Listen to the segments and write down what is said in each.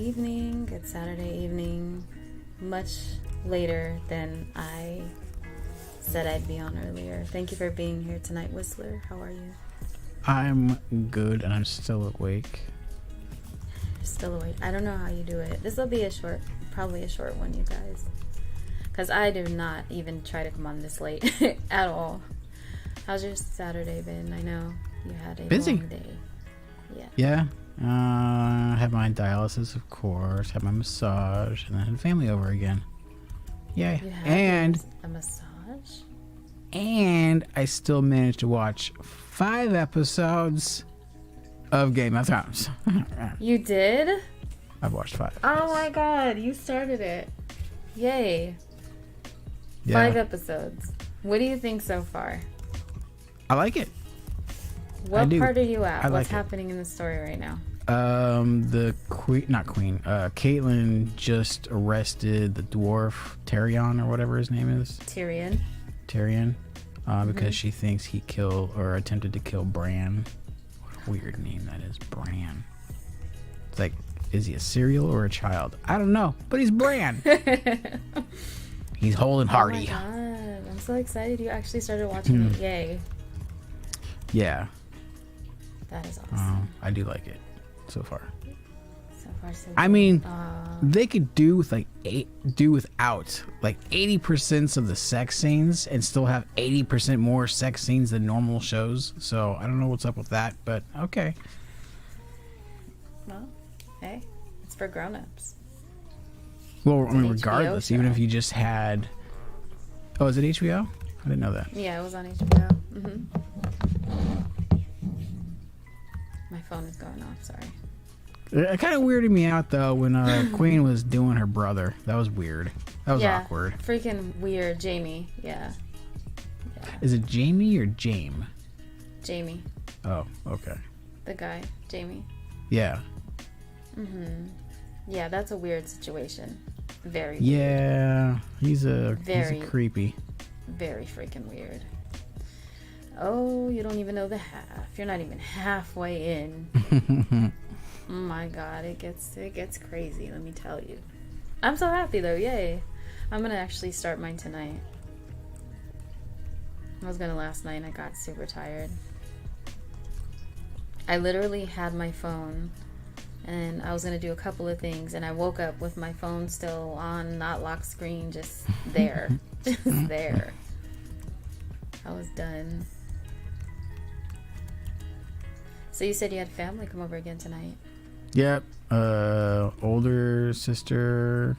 evening. It's Saturday evening. Much later than I said I'd be on earlier. Thank you for being here tonight, Whistler. How are you? I'm good and I'm still awake. Still awake. I don't know how you do it. This will be probably a short one, you guys. Because I do not even try to come on this late at all. How's your Saturday been? I know you had a long day. Yeah. Had my dialysis, of course. Had my massage, and then had family over again. Yeah. And a massage. And I still managed to watch 5 episodes of Game of Thrones. You did? I've watched 5. Oh my god, you started it. Yay. Yeah. 5 episodes. What do you think so far? I like it. What part are you at? What's like happening in the story right now? Caitlyn just arrested the dwarf Tyrion or whatever his name is. Tyrion. Because she thinks he killed or attempted to kill Bran. What a weird name that is, Bran. It's like, is he a cereal or a child? I don't know, but he's Bran. He's holding hardy. Oh my god, I'm so excited you actually started watching it. Yay. Yeah. That is awesome. I do like it so far. So far, so good. I mean, they could do without like 80% of the sex scenes and still have 80% more sex scenes than normal shows. So I don't know what's up with that, but okay. Well, hey, it's for grown-ups. Well, I mean, regardless, even if you just had... Oh, is it HBO? I didn't know that. Yeah, it was on HBO. My phone is going off, sorry. It kind of weirded me out, though, when Queen was doing her brother. That was weird. That was awkward. Freaking weird. Jamie, yeah. Is it Jamie or Jame? Jamie. Oh, okay. The guy, Jamie. Yeah. Yeah, that's a weird situation. Very weird. Yeah, he's a creepy. Very freaking weird. Oh, you don't even know the half. You're not even halfway in. Oh my god, it gets crazy, let me tell you. I'm so happy though, yay. I'm gonna actually start mine tonight. I was gonna last night and I got super tired. I literally had my phone and I was gonna do a couple of things and I woke up with my phone still on, not lock screen, just there. Just there. I was done. So you said you had family come over again tonight? Yep. Older sister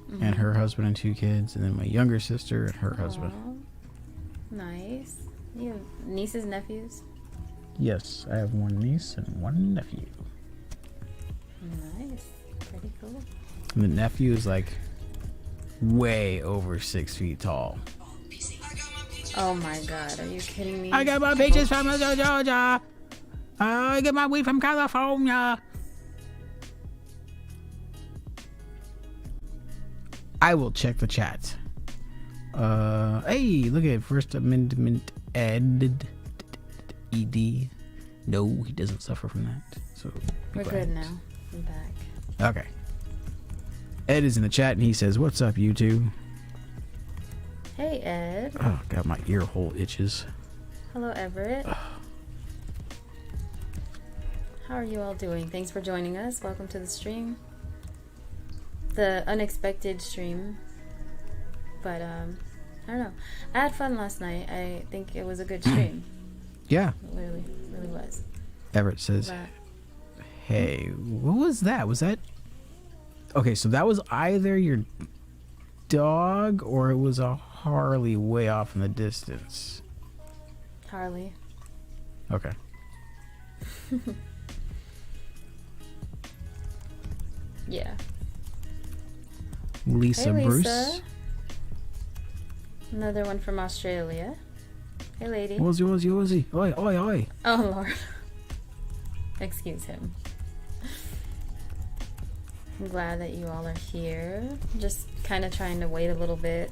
and her husband and 2 kids, and then my younger sister and her husband. Nice. You have nieces, nephews? Yes, I have 1 niece and 1 nephew. Nice. Pretty cool. And the nephew is like way over 6 feet tall. Oh my god, are you kidding me? I got my peaches from Georgia. I get my weed from California. I will check the chat. Hey, look at First Amendment Ed. No, he doesn't suffer from that. So we're good now. I'm back. Okay. Ed is in the chat and he says, "What's up, you two?" Hey, Ed. Oh, God, my ear hole itches. Hello, Everett. How are you all doing? Thanks for joining us. Welcome to the stream. The unexpected stream. But, I don't know. I had fun last night. I think it was a good stream. Yeah. It really was. Everett says, "Hey, what was that? Was that..." Okay, so that was either your dog or it was a Harley way off in the distance. Harley. Okay. Yeah. Lisa, hey, Bruce. Lisa. Another one from Australia. Hey, lady. Oi, oi, oi. Oh, Lord. Excuse him. I'm glad that you all are here. Just kind of trying to wait a little bit.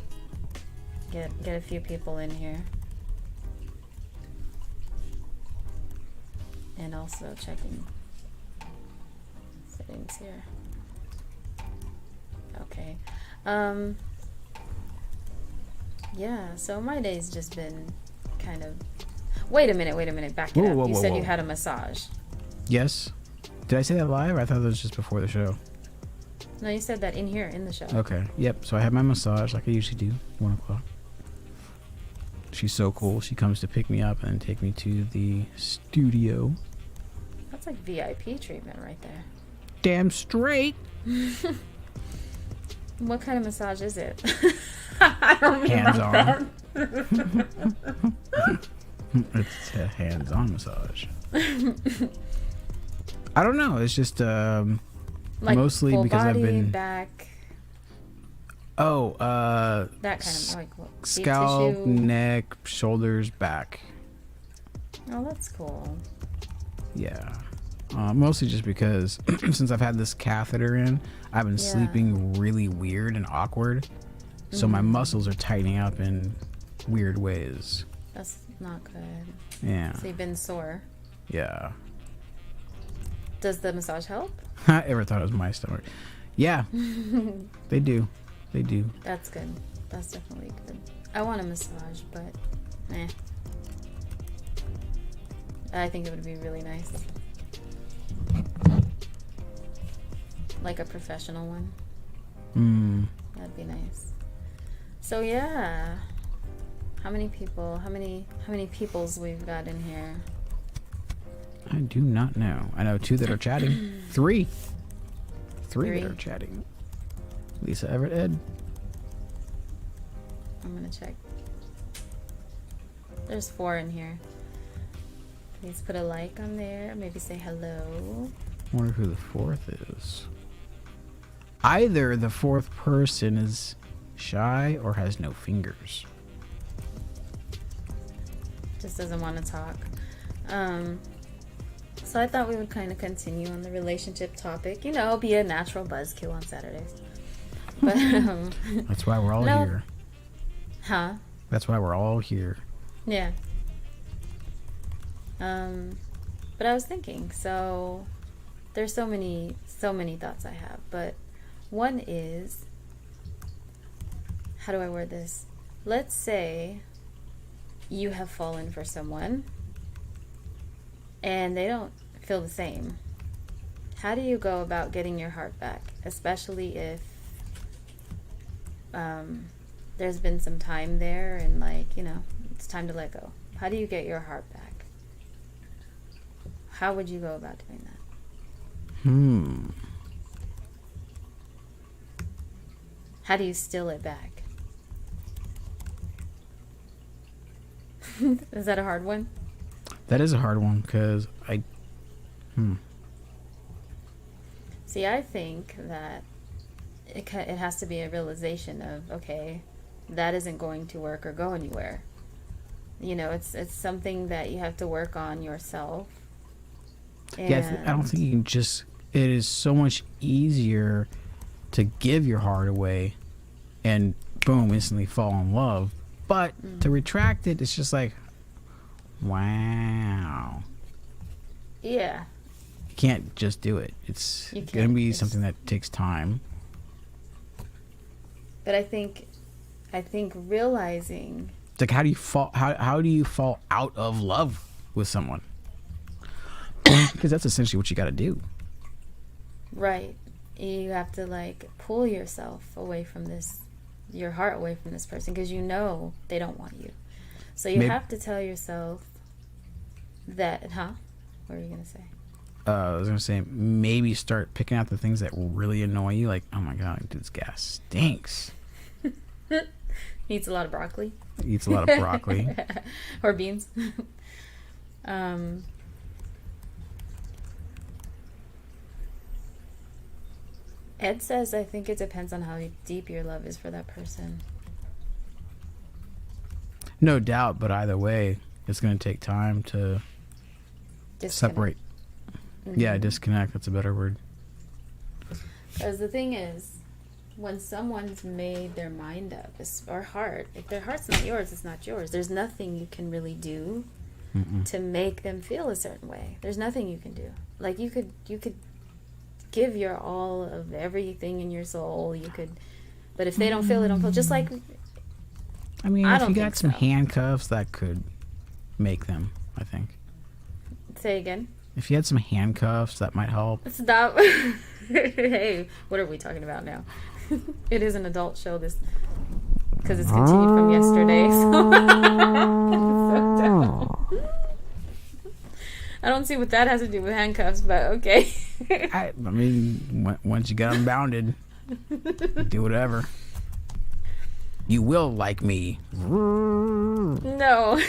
Get a few people in here. And also checking settings here. okay. Yeah, so my day's just been kind of... Wait a minute, back it up. You said you had a massage. Yes. Did I say that live? I thought that was just before the show. No, you said that in here, in the show. Okay, yep. So I had my massage like I usually do, 1 o'clock. She's so cool. She comes to pick me up and take me to the studio. That's like VIP treatment right there. Damn straight. What kind of massage is it? I don't hands-on. It's a hands-on massage. I don't know. It's just like mostly full because body, I've been back. Oh, that kind of like what, scalp, tissue? neck, shoulders, back. Oh, that's cool. Yeah. Mostly just because since I've had this catheter in, I've been sleeping really weird and awkward. So my muscles are tightening up in weird ways. That's not good. Yeah. So you've been sore. Yeah. Does the massage help? I ever thought it was my stomach. Yeah. They do. They do. That's good. That's definitely good. I want a massage, but I think it would be really nice. Like a professional one. That'd be nice. So yeah. How many people, how many peoples we've got in here? I do not know. I know 2 that are chatting. 3 that are chatting. Lisa, Everett, Ed. I'm gonna check. There's 4 in here. Please put a like on there. Maybe say hello. I wonder who the 4th is. Either the 4th person is shy or has no fingers. Just doesn't want to talk. So I thought we would kind of continue on the relationship topic. You know, be a natural buzzkill on Saturdays. But that's why we're all here. Huh? That's why we're all here. Yeah. But I was thinking, so there's so many thoughts I have, but one is, how do I word this? Let's say you have fallen for someone and they don't feel the same. How do you go about getting your heart back, especially if there's been some time there and, like, you know, it's time to let go? How do you get your heart back? How would you go about doing that? How do you steal it back? Is that a hard one? That is a hard one, because See, I think that it has to be a realization of, okay, that isn't going to work or go anywhere. You know, it's something that you have to work on yourself. And yeah, I don't think you can just... It is so much easier to give your heart away and boom, instantly fall in love. But to retract it, it's just like, wow. Yeah. You can't just do it. It's going to be something that takes time. But I think realizing... It's like, how do you fall out of love with someone? Because that's essentially what you got to do. Right. You have to, like, pull yourself away from this, your heart away from this person, because you know they don't want you. So you have to tell yourself that, What were you going to say? I was going to say, maybe start picking out the things that really annoy you. Like, oh my God, this gas stinks. Eats a lot of broccoli. Eats a lot of broccoli. Or beans. Ed says, I think it depends on how deep your love is for that person. No doubt, but either way, it's going to take time to separate. Yeah, disconnect. That's a better word. Because the thing is, when someone's made their mind up, or heart, if their heart's not yours, it's not yours. There's nothing you can really do to make them feel a certain way. There's nothing you can do. Like, you could give your all of everything in your soul. You could, but if they don't feel it, don't feel. Just like, I mean, I if don't you think got some so. handcuffs, that could make them, I think. Say again. If you had some handcuffs, that might help. Stop. Hey, what are we talking about now? It is an adult show, this, because it's continued from yesterday. So, so dumb. I don't see what that has to do with handcuffs, but okay. I mean, once you get unbounded, do whatever. You will like me. No.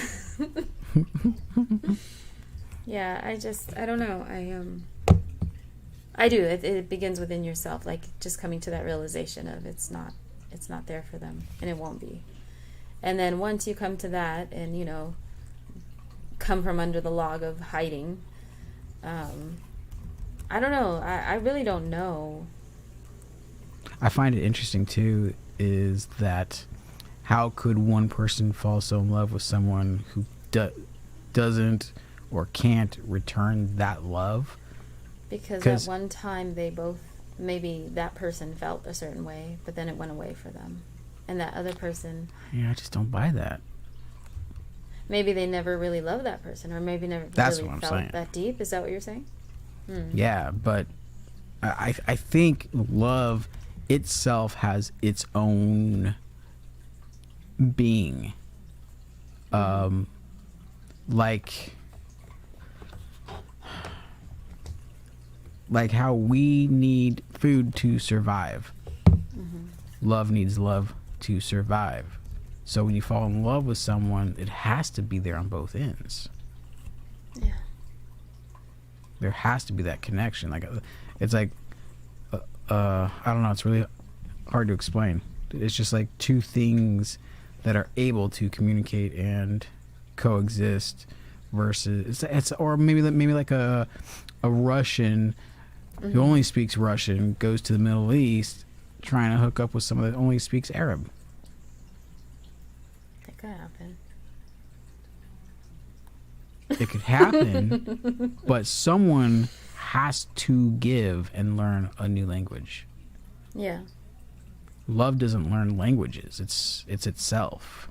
Yeah, I don't know. I do. It begins within yourself, like just coming to that realization of it's not there for them, and it won't be. And then once you come to that, and you know, come from under the log of hiding, I don't know. I really don't know. I find it interesting too is that how could one person fall so in love with someone who doesn't or can't return that love? Because at one time they both, maybe that person felt a certain way, but then it went away for them. And that other person... Yeah, I just don't buy that. Maybe they never really loved that person, or maybe never really felt that deep. Is that what you're saying? Yeah, but I think love itself has its own being. Like how we need food to survive. Love needs love to survive. So when you fall in love with someone, it has to be there on both ends. Yeah. There has to be that connection. Like it's like I don't know, it's really hard to explain. It's just like two things that are able to communicate and coexist versus it's or maybe like a Russian who only speaks Russian goes to the Middle East trying to hook up with someone that only speaks Arab. That could happen. It could happen, but someone has to give and learn a new language. Yeah. Love doesn't learn languages. It's itself.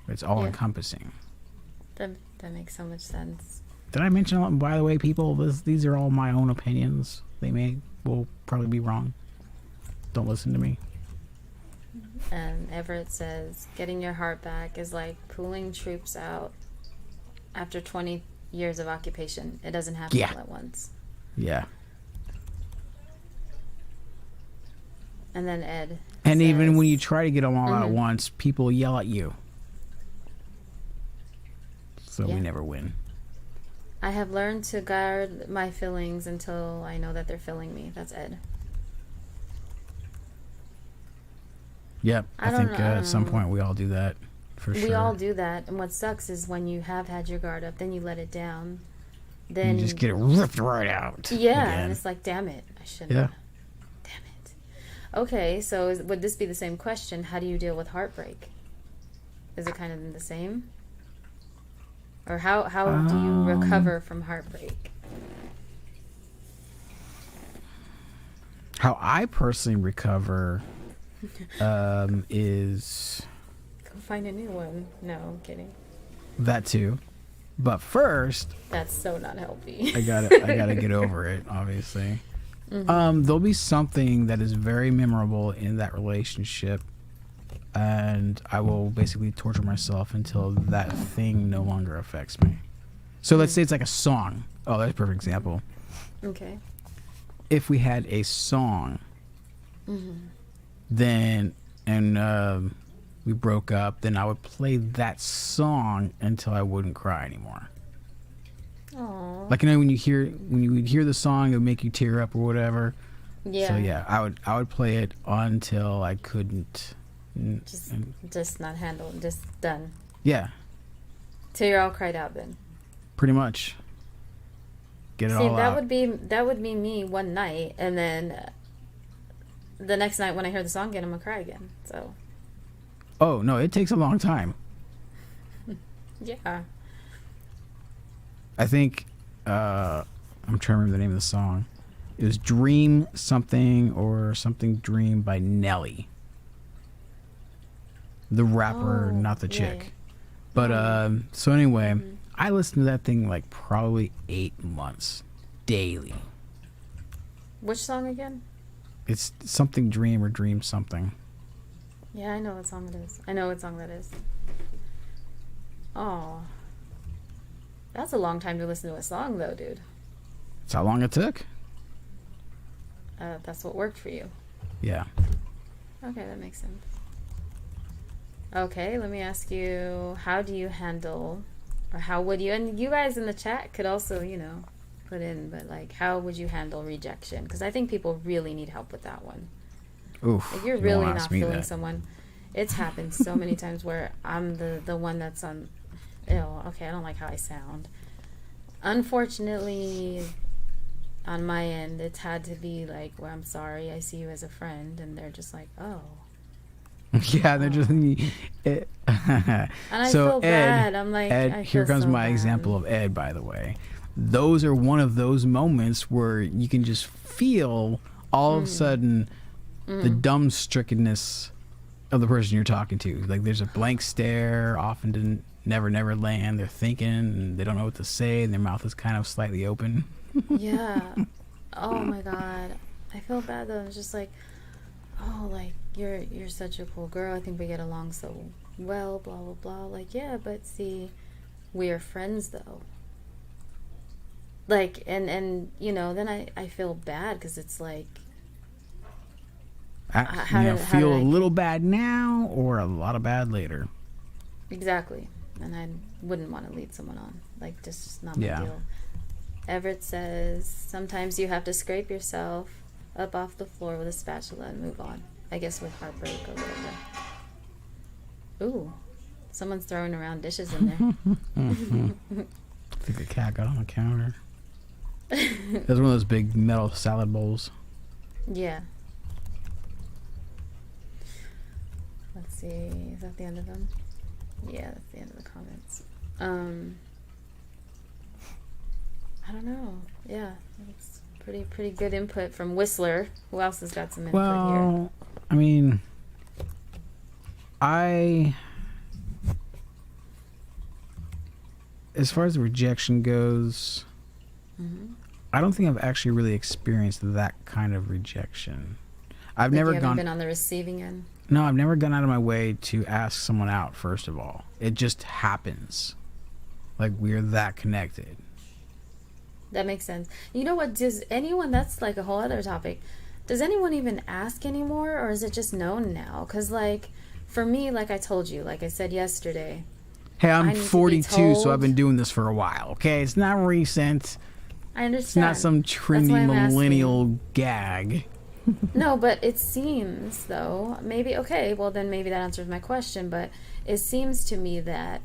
It's all encompassing. That makes so much sense. Did I mention, by the way, people, these are all my own opinions. They will probably be wrong. Don't listen to me. And Everett says, getting your heart back is like pulling troops out after 20 years of occupation. It doesn't happen all at once. Yeah. And then Ed And says, even when you try to get them all out at once, people yell at you. So we never win. I have learned to guard my feelings until I know that they're filling me. That's Ed. Yep. I think at some point we all do that. For sure. We all do that. And what sucks is when you have had your guard up, then you let it down. Then you just get it ripped right out. Yeah. Again. And it's like, damn it. I shouldn't. Yeah. Damn it. Okay. So would this be the same question? How do you deal with heartbreak? Is it kind of the same? Or how do you recover from heartbreak? How I personally recover is... Go find a new one. No, I'm kidding. That too. But first... That's so not healthy. I gotta get over it, obviously. There'll be something that is very memorable in that relationship, and I will basically torture myself until that thing no longer affects me. So let's say it's like a song. Oh, that's a perfect example. Okay. If we had a song, then, and we broke up, then I would play that song until I wouldn't cry anymore. Aww. Like, you know, when you would hear the song, it would make you tear up or whatever. Yeah. So yeah, I would play it until I couldn't. Just not handle it. Just done. Yeah. Till you're all cried out then. Pretty much. Get it all out. That would be me one night, and then the next night when I hear the song again, I'm gonna cry again. So. Oh no, it takes a long time. Yeah. I think I'm trying to remember the name of the song. It was Dream Something or Something Dream by Nelly. The rapper, not the chick. Yeah. But so anyway, I listened to that thing like probably 8 months daily. Which song again? It's Something Dream or Dream Something. Yeah, I know what song it is. I know what song that is. Oh. That's a long time to listen to a song, though, dude. That's how long it took. That's what worked for you. Yeah. Okay, that makes sense. Okay, let me ask you, how do you handle, or how would you, and you guys in the chat could also, you know, put in, but like, how would you handle rejection? Because I think people really need help with that one. Oof. If you're you really won't not ask me feeling that. someone, it's happened so many times where I'm the one that's on, ew, okay, I don't like how I sound. Unfortunately, on my end, it's had to be like, well, I'm sorry, I see you as a friend, and they're just like, oh. Yeah, they're just. And I So feel bad. I'm like, Ed, I here feel comes so my bad. example of Ed, by the way. Those are one of those moments where you can just feel all of a sudden the dumb strickenness of the person you're talking to. Like there's a blank stare, often to never land. They're thinking and they don't know what to say, and their mouth is kind of slightly open. Yeah. Oh my God. I feel bad though. It's just like, oh, like you're such a cool girl. I think we get along so well. Blah blah blah. Like yeah, but see, we are friends though. Like and you know, then I feel bad because it's like, how Feel did a I little bad now or a lot of bad later. exactly. And I wouldn't want to lead someone on. Like just not my Yeah. deal. Everett says sometimes you have to scrape yourself up off the floor with a spatula and move on. I guess with heartbreak or whatever. Ooh, someone's throwing around dishes in there. I think the cat got on the counter. It was one of those big metal salad bowls. Yeah. Let's see. Is that the end of them? Yeah, that's the end of the comments. I don't know. Yeah, it's pretty good input from Whistler. Who else has got some input here? Well, I mean, as far as the rejection goes, I don't think I've actually really experienced that kind of rejection. I've Like never you haven't gone. been on the receiving end. No, I've never gone out of my way to ask someone out. First of all, it just happens. Like we're that connected. That makes sense. You know what? Does anyone? That's like a whole other topic. Does anyone even ask anymore, or is it just known now? Because like, for me, like I told you, like I said yesterday. Hey, I I'm need to be 42, so told. I've been doing this for a while. Okay, it's not recent. I understand. It's not some That's trendy why I'm millennial gag. No, but it seems, though, maybe, okay, well, then maybe that answers my question, but it seems to me that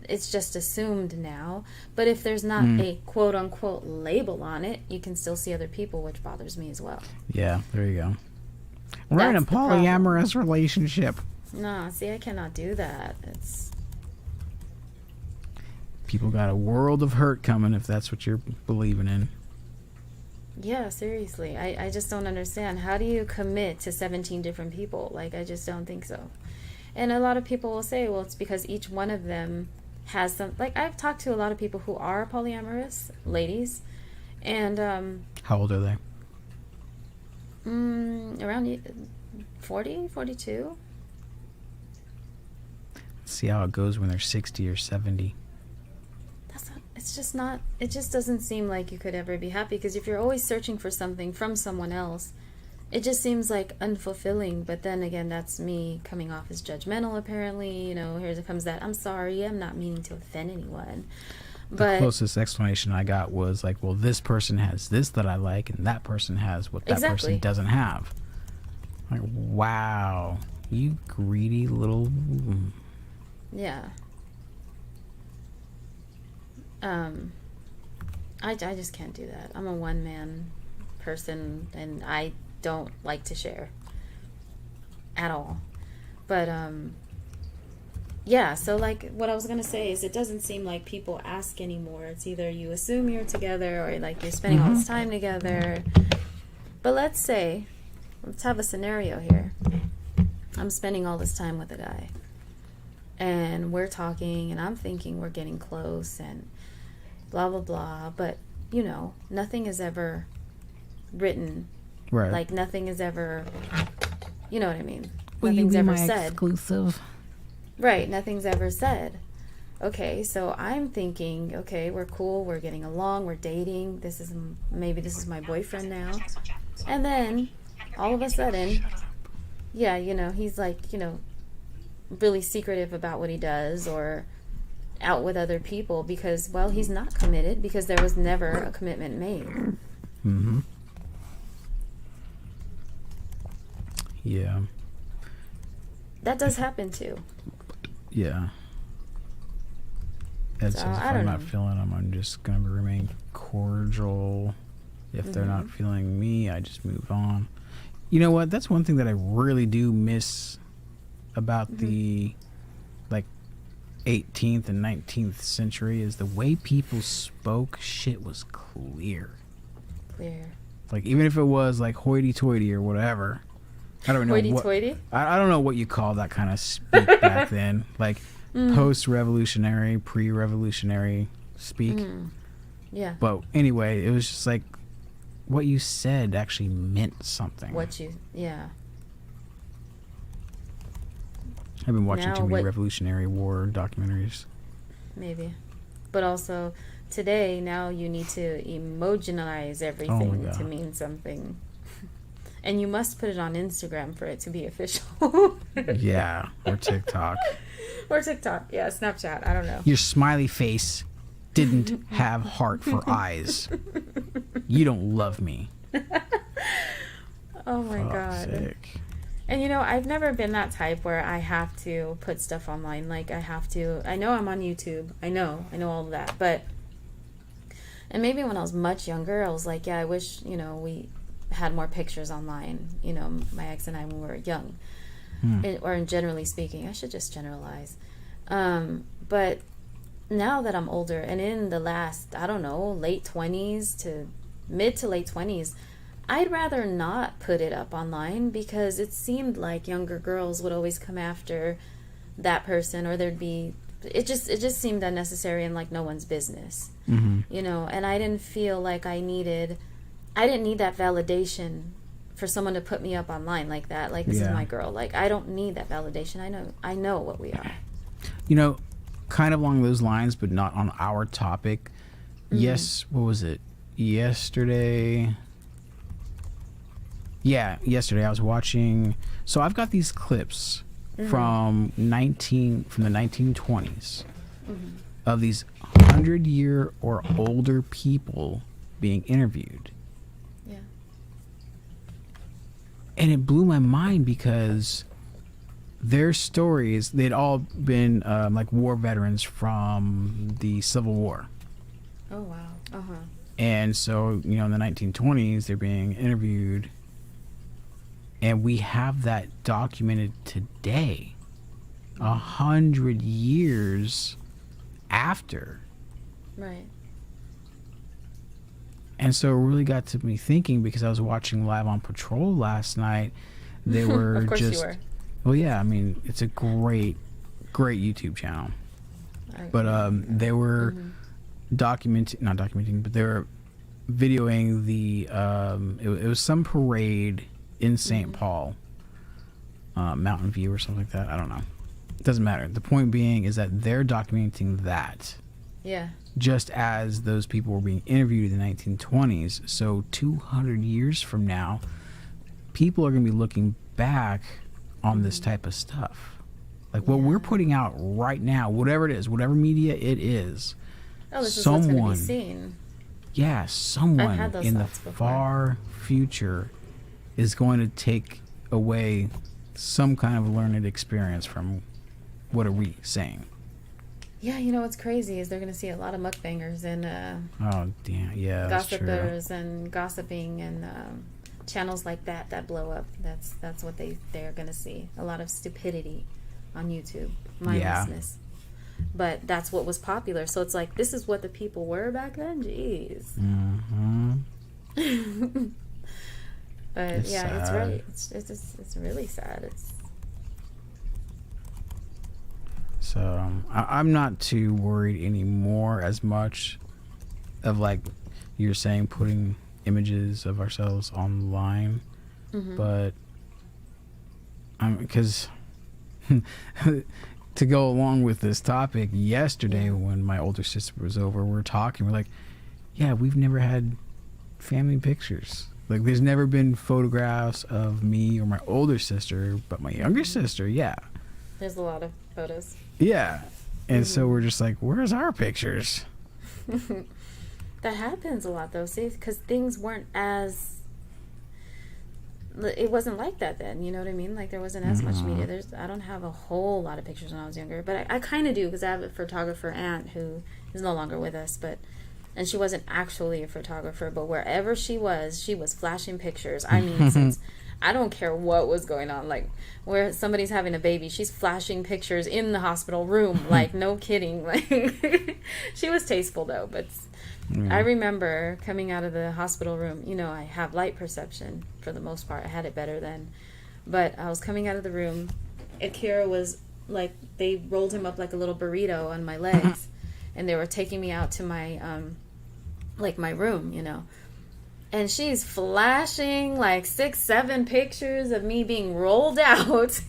it's just assumed now. But if there's not a quote-unquote label on it, you can still see other people, which bothers me as well. Yeah, there you go. We're in a That's the problem. polyamorous relationship. No, see, I cannot do that. It's... People got a world of hurt coming if that's what you're believing in. Yeah, seriously. I just don't understand. How do you commit to 17 different people? Like, I just don't think so. And a lot of people will say, well, it's because each one of them has some... Like, I've talked to a lot of people who are polyamorous, ladies, and... How old are they? around 40, 42. See how it goes when they're 60 or 70. That's not... It's just not... It just doesn't seem like you could ever be happy, because if you're always searching for something from someone else... It just seems like unfulfilling, but then again, that's me coming off as judgmental, apparently. You know, here comes that, I'm sorry, I'm not meaning to offend anyone. The closest explanation I got was like, well, this person has this that I like, and that person has what that person doesn't have. Like, wow, you greedy little... Yeah. I just can't do that. I'm a one-man person, and I don't like to share at all. But yeah, so like what I was gonna say is it doesn't seem like people ask anymore. It's either you assume you're together or like you're spending all this time together. But let's have a scenario here. I'm spending all this time with a guy, and we're talking, and I'm thinking we're getting close, and blah blah blah. But you know, nothing is ever written. Right. Like nothing is ever. You know what I mean? Will Nothing's you be ever my said. exclusive? Right, nothing's ever said. Okay, so I'm thinking, okay, we're cool, we're getting along, we're dating. Maybe this is my boyfriend now. And then all of a sudden, yeah, you know, he's like, you know, really secretive about what he does or out with other people because, well, he's not committed because there was never a commitment made. Mm-hmm. Yeah. That does happen too. Yeah. Ed So, says if I'm not feeling them, I'm just going to remain cordial. If they're not feeling me, I just move on. You know what? That's one thing that I really do miss about the like 18th and 19th century is the way people spoke. Shit was clear. Like even if it was like hoity-toity or whatever. I don't know Hoity-toity? I don't know what you call that kind of speak back then. Like post-revolutionary, pre-revolutionary speak. Yeah. But anyway, it was just like what you said actually meant something. Yeah. I've been watching too many Revolutionary War documentaries. Maybe. But also, today, now you need to emotionalize everything to mean something. And you must put it on Instagram for it to be official. Yeah, or TikTok. Or TikTok, yeah, Snapchat, I don't know. Your smiley face didn't have heart for eyes. You don't love me. Oh my God. Sake. And you know, I've never been that type where I have to put stuff online. Like I know I'm on YouTube. I know all of that. And maybe when I was much younger, I was like, yeah, I wish, you know, we had more pictures online, you know, my ex and I when we were young. Or generally speaking, I should just generalize. But now that I'm older and in the last, I don't know, late 20s to mid to late 20s, I'd rather not put it up online because it seemed like younger girls would always come after that person or it just seemed unnecessary and like no one's business. You know, and I didn't feel like I didn't need that validation for someone to put me up online like that. Like, this is my girl. Like, I don't need that validation. I know what we are. You know, kind of along those lines, but not on our topic. Yes, what was it? Yesterday. Yeah, yesterday I was watching. So I've got these clips from the 1920s of these 100-year or older people being interviewed. Yeah. And it blew my mind because their stories, they'd all been like war veterans from the Civil War. Oh, wow. Uh-huh. And so, you know, in the 1920s, they're being interviewed. And we have that documented today, 100 years after. Right. And so it really got to me thinking because I was watching Live on Patrol last night. They were of course just... you were. Well, yeah, I mean, it's a great YouTube channel. But they were not documenting, but they were videoing the... it was some parade in St. Paul, Mountain View or something like that. I don't know. It doesn't matter. The point being is that they're documenting that. Yeah. Just as those people were being interviewed in the 1920s. So 200 years from now, people are going to be looking back on this type of stuff. Like what we're putting out right now, whatever it is, whatever media it is. Oh, this is what's going to be seen. Yeah, someone in the far future is going to take away some kind of learned experience from what are we saying. Yeah, you know what's crazy is they're going to see a lot of mukbangers and gossipers and gossiping and channels like that blow up. That's what they're going to see. A lot of stupidity. on YouTube. Mindlessness. But that's what was popular. So it's like, this is what the people were back then. Jeez. But it's sad. It's right. It's really sad. So I'm not too worried anymore as much of, like you're saying, putting images of ourselves online. But because to go along with this topic, yesterday when my older sister was over, we're talking, we're like, yeah, we've never had family pictures. Like, there's never been photographs of me or my older sister, but my younger sister, yeah. There's a lot of photos. Yeah. And so we're just like, where's our pictures? That happens a lot, though, see? Because things weren't as... It wasn't like that then, you know what I mean? Like, there wasn't as much media. I don't have a whole lot of pictures when I was younger, but I kind of do, because I have a photographer aunt who is no longer with us, and she wasn't actually a photographer, but wherever she was flashing pictures. I mean, since I don't care what was going on, like where somebody's having a baby, she's flashing pictures in the hospital room, like no kidding. Like, she was tasteful though, but I remember coming out of the hospital room, you know, I have light perception for the most part. I had it better then. But I was coming out of the room, and Kira was like, they rolled him up like a little burrito on my legs, and they were taking me out to my, like my room, you know. And she's flashing like 6-7 pictures of me being rolled out,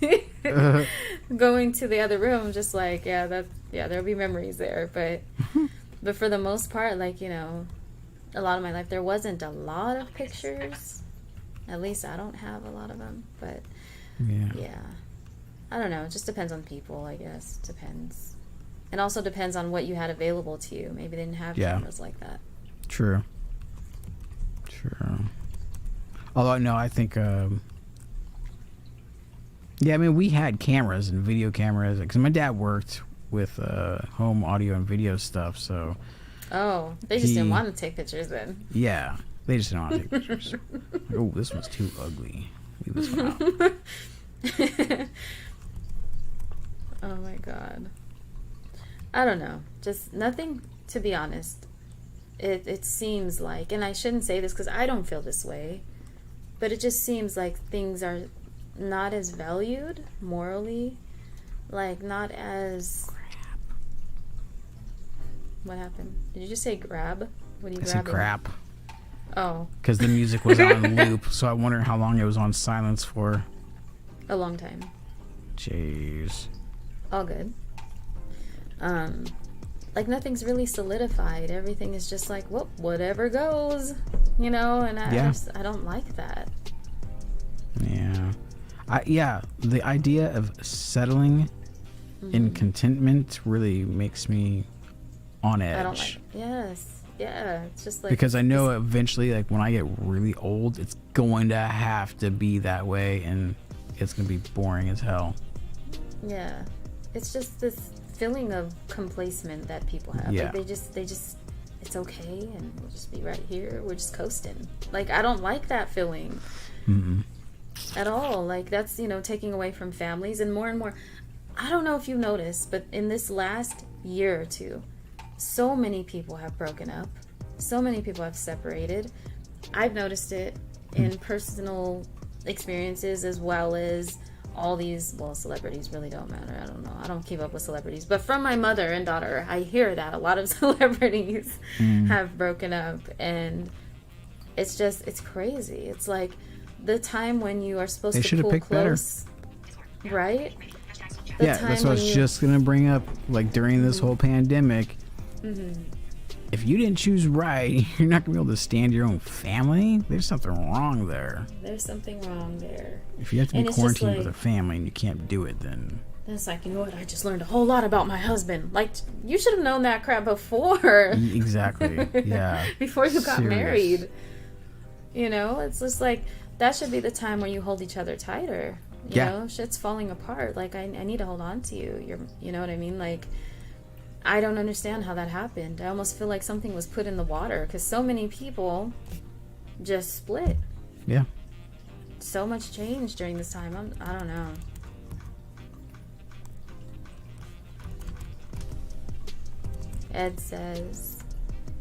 going to the other room, just like, there'll be memories there. But for the most part, like, you know, a lot of my life, there wasn't a lot of pictures. At least I don't have a lot of them. But, yeah. I don't know. It just depends on people, I guess. Depends. And also depends on what you had available to you. Maybe they didn't have cameras like that. True. Although, no, I think... I mean, we had cameras and video cameras. Because my dad worked with home audio and video stuff, so... Oh, they just didn't want to take pictures then. Yeah, they just didn't want to take pictures. Like, oh, this one's too ugly. Leave this one out. Oh my god. I don't know. Just nothing, to be honest. It seems like, and I shouldn't say this because I don't feel this way, but it just seems like things are not as valued morally. Like, not as... What happened? Did you just say grab? What are you grabbing? I said crap. Oh. Because the music was on loop, so I wonder how long it was on silence for. A long time. Jeez. All good. Like, nothing's really solidified. Everything is just like, whoop, whatever goes, you know. And I don't like that. Yeah. The idea of settling in contentment really makes me on edge. I don't like it. Yes. Yeah. It's just like, because I know eventually, like, when I get really old, it's going to have to be that way, and it's going to be boring as hell. Yeah. It's just this feeling of complacement that people have. Yeah. Like, they just it's okay, and we'll just be right here. We're just coasting. Like, I don't like that feeling at all. Like, that's, you know, taking away from families, and more. I don't know if you've noticed, but in this last year or two, so many people have broken up. So many people have separated. I've noticed it in personal experiences, as well as all these, well, celebrities really don't matter. I don't know. I don't keep up with celebrities. But from my mother and daughter, I hear that a lot of celebrities have broken up. And it's crazy. It's like the time when you are supposed to pull close. Better. Right? That's what I was just going to bring up. Like, during this whole pandemic, if you didn't choose right, you're not going to be able to stand your own family. There's something wrong there. There's something wrong there. If you have to be quarantined with a family and you can't do it, then... It's like, you know what? I just learned a whole lot about my husband. Like, you should have known that crap before. Exactly. Yeah. Before you got married. You know? It's just like, that should be the time where you hold each other tighter. You know? Shit's falling apart. Like, I need to hold on to you. You know what I mean? Like... I don't understand how that happened. I almost feel like something was put in the water, because so many people just split. Yeah. So much change during this time. I don't know. Ed says,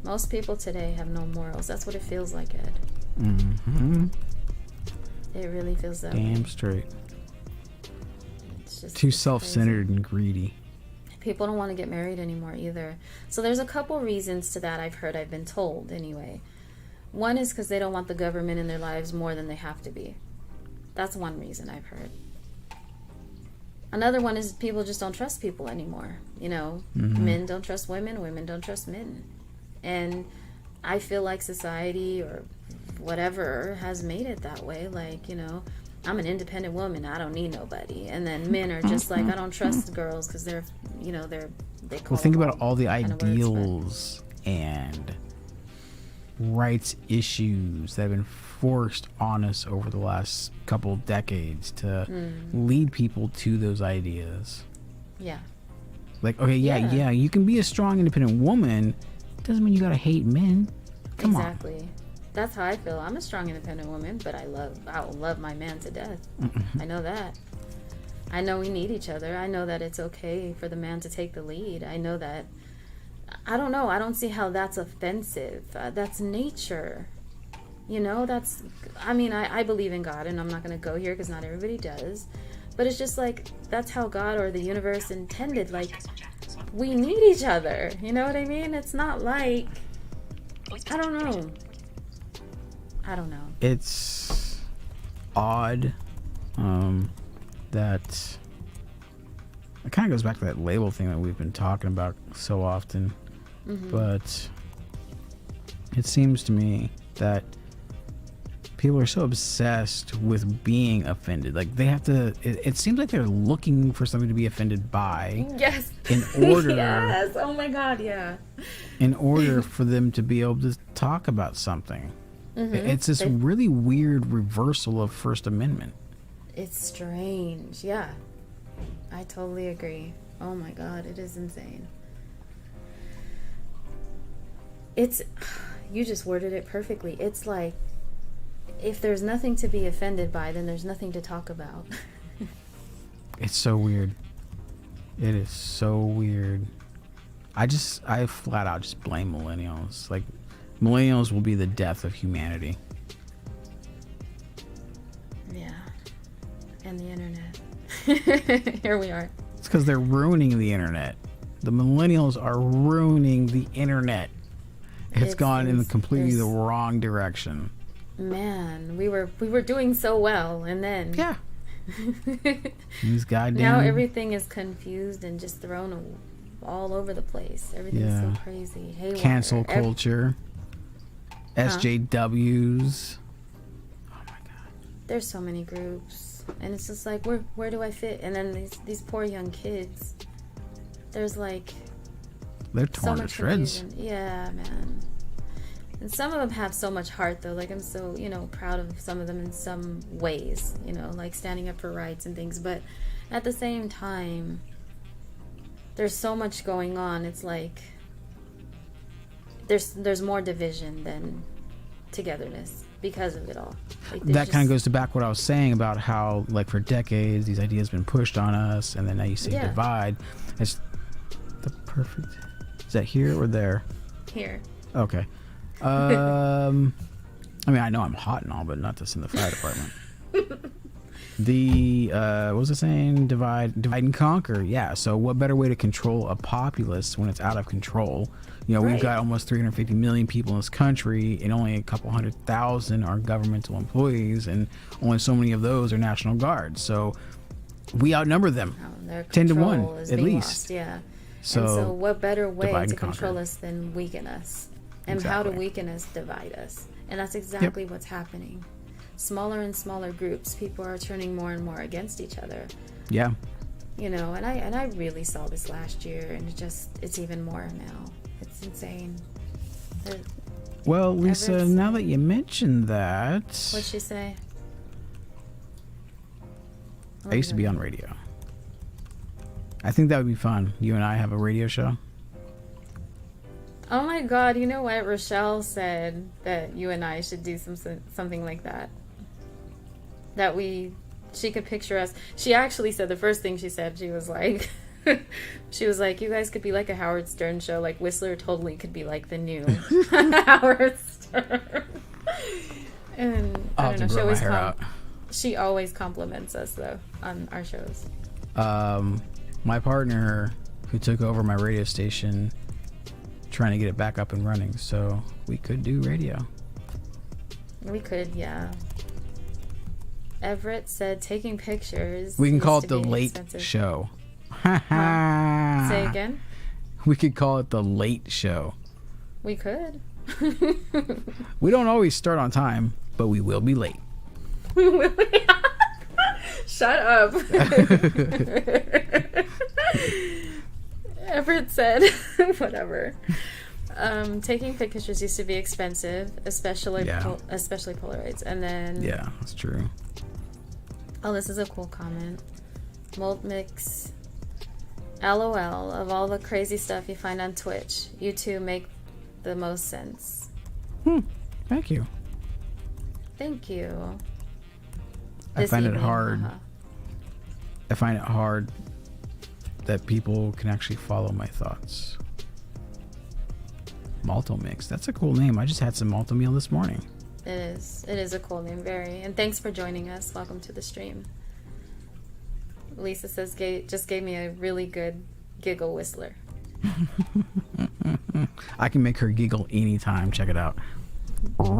most people today have no morals. That's what it feels like, Ed. Mm-hmm. It really feels that way. Damn straight. It's just Too self-centered and greedy. People don't want to get married anymore either. So there's a couple reasons to that I've been told anyway. One is because they don't want the government in their lives more than they have to be. That's one reason I've heard. Another one is people just don't trust people anymore. You know, men don't trust women, women don't trust men. And I feel like society or whatever has made it that way. Like, you know, I'm an independent woman, I don't need nobody. And then men are just like, I don't trust girls because they're, you know, they call Well, think them about all the kind of words, ideals and rights issues that have been forced on us over the last couple decades to lead people to those ideas. Yeah. Like, okay, yeah, you can be a strong, independent woman. Doesn't mean you gotta hate men. Come on. Exactly. That's how I feel. I'm a strong, independent woman, but I will love my man to death. I know that. I know we need each other. I know that it's okay for the man to take the lead. I know that. I don't know. I don't see how that's offensive. That's nature. You know, I believe in God, and I'm not going to go here because not everybody does. But it's just like, that's how God or the universe intended. Like, we need each other. You know what I mean? It's not like, I don't know. It's odd that it kind of goes back to that label thing that we've been talking about so often. But it seems to me that people are so obsessed with being offended. Like, they have to, it seems like they're looking for something to be offended by. Yes. In order. Yes. Oh my God. Yeah. In order for them to be able to talk about something. It's this really weird reversal of First Amendment. It's strange. Yeah. I totally agree. Oh my God. It is insane. You just worded it perfectly. It's like, if there's nothing to be offended by, then there's nothing to talk about. It's so weird. It is so weird. I flat out just blame millennials. Like, millennials will be the death of humanity. Yeah. And the internet. Here we are. It's because they're ruining the internet. The millennials are ruining the internet. It's gone in completely the wrong direction. Man, we were doing so well, and then these goddamn, now everything is confused and just thrown all over the place. Everything's so crazy. Haywire. Cancel culture. SJWs. Oh my God. There's so many groups, and it's just like, where do I fit? And then these poor young kids. There's like, they're torn to shreds. Confusion. Yeah, man. And some of them have so much heart, though. Like, I'm so, proud of some of them in some ways, like standing up for rights and things. But at the same time, there's so much going on. It's like there's more division than togetherness because of it all. Like, that kind of goes to back what I was saying about how, like, for decades these ideas have been pushed on us, and then now you see divide. It's the perfect. Is that here or there? Here. Okay. I mean, I know I'm hot and all, but not this in the fire department. What was it saying? Divide and conquer. Yeah. So what better way to control a populace when it's out of control? We've got almost 350 million people in this country, and only a couple 100,000 are governmental employees, and only so many of those are National Guards. So we outnumber them 10 to 1 at least. Lost, yeah. So what better way to control us than weaken us? And how to weaken us, divide us. And that's exactly what's happening. Smaller and smaller groups, people are turning more and more against each other. Yeah. And I really saw this last year, and it's even more now. It's insane. Well, Lisa, now that you mentioned that... What'd she say? I used to be on radio. I think that would be fun. You and I have a radio show. Oh my God, you know what? Rochelle said that you and I should do something like that. That she could picture us. She actually said, the first thing she said, she was like, She was like, you guys could be like a Howard Stern show. Like, Whistler totally could be like the new Howard Stern. And I don't know. She always compliments us, though, on our shows. My partner, who took over my radio station, trying to get it back up and running, so we could do radio. We could, yeah. Everett said taking pictures. We can call it the late show. Say again? We could call it the late show. We could. We don't always start on time, but we will be late. We will be. Shut up. Everett said, whatever. Taking pictures used to be expensive, especially Polaroids. And then... Yeah, that's true. Oh, this is a cool comment. Mold Mix. LOL. Of all the crazy stuff you find on Twitch, you two make the most sense. Thank you. Thank you. I find it hard. I find it hard that people can actually follow my thoughts. Malto Mix. That's a cool name. I just had some malto meal this morning. It is. It is a cool name, very. And thanks for joining us. Welcome to the stream. Lisa says, just gave me a really good giggle whistler. I can make her giggle anytime. Check it out. Stop.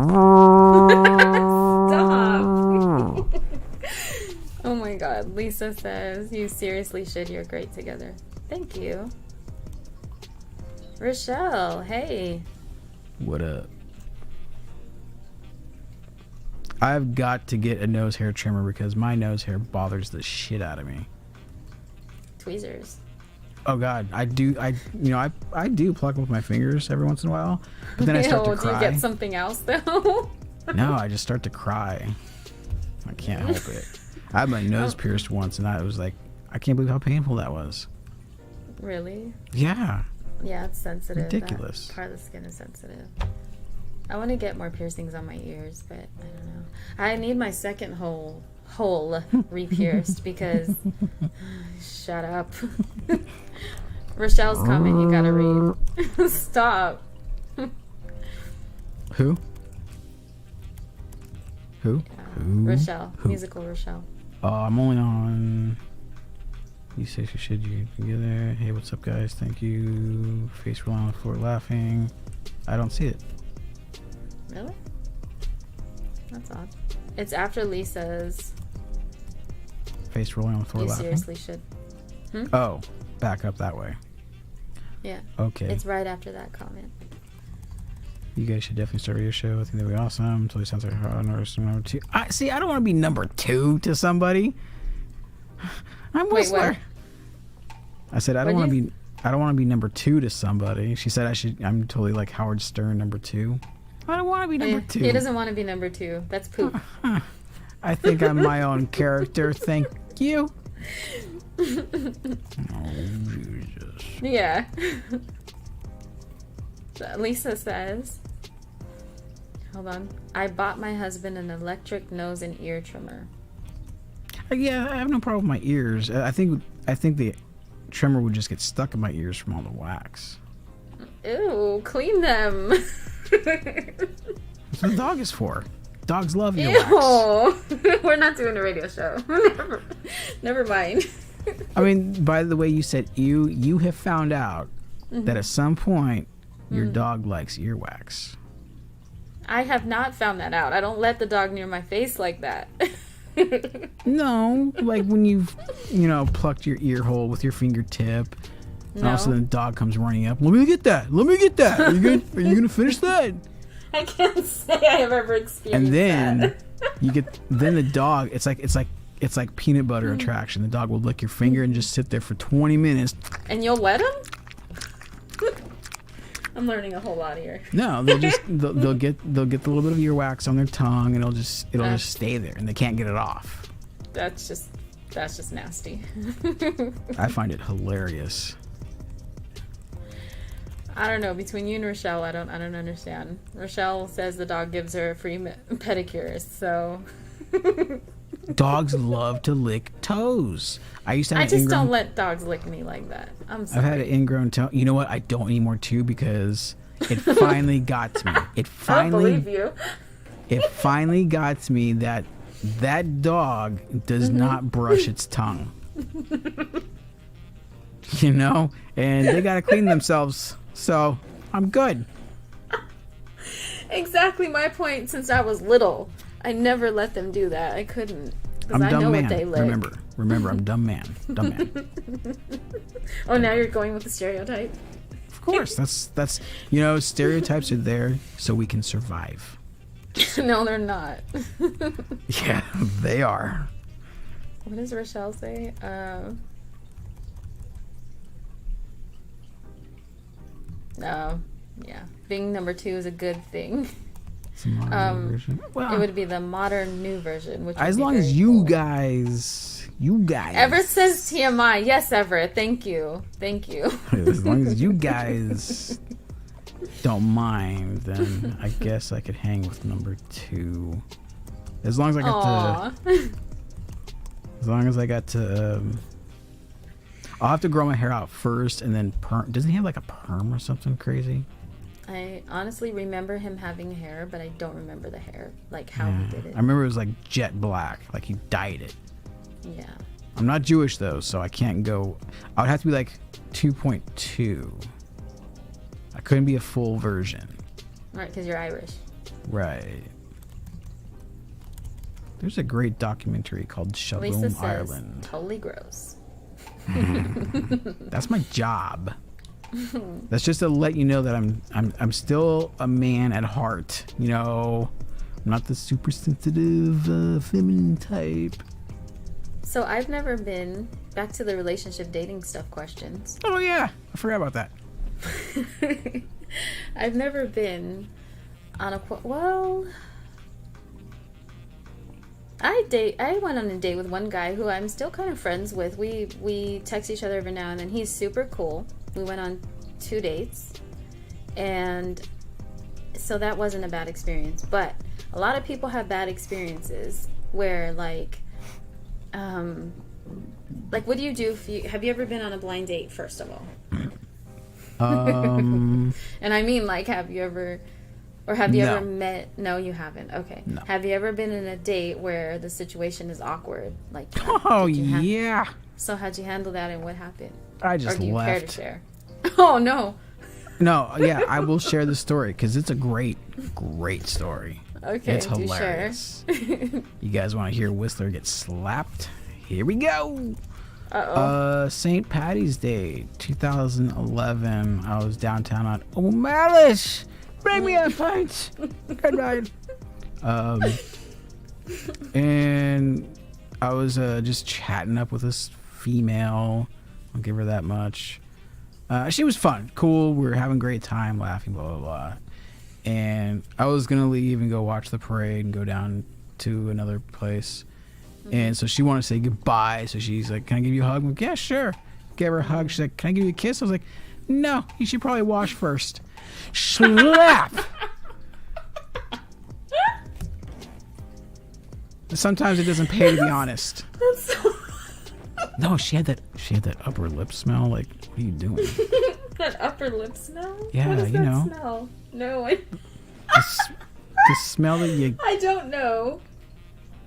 Oh my god. Lisa says, you seriously should. You're great together. Thank you. Rochelle, hey. What up? I've got to get a nose hair trimmer because my nose hair bothers the shit out of me. Tweezers. Oh god, I do pluck with my fingers every once in a while, but then I start to cry. Do you get something else though? No, I just start to cry. I can't help it. I had my nose pierced once, and I was like, I can't believe how painful that was. Really? Yeah. Yeah, it's sensitive. Ridiculous. That part of the skin is sensitive. I want to get more piercings on my ears, but I don't know. I need my second hole re-pierced because... Shut up. Rochelle's comment, you gotta read. Stop. Who? Rochelle. Who? Musical Rochelle. I'm only on... You say she should you together. Hey, what's up, guys? Thank you. Face rolling on the floor laughing. I don't see it. Really? That's odd. It's after Lisa's. Face rolling on the floor laughing. You seriously should. Oh, back up that way. Yeah. Okay. It's right after that comment. You guys should definitely start your show. I think that'd be awesome. Totally sounds like number 2. I don't want to be number 2 to somebody. I'm Whistler. Wait, what? I said I don't want to be number 2 to somebody. She said I'm totally like Howard Stern number 2. I don't want to be number 2. He doesn't want to be number 2. That's poop. I think I'm my own character. Thank you. Oh, Jesus. Yeah. Lisa says, hold on. I bought my husband an electric nose and ear trimmer. Yeah, I have no problem with my ears. I think the trimmer would just get stuck in my ears from all the wax. Ew, clean them. That's what the dog is for. Dogs love your wax. We're not doing a radio show. Never mind. I mean, by the way you said you have found out that at some point your dog likes earwax. I have not found that out. I don't let the dog near my face like that. No, like when you've, plucked your ear hole with your fingertip. No. And all of a sudden the dog comes running up. Let me get that. Are you gonna finish that? I can't say I have ever experienced that. And then the dog, it's like peanut butter attraction. The dog will lick your finger and just sit there for 20 minutes. And you'll let him? I'm learning a whole lot here. No, they'll get the little bit of earwax on their tongue, and it'll just stay there, and they can't get it off. That's just nasty. I find it hilarious. I don't know. Between you and Rochelle, I don't understand. Rochelle says the dog gives her free pedicures, so Dogs love to lick toes. I used to have I an just ingrown, don't let dogs lick me like that. I'm sorry. I've had an ingrown toe. You know what? I don't anymore too, because it finally got to me. I don't believe you. It finally got to me that that dog does not brush its tongue. You know? And they got to clean themselves. So I'm good. Exactly my point. Since I was little, I never let them do that. I couldn't. I'm I dumb know man. what they lick. Remember, I'm dumb man. Dumb man. Oh, now you're going with the stereotype? Of course. That's stereotypes are there so we can survive. No, they're not. Yeah, they are. What does Rochelle say? No. Yeah. Being number 2 is a good thing. It's a modern version. Well, it would be the modern new version. Which as would be long as very you cool. guys. Everett says TMI. Yes, Everett. Thank you. As long as you guys don't mind, then I guess I could hang with number 2. As long as I got to. As long as I got to. I'll have to grow my hair out first and then perm. Doesn't he have like a perm or something crazy? I honestly remember him having hair, but I don't remember the hair, like how he did it. I remember it was like jet black, like he dyed it. Yeah. I'm not Jewish though, so I can't go. I would have to be like 2.2. I couldn't be a full version. Right, because you're Irish. Right. There's a great documentary called Lisa Shaboom says, Ireland. totally gross. That's my job. That's just to let you know that I'm still a man at heart. You know, I'm not the super sensitive feminine type. So I've never been back to the relationship dating stuff questions. Oh yeah, I forgot about that. I've never been on a I went on a date with one guy who I'm still kind of friends with. We text each other every now and then. He's super cool. We went on 2 dates, and so that wasn't a bad experience. But a lot of people have bad experiences where like what do you do if have you ever been on a blind date, first of all? And I mean, like, have you ever ever met? No, you haven't. Okay. No. Have you ever been in a date where the situation is awkward? Like, Oh yeah. So how'd you handle that, and what happened? I just or do you left. care to share? Oh no. No, yeah, I will share the story because it's a great story. Okay, it's hilarious. You guys want to hear Whistler get slapped? Here we go. St. Patty's Day, 2011. I was downtown on O'Malley's. Bring me a pint. Good night. And I was just chatting up with this female. I'll give her that much. She was fun, cool. We were having a great time, laughing, blah blah blah. And I was gonna leave and go watch the parade and go down to another place. And so she wanted to say goodbye. So she's like, "Can I give you a hug?" I'm like, "Yeah, sure." Gave her a hug. She's like, "Can I give you a kiss?" I was like, "No, you should probably wash first." Slap. Sometimes it doesn't pay to be honest. No, she had that upper lip smell. Like, what are you doing? That upper lip smell? Yeah, what does you that know. Smell? No, The smell that you. I don't know.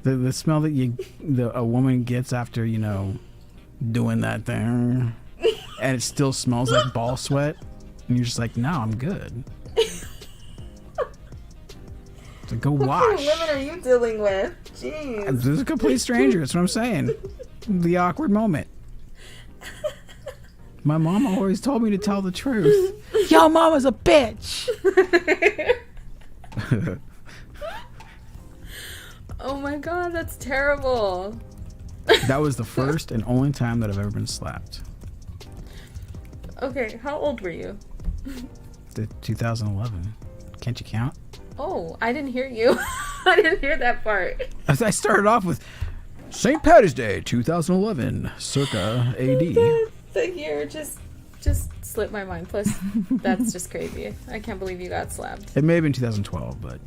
The smell that a woman gets after, doing that thing, and it still smells like ball sweat, and you're just like, no, I'm good. So go wash. What kind of women are you dealing with? Jeez. This is a complete stranger. That's what I'm saying. The awkward moment. My mom always told me to tell the truth. Yo, mama's a bitch. Oh my god, that's terrible. That was the first and only time that I've ever been slapped. Okay, how old were you? 2011. Can't you count? Oh, I didn't hear you. I didn't hear that part. I started off with St. Patty's Day 2011, circa AD. The year just slipped my mind. Plus, that's just crazy. I can't believe you got slapped. It may have been 2012, but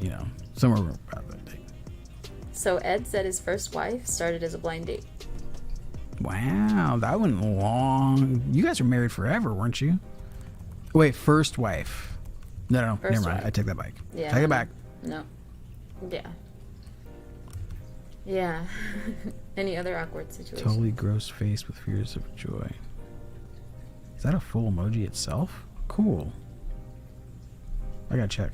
somewhere around that date. So Ed said his first wife started as a blind date. Wow, that went long. You guys were married forever, weren't you? Wait, first wife. No, First never mind. wife. I take that back. Yeah. Take it back. No. Yeah. Yeah. Any other awkward situation? Totally gross face with fears of joy. Is that a full emoji itself? Cool. I gotta check.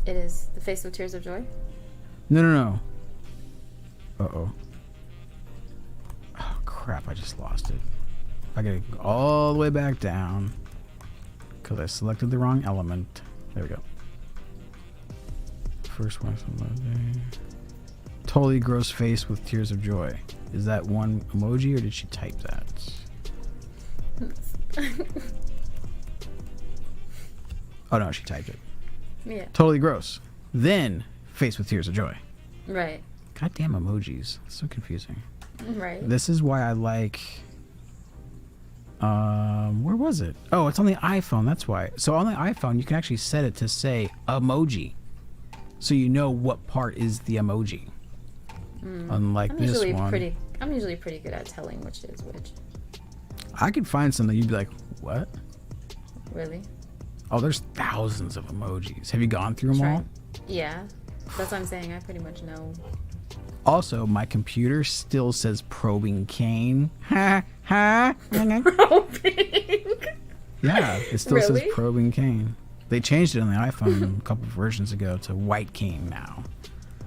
It is the face with tears of joy? No. Uh-oh. Oh, crap. I just lost it. I gotta go all the way back down because I selected the wrong element. There we go. First one. Totally gross face with tears of joy. Is that one emoji or did she type that? Oh no, she typed it. Yeah. Totally gross. Then face with tears of joy. Right. Goddamn emojis. It's so confusing. Right. This is why I like where was it? Oh, it's on the iPhone, that's why. So on the iPhone you can actually set it to say emoji. So you know what part is the emoji. Unlike this one. I'm usually pretty good at telling which is which. I could find something you'd be like, what? Really? Oh, there's thousands of emojis. Have you gone through them all? Yeah. That's what I'm saying. I pretty much know. Also, my computer still says probing cane. Ha ha. Probing? Yeah, it still Really? says probing cane. They changed it on the iPhone a couple of versions ago to white cane now.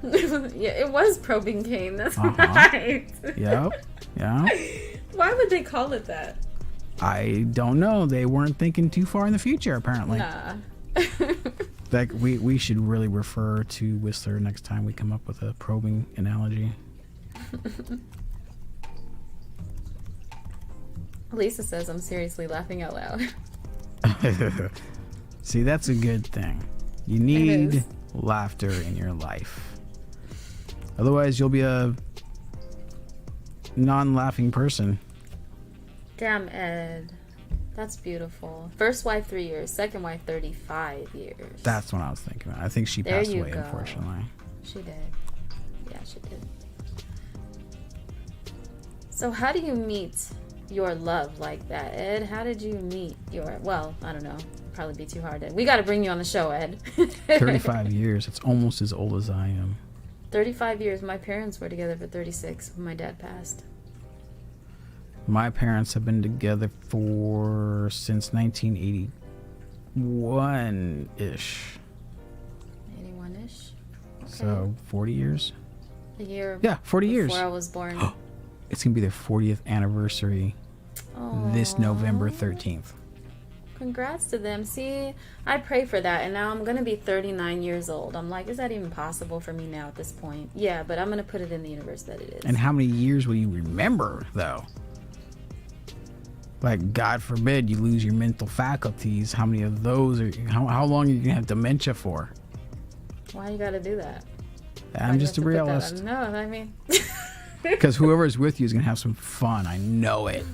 Yeah, it was probing cane. That's Uh-huh. right. Yep. Yeah. Why would they call it that? I don't know. They weren't thinking too far in the future, apparently. Nah. Like we should really refer to Whistler next time we come up with a probing analogy. Lisa says I'm seriously laughing out loud. See, that's a good thing. You It need is. laughter in your life. Otherwise, you'll be a non-laughing person. Damn, Ed. That's beautiful. First wife 3 years, second wife 35 years. That's what I was thinking about. I think she There passed you away, go. unfortunately. She did. Yeah, she did. So how do you meet your love like that, Ed? How did you meet your... Well, I don't know. Probably be too hard. We got to bring you on the show, Ed. 35 years. It's almost as old as I am. 35 years. My parents were together for 36 when my dad passed. My parents have been together since 1981-ish. 81-ish? Okay. So 40 years? A year Yeah, 40 years. before I was born. It's going to be their 40th anniversary this Aw. November 13th. Congrats to them. See, I pray for that, and now I'm going to be 39 years old. I'm like, is that even possible for me now at this point? Yeah, but I'm going to put it in the universe that it is. And how many years will you remember, though? Like, God forbid you lose your mental faculties. How many of those are... How long are you going to have dementia for? Why you got to do that? I'm just a realist. No, I mean... Because whoever is with you is going to have some fun. I know it.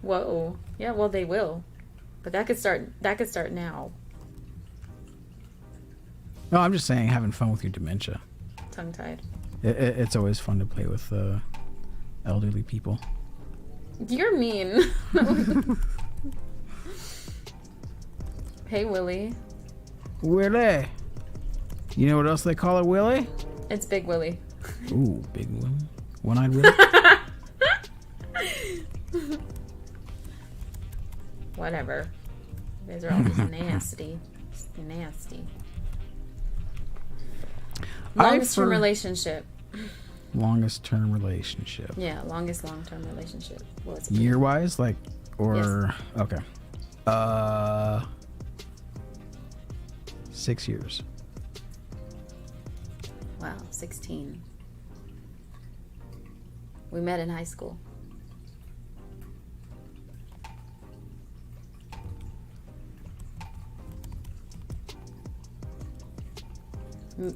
Whoa. Yeah, well, they will. But that could start now. No, I'm just saying having fun with your dementia. Tongue-tied. It's always fun to play with elderly people. You're mean. Hey, Willie. Willie. You know what else they call it, Willie? It's Big Willie. Ooh, big Willie. One-eyed Willie. Whatever. You guys are all just nasty. Just nasty. Longest term relationship. Longest term relationship. Yeah, longest long-term relationship. Well, it's Year-wise, like, or... Yes. Okay. 6 years. Wow, 16. We met in high school.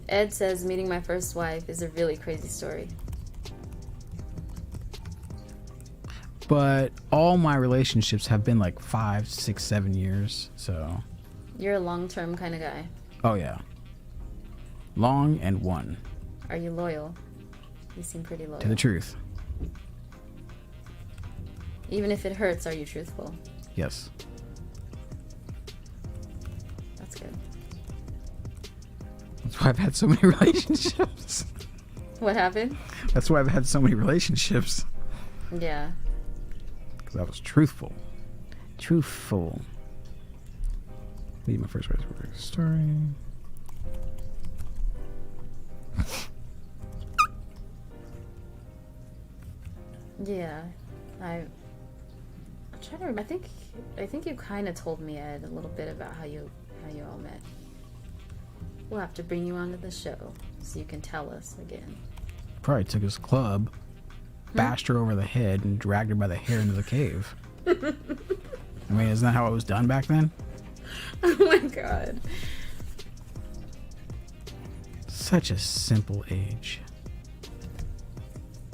Ed says meeting my first wife is a really crazy story. But all my relationships have been like 5, 6, 7 years. So. You're a long-term kind of guy. Oh yeah. Long and one. Are you loyal? You seem pretty loyal. To the truth. Even if it hurts, are you truthful? Yes. That's good. That's why I've had so many relationships. What happened? That's why I've had so many relationships. Yeah. Because I was truthful. Truthful. Leave my first story. Yeah. I'm trying to remember. I think you kind of told me, Ed, a little bit about how you all met. We'll have to bring you onto the show so you can tell us again. Probably took his club, bashed her over the head, and dragged her by the hair into the cave. I mean, isn't that how it was done back then? Oh my god. Such a simple age.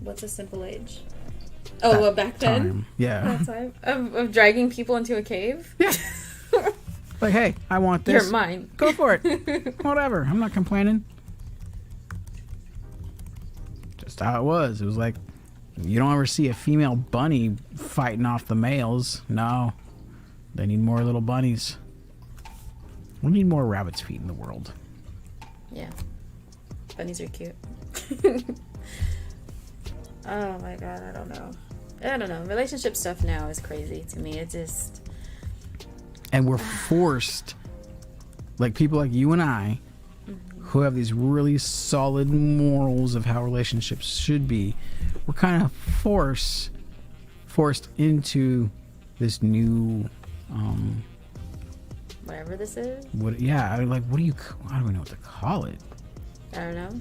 What's a simple age? Oh, well, back then? Time. Yeah. That time? Of dragging people into a cave? Yeah. Like, hey, I want this. You're mine. Go for it. Whatever. I'm not complaining. Just how it was. It was like, you don't ever see a female bunny fighting off the males. No. They need more little bunnies. We need more rabbit's feet in the world. Yeah. Bunnies are cute. Oh my god, I don't know. Relationship stuff now is crazy to me. It just... And we're forced, like people like you and I, who have these really solid morals of how relationships should be, we're kind of forced into this new whatever this is. I don't even know what to call it. I don't know.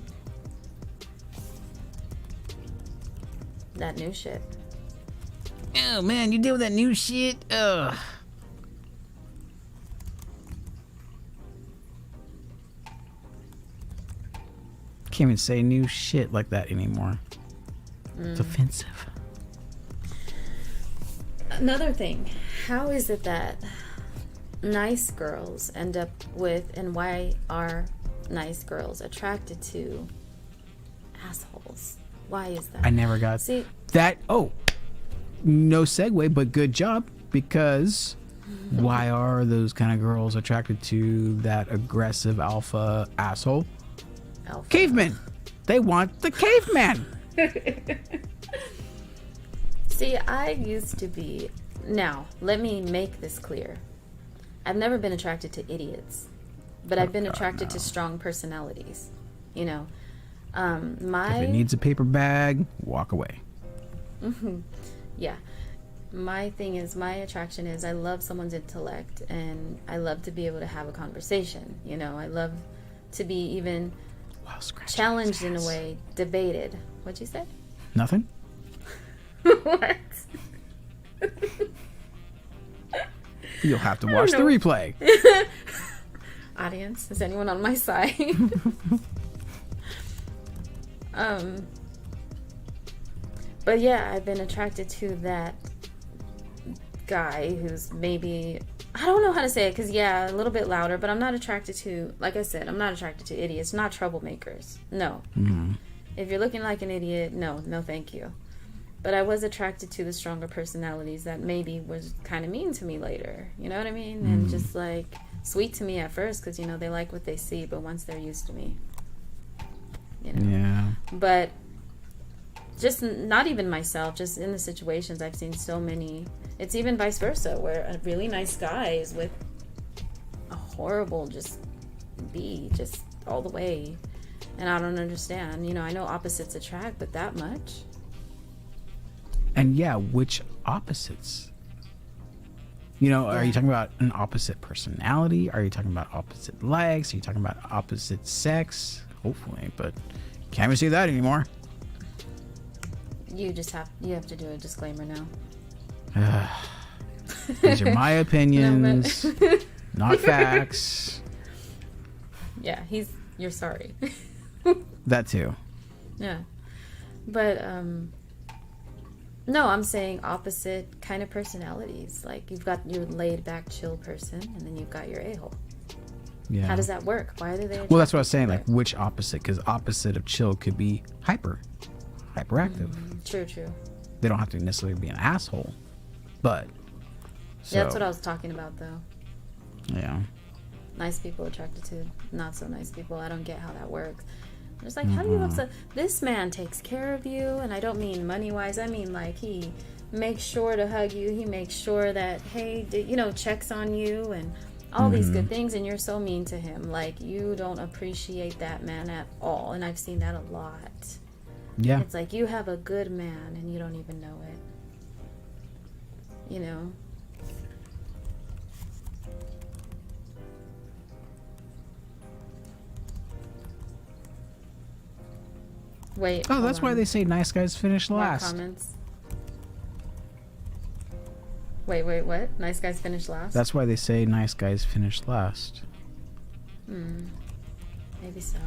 That new shit. Oh man, you deal with that new shit? Ugh. Can't even say new shit like that anymore. It's offensive. Another thing, how is it that nice girls end up with, and why are nice girls attracted to assholes? Why is that? I never got that. Oh, no segue, but good job, because why are those kind of girls attracted to that aggressive alpha asshole? Alpha. Cavemen. They want the caveman. See, I used to be... Now, let me make this clear. I've never been attracted to idiots, but I've been attracted to strong personalities. You know, If it needs a paper bag, walk away. Yeah. My thing is, my attraction is I love someone's intellect, and I love to be able to have a conversation. You know, I love to be even challenged in a way, debated. What'd you say? Nothing. What? You'll have to watch the replay. Audience, is anyone on my side? But yeah, I've been attracted to that guy who's maybe, I don't know how to say it, because yeah, a little bit louder, but I'm not attracted to, like I said, I'm not attracted to idiots, not troublemakers. No. If you're looking like an idiot, no thank you. But I was attracted to the stronger personalities that maybe was kind of mean to me later. You know what I mean? And just like sweet to me at first, because, you know, they like what they see, but once they're used to me, you know. Yeah. But just not even myself, just in the situations, I've seen so many. It's even vice versa, where a really nice guy is with a horrible just all the way. And I don't understand. You know, I know opposites attract, but that much? And yeah, which opposites? You know, are you talking about an opposite personality? Are you talking about opposite likes? Are you talking about opposite sex? Hopefully, but can't even see that anymore. You have to do a disclaimer now. These are my opinions, not facts. Yeah, you're sorry. That too. Yeah. But no, I'm saying opposite kind of personalities. Like, you've got your laid back chill person, and then you've got your a-hole. Yeah. How does that work? Why do they? Well, that's what I was saying. Like, which opposite? Because opposite of chill could be hyperactive. True. They don't have to necessarily be an asshole, but. So, Yeah, that's what I was talking about, though. Yeah. Nice people attracted to not so nice people. I don't get how that works. I'm just like, how do you look so... This man takes care of you, and I don't mean money-wise. I mean, like, he makes sure to hug you. He makes sure that, hey, checks on you and all these good things, and you're so mean to him. Like, you don't appreciate that man at all, and I've seen that a lot. Yeah. It's like, you have a good man, and you don't even know it. Wait. Oh, that's why they say nice guys finish last. More comments. Wait, what? Nice guys finish last? That's why they say nice guys finish last. Maybe so.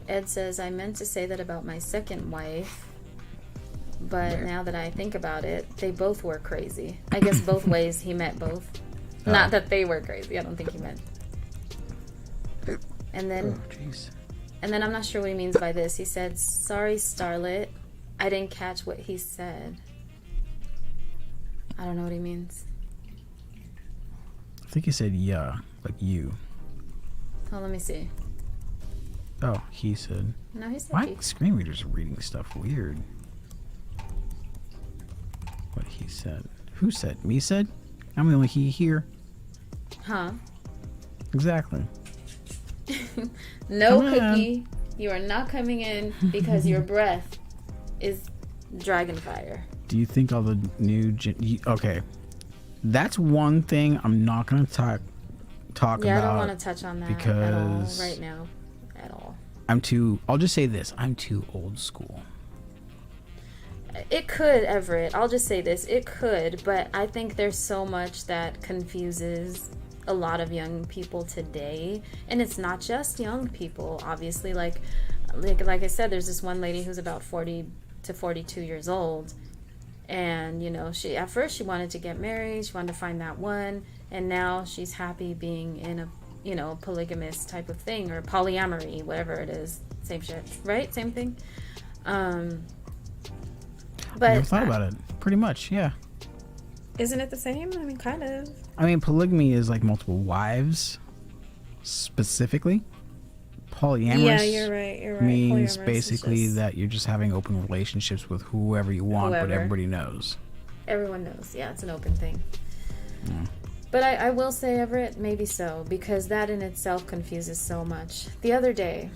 Ed says, I meant to say that about my second wife, but now that I think about it, they both were crazy. I guess both ways he meant both. Not that they were crazy. I don't think he meant. And then... Oh, jeez. And then I'm not sure what he means by this. He said, sorry, Starlit. I didn't catch what he said. I don't know what he means. I think he said, yeah, like you. Oh, let me see. Oh, he said. No, he said My he. screen reader's reading stuff weird. What he said. Who said? Me said? I'm the only he here. Huh? Exactly. No, Cookie. You are not coming in because your breath is dragon fire. Do you think all the new... Okay. That's one thing I'm not going to talk about. Yeah, I don't want to touch on that at all right now. At all. I'll just say this. I'm too old school. It could, Everett. I'll just say this. It could, but I think there's so much that confuses a lot of young people today. And it's not just young people, obviously. Like I said, there's this one lady who's about 40 to 42 years old. And, she at first she wanted to get married. She wanted to find that one. And now she's happy being in a, polygamous type of thing, or polyamory, whatever it is. Same shit, right? Same thing. But I never thought about it. Pretty much, yeah. Isn't it the same? I mean, kind of. I mean, polygamy is like multiple wives, specifically. Polyamorous. Yeah, you're right. Means Polyamorous basically that you're just having open relationships with whoever you want, but everybody knows. Everyone knows. Yeah, it's an open thing. Yeah. But I will say, Everett, maybe so, because that in itself confuses so much. The other day,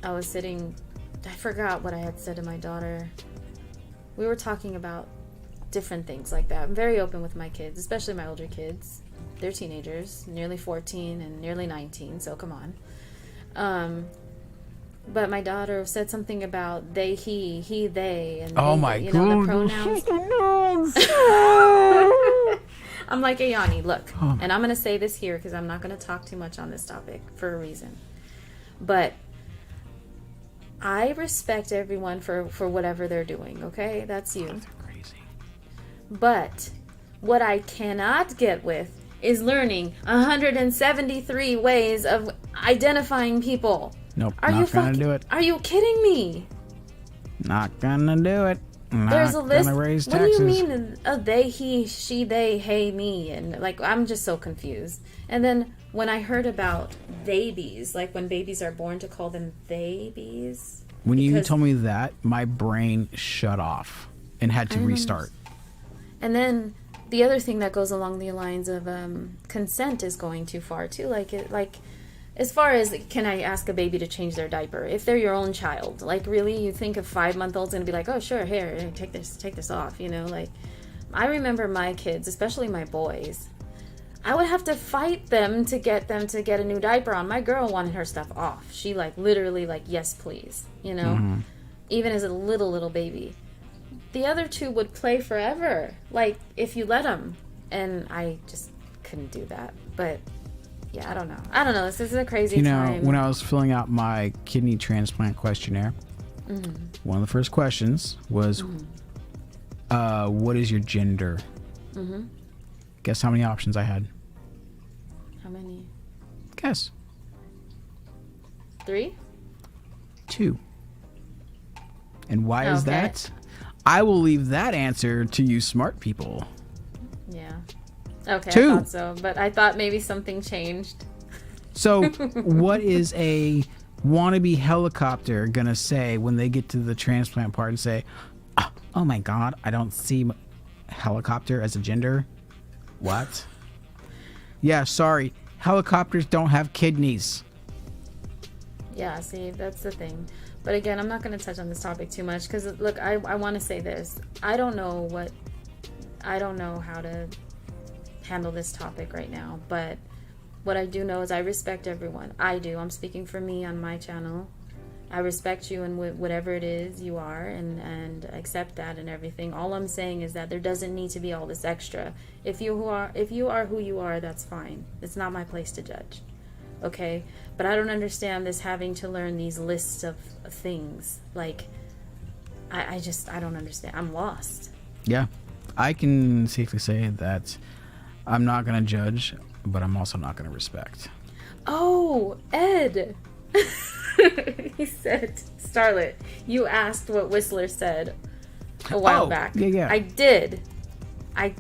I was sitting, I forgot what I had said to my daughter. We were talking about different things like that. I'm very open with my kids, especially my older kids. They're teenagers, nearly 14 and nearly 19, so come on. But my daughter said something about they, he, they, and oh they, my the God. pronouns. I'm like, Ayani, look, and I'm going to say this here because I'm not going to talk too much on this topic for a reason. But I respect everyone for whatever they're doing, okay? That's you. That's crazy. But what I cannot get with is learning 173 ways of identifying people. Nope, not gonna do it. Are you kidding me? Not gonna do it. There's a list. Gonna raise what taxes. do you mean? They, he, she, they, hey, me, and like I'm just so confused. And then when I heard about babies, like when babies are born, to call them babies. When you told me that, my brain shut off and had to restart. And then the other thing that goes along the lines of consent is going too far too. Like as far as, can I ask a baby to change their diaper? If they're your own child, like really, you think a 5-month-old's gonna be like, oh sure, here, take this off, Like, I remember my kids, especially my boys, I would have to fight them to get a new diaper on. My girl wanted her stuff off. She literally yes please, Even as a little baby. The other two would play forever, like if you let them, and I just couldn't do that. But yeah, I don't know. This is a crazy time. When I was filling out my kidney transplant questionnaire, one of the first questions was, what is your gender? Guess how many options I had? How many? Guess. 3? 2. And why is Okay. that? I will leave that answer to you smart people. Yeah. Okay, 2. I thought so. But I thought maybe something changed. So what is a wannabe helicopter gonna say when they get to the transplant part and say, oh my god, I don't see helicopter as a gender? What? Yeah, sorry. Helicopters don't have kidneys. Yeah, see, that's the thing. But again, I'm not going to touch on this topic too much because, look, I want to say this. I don't know how to handle this topic right now. But what I do know is I respect everyone. I do. I'm speaking for me on my channel. I respect you and whatever it is you are and accept that and everything. All I'm saying is that there doesn't need to be all this extra. If you are who you are, that's fine. It's not my place to judge. Okay? But I don't understand this having to learn these lists of things. Like, I don't understand. I'm lost. Yeah. I can safely say that I'm not going to judge, but I'm also not going to respect. Oh, Ed! He said, Starlit, you asked what Whistler said a while back. Yeah. I did. I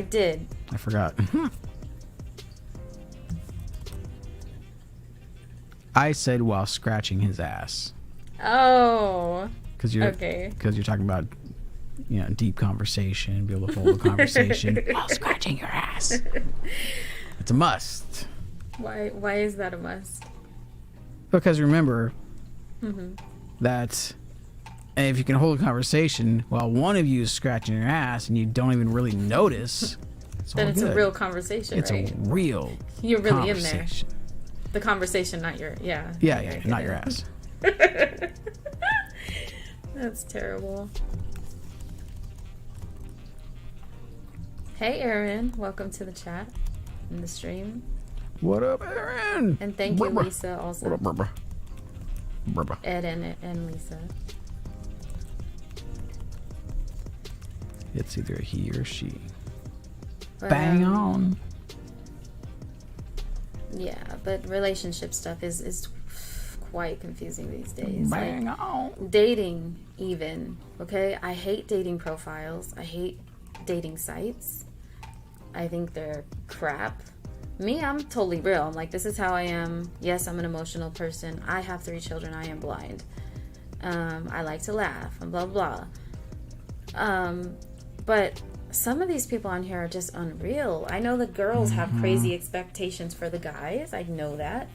did. I forgot. I said while scratching his ass. Oh. Because you're talking about, deep conversation, be able to hold a conversation while scratching your ass. It's a must. Why is that a must? Because remember that if you can hold a conversation while one of you is scratching your ass and you don't even really notice, then it's good. A real conversation, it's right? a real You're really in there. The conversation, not your, Yeah, not your ass. That's terrible. Hey, Aaron. Welcome to the chat and the stream. What up, Aaron? And thank you, Lisa, also. What up, brother? Ed and Lisa. It's either a he or she. But, Bang on. Yeah, but relationship stuff is quite confusing these days. Bang on. Dating, even. Okay? I hate dating profiles. I hate dating sites. I think they're crap. Me, I'm totally real. I'm like, this is how I am. Yes, I'm an emotional person. I have 3 children. I am blind. I like to laugh and blah, blah. But some of these people on here are just unreal. I know the girls have crazy expectations for the guys. I know that.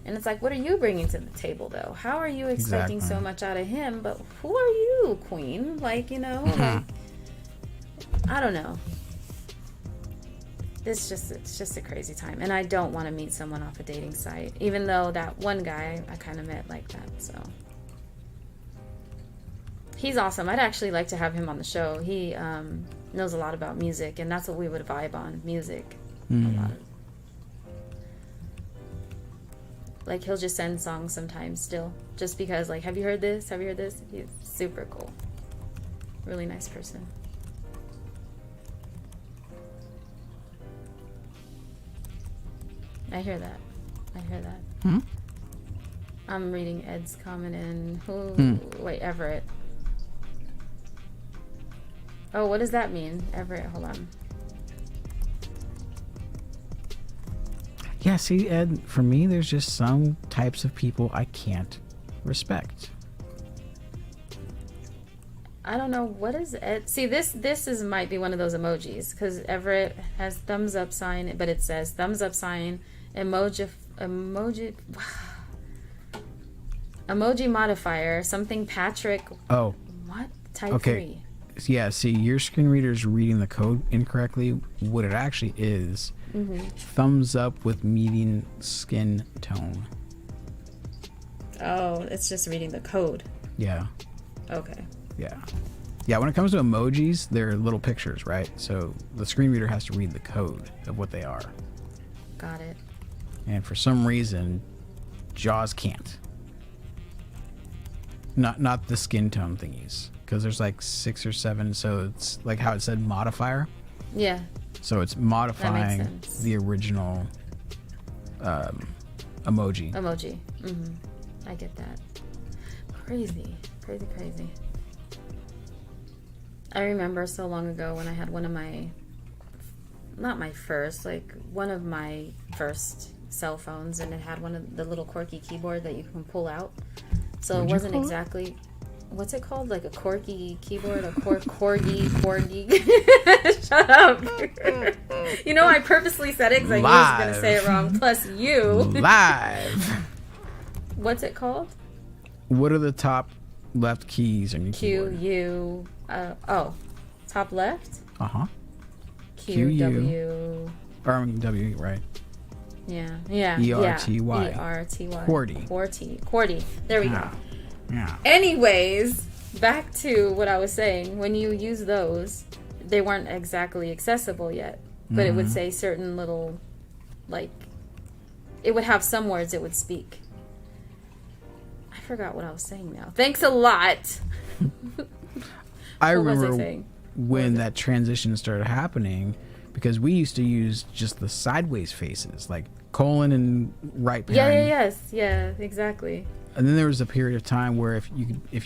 And it's like, what are you bringing to the table, though? How are you expecting so much out of him? But who are you, queen? Like, like, I don't know. It's just a crazy time. And I don't want to meet someone off a dating site. Even though that one guy I kind of met like that, so. He's awesome. I'd actually like to have him on the show. He knows a lot about music, and that's what we would vibe on, music. A lot of, like, he'll just send songs sometimes still, just because, like, have you heard this? Have you heard this? He's super cool. Really nice person. I hear that. I'm reading Ed's comment in wait, Everett. Oh, what does that mean? Everett, hold on. Yeah, see, Ed, for me, there's just some types of people I can't respect. I don't know, what is Ed? See, this might be one of those emojis, because Everett has thumbs up sign, but it says thumbs up sign, emoji modifier, something Patrick. Oh. What? Type okay. 3. Yeah, see, your screen reader's reading the code incorrectly. What it actually is, thumbs up with median skin tone. Oh, it's just reading the code. Yeah. Okay. Yeah, when it comes to emojis, they're little pictures, right? So the screen reader has to read the code of what they are. Got it. And for some reason, JAWS can't. Not the skin tone thingies. Because there's like 6 or 7, so it's like how it said modifier. Yeah. So it's modifying the original emoji. Emoji. I get that. Crazy. I remember so long ago when I had one of my, not my first, like one of my first cell phones, and it had one of the little quirky keyboard that you can pull out. So it wasn't exactly, what's it called? Like a corky keyboard, a corgi. Shut up. You know, I purposely said it because I knew I was going to say it wrong. Plus you. Live. What's it called? What are the top left keys on your keyboard? Q, U, top left? Q, W. Or W, right? Yeah. E-R-T-Y. E-R-T-Y. QWERTY. There we go. Yeah. Anyways, back to what I was saying. When you use those, they weren't exactly accessible yet. But it would say certain little, like, it would have some words it would speak. I forgot what I was saying now. Thanks a lot. I remember when that transition started happening, because we used to use just the sideways faces, like colon and right parent. Yeah, exactly. And then there was a period of time where if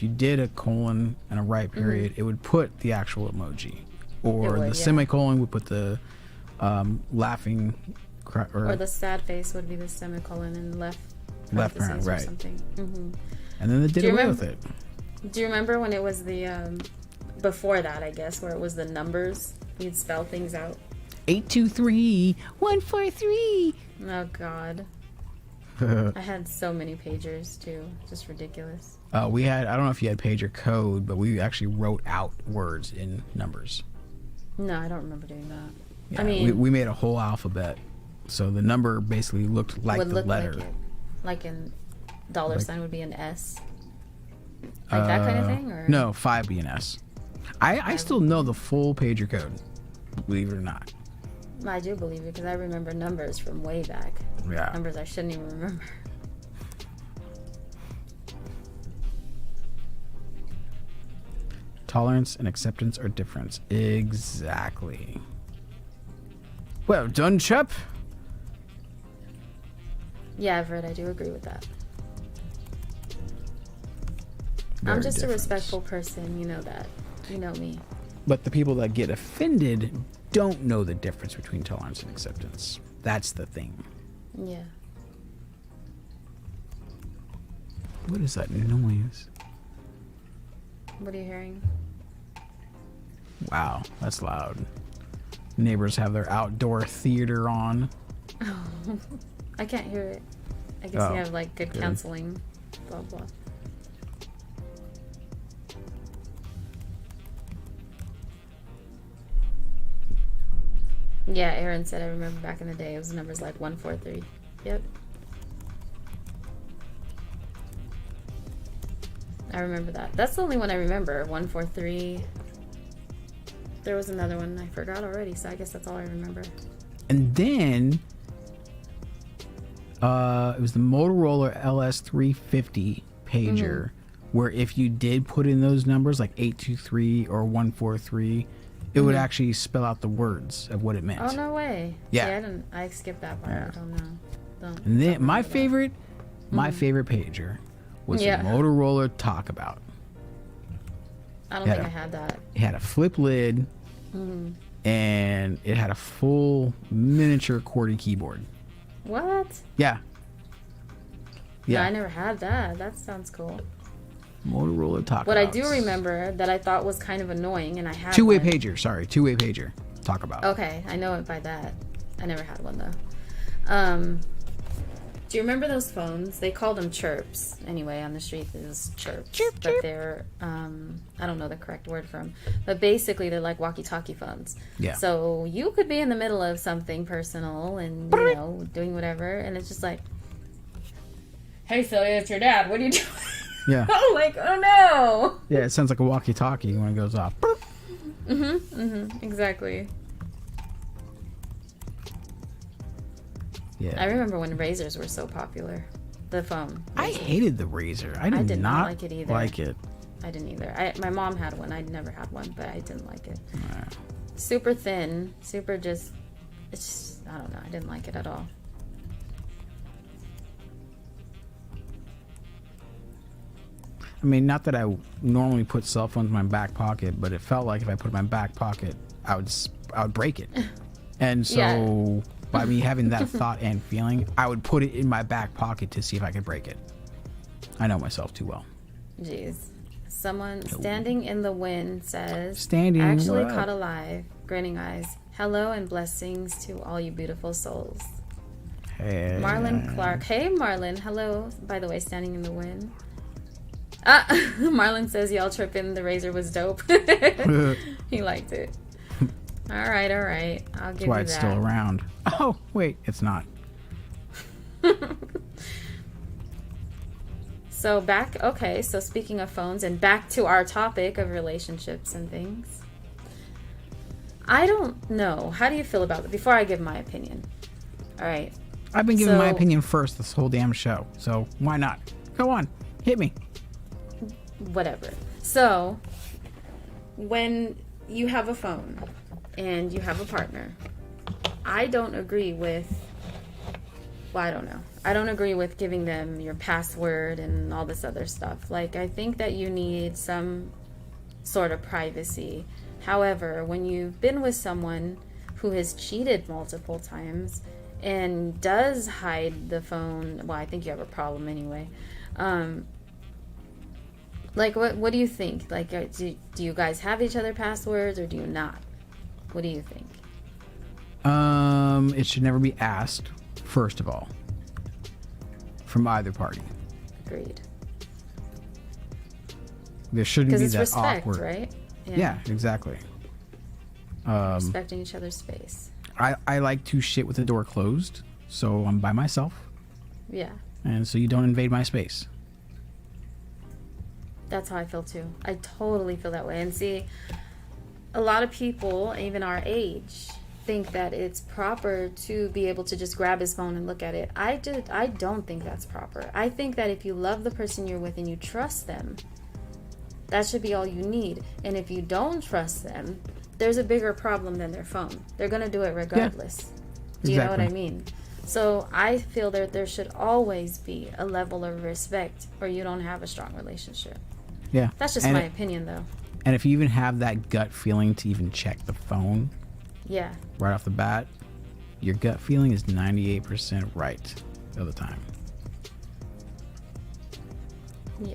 you did a colon and a right period, it would put the actual emoji, or the semicolon would put the laughing, or the sad face would be the semicolon and left parent, right? Or something. And then they did away with it. Do you remember when it was the before that? I guess where it was the numbers. You'd spell things out. 823-143. Oh God. I had so many pagers too. Just ridiculous. We had, I don't know if you had pager code, but we actually wrote out words in numbers. No, I don't remember doing that. Yeah, I mean, we made a whole alphabet, so the number basically looked like the letter. Like in dollar sign would be an S. Like that kind of thing, or no, 5 be an S. I still know the full pager code, believe it or not. I do believe it because I remember numbers from way back. Yeah. Numbers I shouldn't even remember. Tolerance and acceptance are different. Exactly. Well done, chap. Yeah, Everett, I do agree with that. Very I'm just different. a respectful person, you know that. You know me. But the people that get offended don't know the difference between tolerance and acceptance. That's the thing. Yeah. What is that noise? What are you hearing? Wow, that's loud. Neighbors have their outdoor theater on. Oh, I can't hear it. I guess you have like good counseling. Blah blah. Yeah, Aaron said I remember back in the day it was numbers like 143. Yep. I remember that. That's the only one I remember. 143. There was another one I forgot already, so I guess that's all I remember. And then it was the Motorola LS350 pager, where if you did put in those numbers like 823 or 143, it would actually spell out the words of what it meant. Oh, no way. Yeah. See, I skipped that part. Yeah. I don't know. And then my favorite pager was the Motorola Talkabout. I don't think I had that. It had a flip lid, and it had a full miniature QWERTY keyboard. What? Yeah. Yeah, I never had that. That sounds cool. Motorola Talkabout. What I do remember that I thought was kind of annoying, and I had two-way one. pager. Sorry, two-way pager. Talkabout. Okay, I know it by that. I never had one though. Do you remember those phones? They called them chirps. Anyway, on the street it was chirps. Chirp, but chirp. they're I don't know the correct word for them. But basically they're like walkie-talkie phones. Yeah. So you could be in the middle of something personal and you know doing whatever, and it's just like, "Hey, Celia, it's your dad. What are you doing?" Yeah. I'm like, "Oh no." Yeah, it sounds like a walkie-talkie when it goes off. Exactly. Yeah. I remember when razors were so popular. The phone. I hated the Razor. I did not like it either. Like it. I didn't either. My mom had one. I'd never had one, but I didn't like it. Super thin. Super just... It's just... I don't know. I didn't like it at all. mean, not that I normally put cell phones in my back pocket, but it felt like if I put it in my back pocket, I would break it. And so by me having that thought and feeling, I would put it in my back pocket to see if I could break it. I know myself too well. Jeez. Someone standing in the wind says, standing actually caught alive, grinning eyes. Hello and blessings to all you beautiful souls. Hey. Marlon Clark. Hey, Marlon. Hello. By the way, standing in the wind. Marlon says, y'all tripping. The razor was dope. He liked it. All right. I'll give you that. That's why it's still around. Oh, wait. It's not. So so speaking of phones and back to our topic of relationships and things. I don't know. How do you feel about it? Before I give my opinion. All right. I've been giving my opinion first this whole damn show. So why not? Go on. Hit me. Whatever. So when you have a phone and you have a partner, I don't agree with, I don't agree with giving them your password and all this other stuff. Like, I think that you need some sort of privacy. However, when you've been with someone who has cheated multiple times and does hide the phone, well, I think you have a problem anyway. Like, what do you think? Like, do you guys have each other passwords or do you not? What do you think? It should never be asked, first of all, from either party. Agreed. There shouldn't be that respect, awkward, right? Yeah, exactly. Respecting each other's space. I like to shit with the door closed, so I'm by myself. Yeah. And so you don't invade my space. That's how I feel too. I totally feel that way. And see, a lot of people, even our age, think that it's proper to be able to just grab his phone and look at it. I don't think that's proper. I think that if you love the person you're with and you trust them, that should be all you need. And if you don't trust them, there's a bigger problem than their phone. They're going to do it regardless. Yeah, do you know what I mean? So I feel that there should always be a level of respect or you don't have a strong relationship. Yeah. That's just my opinion, though. And if you even have that gut feeling to even check the phone, yeah, right off the bat, your gut feeling is 98% right of the time. Yeah.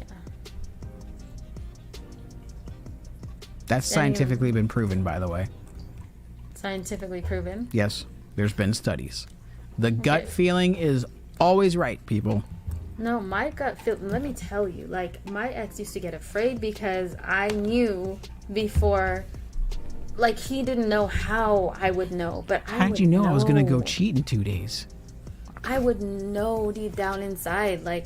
That's scientifically been proven, by the way. Scientifically proven? Yes. There's been studies. The gut feeling is always right, people. No, my gut feel. Let me tell you, like, my ex used to get afraid because I knew before, like, he didn't know how I would know, but how'd you know I was gonna go cheat in 2 days? I would know deep down inside, like,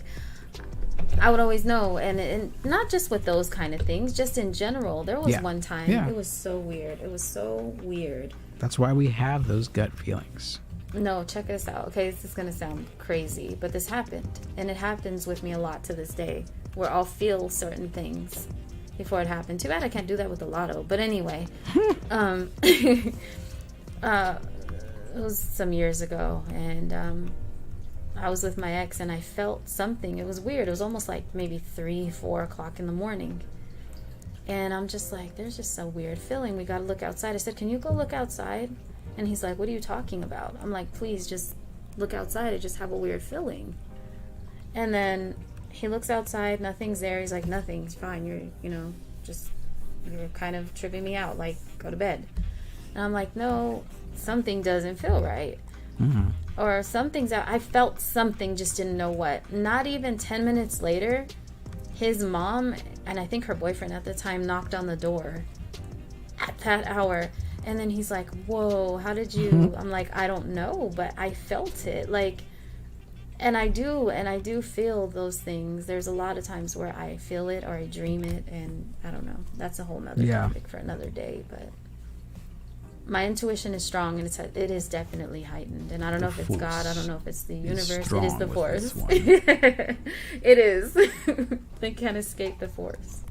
I would always know, and not just with those kind of things, just in general. There was one time, it was so weird. It was so weird. That's why we have those gut feelings. No, check this out. Okay, this is going to sound crazy, but this happened. And it happens with me a lot to this day, where I'll feel certain things before it happened. Too bad I can't do that with the lotto. But anyway, it was some years ago, and I was with my ex, and I felt something. It was weird. It was almost like maybe 3, 4 o'clock in the morning. And I'm just like, there's just a weird feeling. We got to look outside. I said, can you go look outside? And he's like, what are you talking about? I'm like, please just look outside. I just have a weird feeling. And then he looks outside. Nothing's there. He's like, nothing's fine. You're kind of tripping me out. Like, go to bed. And I'm like, no, something doesn't feel right. Mm-hmm. Or something's out. I felt something, just didn't know what. Not even 10 minutes later, his mom, and I think her boyfriend at the time, knocked on the door at that hour. And then he's like, whoa, how did you... I'm like, I don't know, but I felt it. Like, and I do feel those things. There's a lot of times where I feel it or I dream it, and I don't know. That's a whole nother topic for another day, but my intuition is strong, and it is definitely heightened. And I don't know if it's God. I don't know if it's the universe. It is the force. It is. They can't escape the force.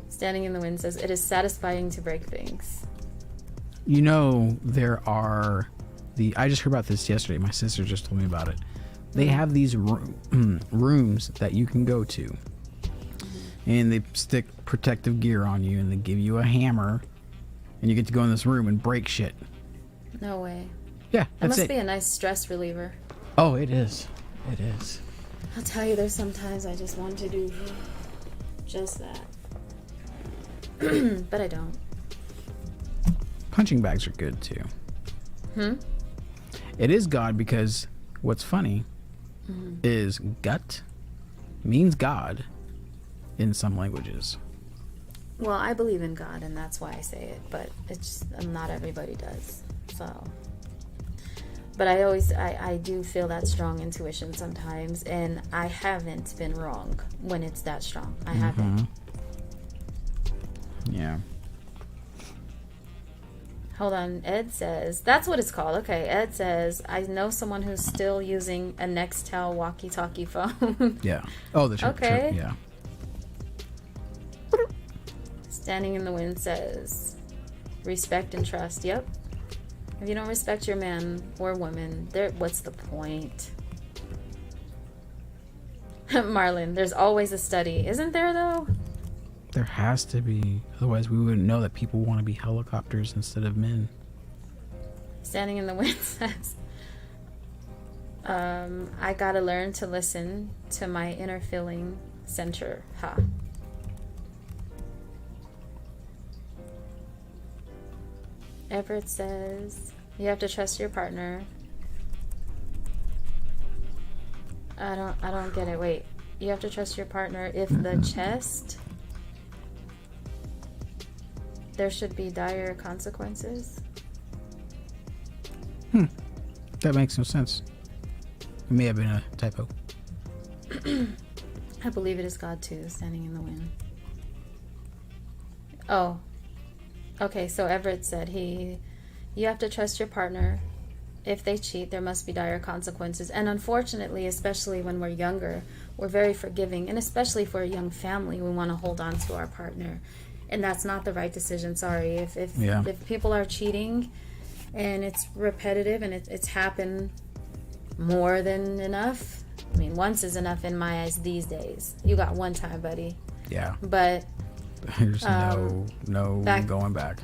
Standing in the Wind says, it is satisfying to break things. You know, there are I just heard about this yesterday. My sister just told me about it. They have these rooms that you can go to, and they stick protective gear on you, and they give you a hammer, and you get to go in this room and break shit. No way. Yeah, That that's must it. be a nice stress reliever. Oh, it is. It is. I'll tell you, there's sometimes I just want to do just that. But I don't. Punching bags are good too. It is God because what's funny is gut means God in some languages. Well, I believe in God, and that's why I say it, but it's not everybody does. So, but I do feel that strong intuition sometimes, and I haven't been wrong when it's that strong. I haven't. Yeah. Hold on. Ed says, that's what it's called. Okay. Ed says, I know someone who's still using a Nextel walkie-talkie phone. Yeah. Oh, the Okay. yeah. Standing in the Wind says, respect and trust. Yep. If you don't respect your man or woman, what's the point? Marlon, there's always a study. Isn't there, though? There has to be. Otherwise, we wouldn't know that people want to be helicopters instead of men. Standing in the Wind says, I gotta learn to listen to my inner feeling center. Ha. Everett says, you have to trust your partner. I don't get it. Wait. You have to trust your partner if the chest, there should be dire consequences. That makes no sense. It may have been a typo. I believe it is God too, standing in the wind. Oh. Okay, so Everett said you have to trust your partner. If they cheat, there must be dire consequences. And unfortunately, especially when we're younger, we're very forgiving. And especially for a young family, we want to hold on to our partner. And that's not the right decision, sorry. If people are cheating and it's repetitive and it's happened more than enough, I mean, once is enough in my eyes these days. You got one time, buddy. Yeah. But there's no going back.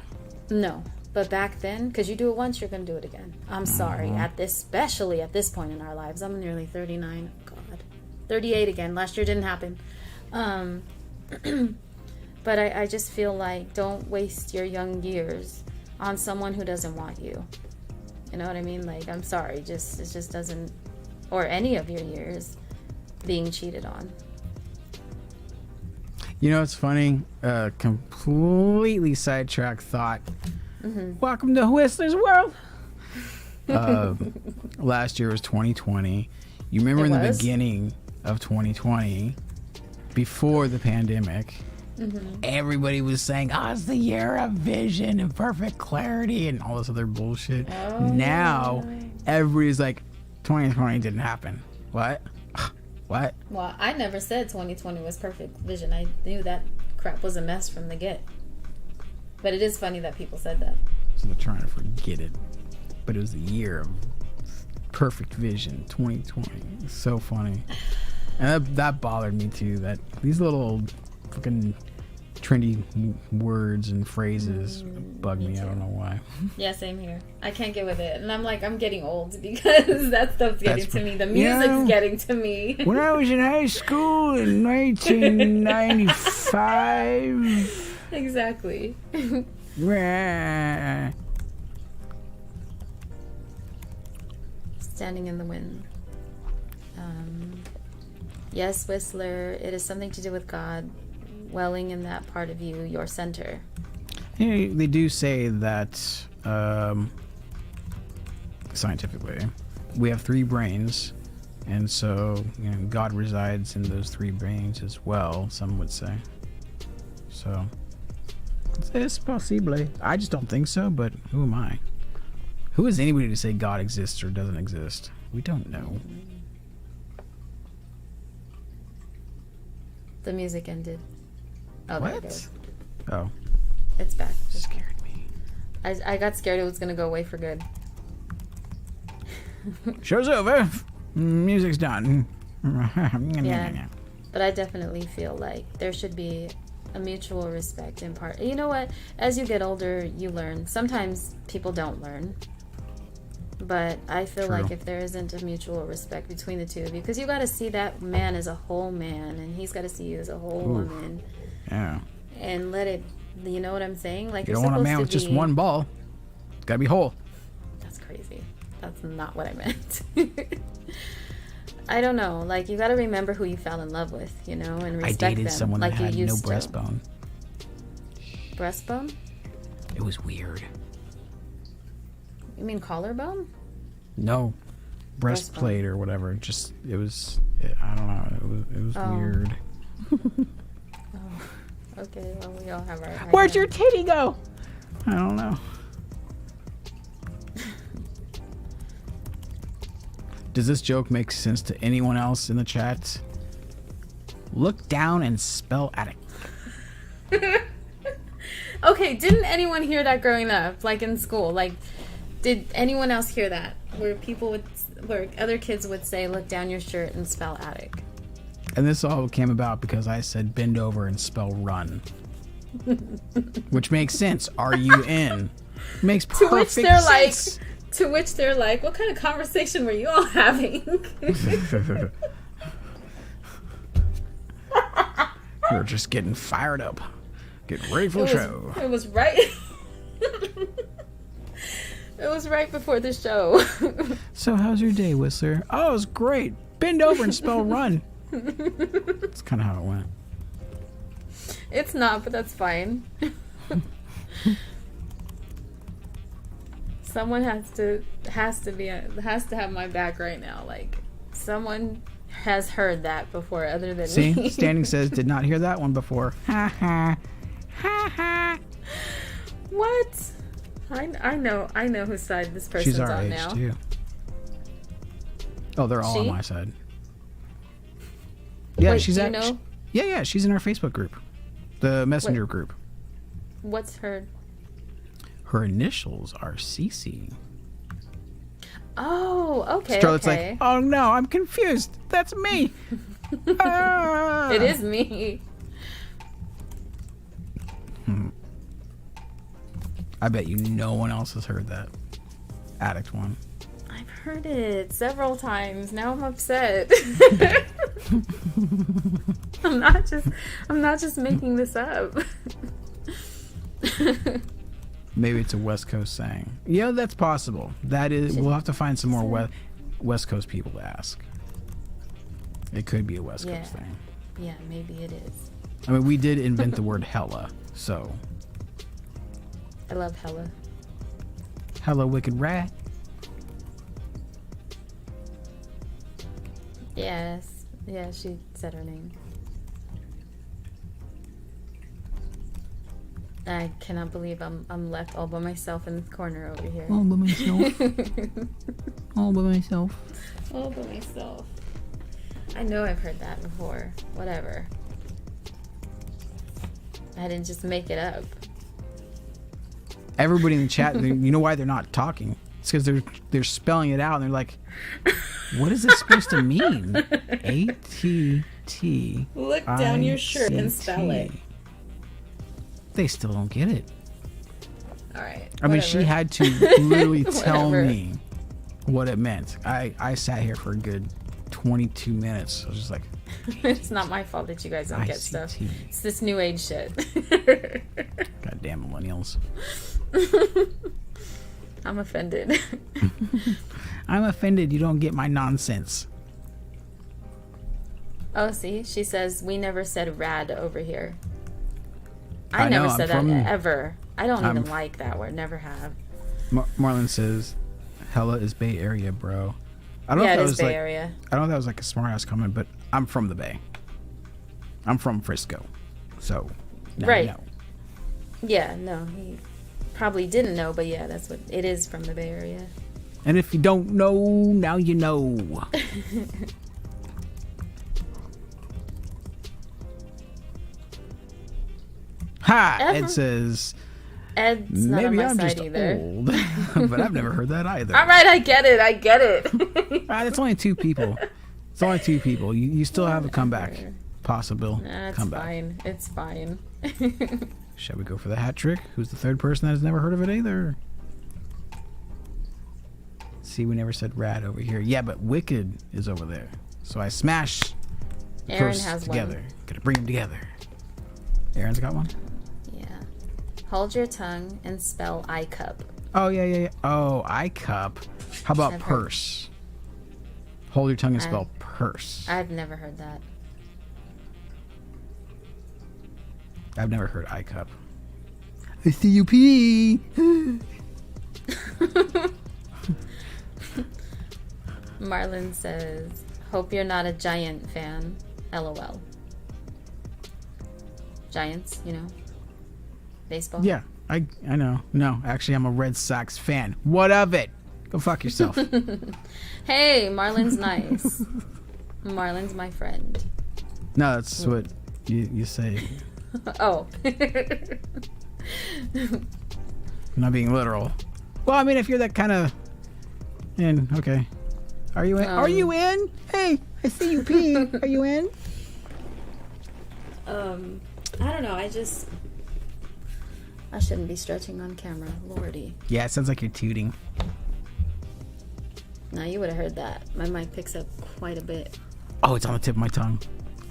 No. But back then, because you do it once, you're going to do it again. I'm sorry. Especially at this point in our lives. I'm nearly 39. God. 38 again. Last year didn't happen. But I just feel like don't waste your young years on someone who doesn't want you. You know what I mean? Like, I'm sorry. It just doesn't... Or any of your years being cheated on. You know, it's funny. Completely sidetracked thought. Welcome to Whistler's World. Last year was 2020. You remember in the beginning of 2020, before the pandemic, everybody was saying, oh, it's the year of vision and perfect clarity and all this other bullshit. Oh, now, everybody's like, 2020 didn't happen. What? What? Well, I never said 2020 was perfect vision. I knew that crap was a mess from the get. But it is funny that people said that. So they're trying to forget it. But it was the year of perfect vision, 2020. It's so funny. And that bothered me too, that these little fucking trendy words and phrases bug me. I don't know why. Yeah, same here. I can't get with it. And I'm like, I'm getting old because that stuff's getting to me. The music's getting to me. When I was in high school in 1995... Exactly. Standing in the wind. Yes, Whistler, it is something to do with God welling in that part of you, your center. Yeah, they do say that scientifically we have 3 brains, and so God resides in those 3 brains as well, some would say. So it's possible. I just don't think so, but who am I? Who is anybody to say God exists or doesn't exist? We don't know. The music ended. Oh, what? There it goes. Oh. It's back. It scared me. I got scared it was going to go away for good. Show's over. Music's done. Yeah. But I definitely feel like there should be a mutual respect in part. You know what? As you get older, you learn. Sometimes people don't learn. But I feel True. like if there isn't a mutual respect between the two of you, because you got to see that man as a whole man, and he's got to see you as a whole woman. Yeah. And let it, you know what I'm saying? Like, You you're don't want a supposed man to with just be- one ball. It's gotta be whole. That's crazy. That's not what I meant. I don't know. Like, you got to remember who you fell in love with, you know, and I respect dated them someone like that had you no used to. breastbone. Breastbone? It was weird. You mean collarbone? No, breastplate or whatever. Just it was. I don't know. It was weird. Oh, okay. Well, we all have our. Where'd your titty go? I don't know. Does this joke make sense to anyone else in the chat? Look down and spell addict. Okay, didn't anyone hear that growing up, like in school? Like, did anyone else hear that? Where other kids would say, "Look down your shirt and spell attic." And this all came about because I said bend over and spell run. Which makes sense. R-U-N. Makes perfect sense. To which they're like, "What kind of conversation were you all having?" We're just getting fired up. Getting ready for the show. It was right. It was right before the show. So how's your day, Whistler? Oh, it was great. Bend over and spell run. That's kind of how it went. It's not, but that's fine. Someone has to have my back right now. Like, someone has heard that before other than See, me. Standing says did not hear that one before. Ha ha. Ha ha. What? I know whose side this person's She's our on age now. too. Oh, they're all on She? my side. Yeah, Wait, she's do you at. know? Yeah, she's in our Facebook group, the Messenger group. What's her? Her initials are Cece. Oh, okay. Starlet's okay. like, oh no, I'm confused. That's me. Ah. It is me. I bet you no one else has heard that addict one. I've heard it several times. Now I'm upset. I'm not just making this up. Maybe it's a West Coast saying. Yeah, that's possible. That is. We'll have to find some more West Coast people to ask. It could be a West Coast thing. Yeah, maybe it is. I mean, we did invent the word hella, so. I love hella. Hella wicked rat. Yes. Yeah, she said her name. I cannot believe I'm left all by myself in the corner over here. All by myself. All by myself. All by myself. I know I've heard that before. Whatever. I didn't just make it up. Everybody in the chat, you know why they're not talking? It's because they're spelling it out and they're like, what is this supposed to mean? A-T-T. Look down your shirt and spell it. They still don't get it. All right. I mean, she had to literally tell me what it meant. I sat here for a good 22 minutes. I was just like, it's not my fault that you guys don't get stuff. It's this new age shit. Goddamn millennials. I'm offended. I'm offended you don't get my nonsense. Oh, see? She says, we never said rad over here. I I never know, said I'm that from- ever. I don't even like that word. Never have. Marlon says, hella is Bay Area, bro. I don't Yeah, know it if is that was Bay like, Area. I don't know if that was like a smart ass comment, but I'm from the Bay. I'm from Frisco. So, now Right. you know. Yeah, no, he probably didn't know, but yeah, that's what it is, from the Bay Area. And if you don't know, now you know. Ha! It says, Ed's not on Maybe my I'm side just either. old, but I've never heard that either. All right, I get it. It's only 2 people. It's only 2 people. You still have a comeback. Possible Nah, it's comeback. fine. It's fine. Shall we go for the hat trick? Who's the third person that has never heard of it either? See, we never said rat over here. Yeah, but wicked is over there. So I smash the Aaron posts has together. one. Gotta bring them together. Aaron's got one? Yeah. Hold your tongue and spell I cup. Oh, yeah. Oh, I cup. How about I've heard- purse? Hold your tongue and spell purse. I've never heard that. I've never heard I cup. I see you pee. Marlon says, hope you're not a Giant fan. LOL. Giants, you know? Baseball? Yeah, I know. No, actually, I'm a Red Sox fan. What of it? Go fuck yourself. Hey, Marlon's nice. Marlon's my friend. No, that's what you say. Oh. I'm not being literal. Well, I mean, if you're that kind of in, okay. Are you in? Are you in? Hey, I see you pee. Are you in? I don't know. I shouldn't be stretching on camera. Lordy. Yeah, it sounds like you're tooting. Now you would have heard that. My mic picks up quite a bit. Oh, it's on the tip of my tongue.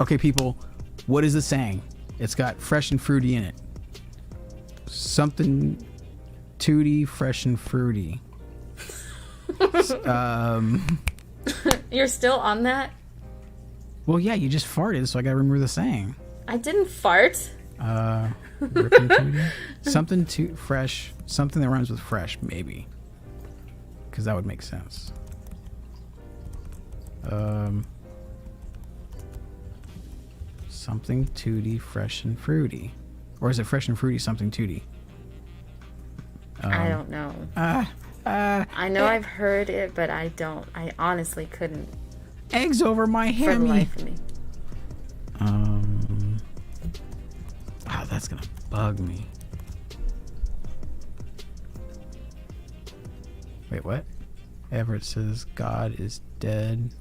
Okay, people, what is the saying? It's got fresh and fruity in it. Something tooty, fresh and fruity. You're still on that? Well, yeah, you just farted, so I gotta remember the saying. I didn't fart. Ripping tooty? Something too fresh. Something that rhymes with fresh, maybe. Because that would make sense. Something tooty, fresh and fruity. Or is it fresh and fruity, something tooty? I don't know. I know I've heard it, but I honestly couldn't. Eggs over my For the hammy. life of me. Wow, that's gonna bug me. Wait, what? Everett says God is dead.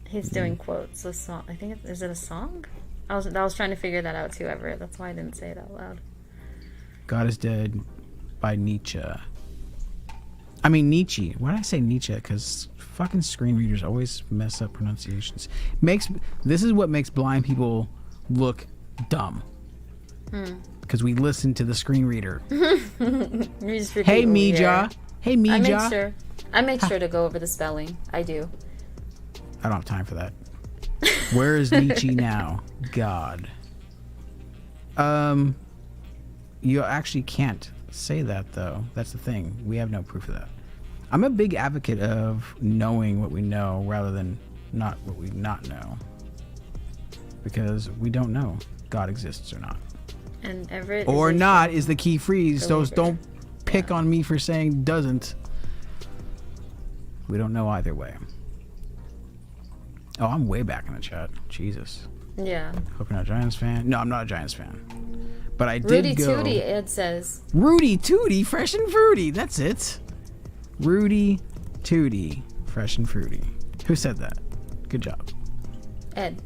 He's doing quotes. A song. I think is it a song? I was trying to figure that out too, Everett. That's why I didn't say it out loud. God is dead by Nietzsche. I mean Nietzsche. Why did I say Nietzsche? Because fucking screen readers always mess up pronunciations. This is what makes blind people look dumb. Because we listen to the screen reader. Hey Mija. Hey Mija. I make sure to go over the spelling. I do. I don't have time for that. Where is Nietzsche now? God. You actually can't say that though. That's the thing. We have no proof of that. I'm a big advocate of knowing what we know rather than not what we not know. Because we don't know God exists or not. And Everett Or is not is the key phrase. So believer. don't pick on me for saying doesn't. We don't know either way. Oh, I'm way back in the chat. Jesus. Yeah. Hope you're not a Giants fan. No, I'm not a Giants fan. But I did Rudy go... Tooty, Ed says. Rudy Tooty, fresh and fruity. That's it. Rudy Tooty, fresh and fruity. Who said that? Good job. Ed.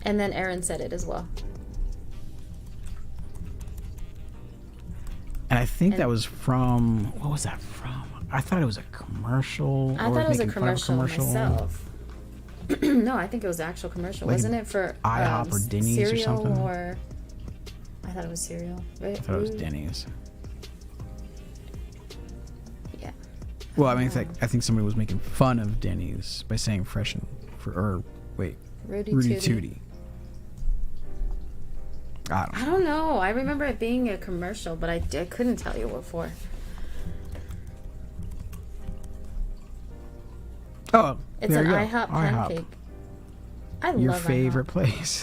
And then Aaron said it as well. And I think that was from... What was that from? I thought it was a commercial. I thought it was a commercial myself. No, I think it was an actual commercial. Like Wasn't it for IHOP or Denny's or cereal something? or I thought it was cereal. Right? I thought it was Denny's. Yeah. Well, I mean, I think somebody was making fun of Denny's by saying fresh and... Rudy Tooty. Tooty. I don't know. I remember it being a commercial, but I couldn't tell you what for. Oh, It's there an you go. IHOP pancake. I Your love favorite IHOP. place.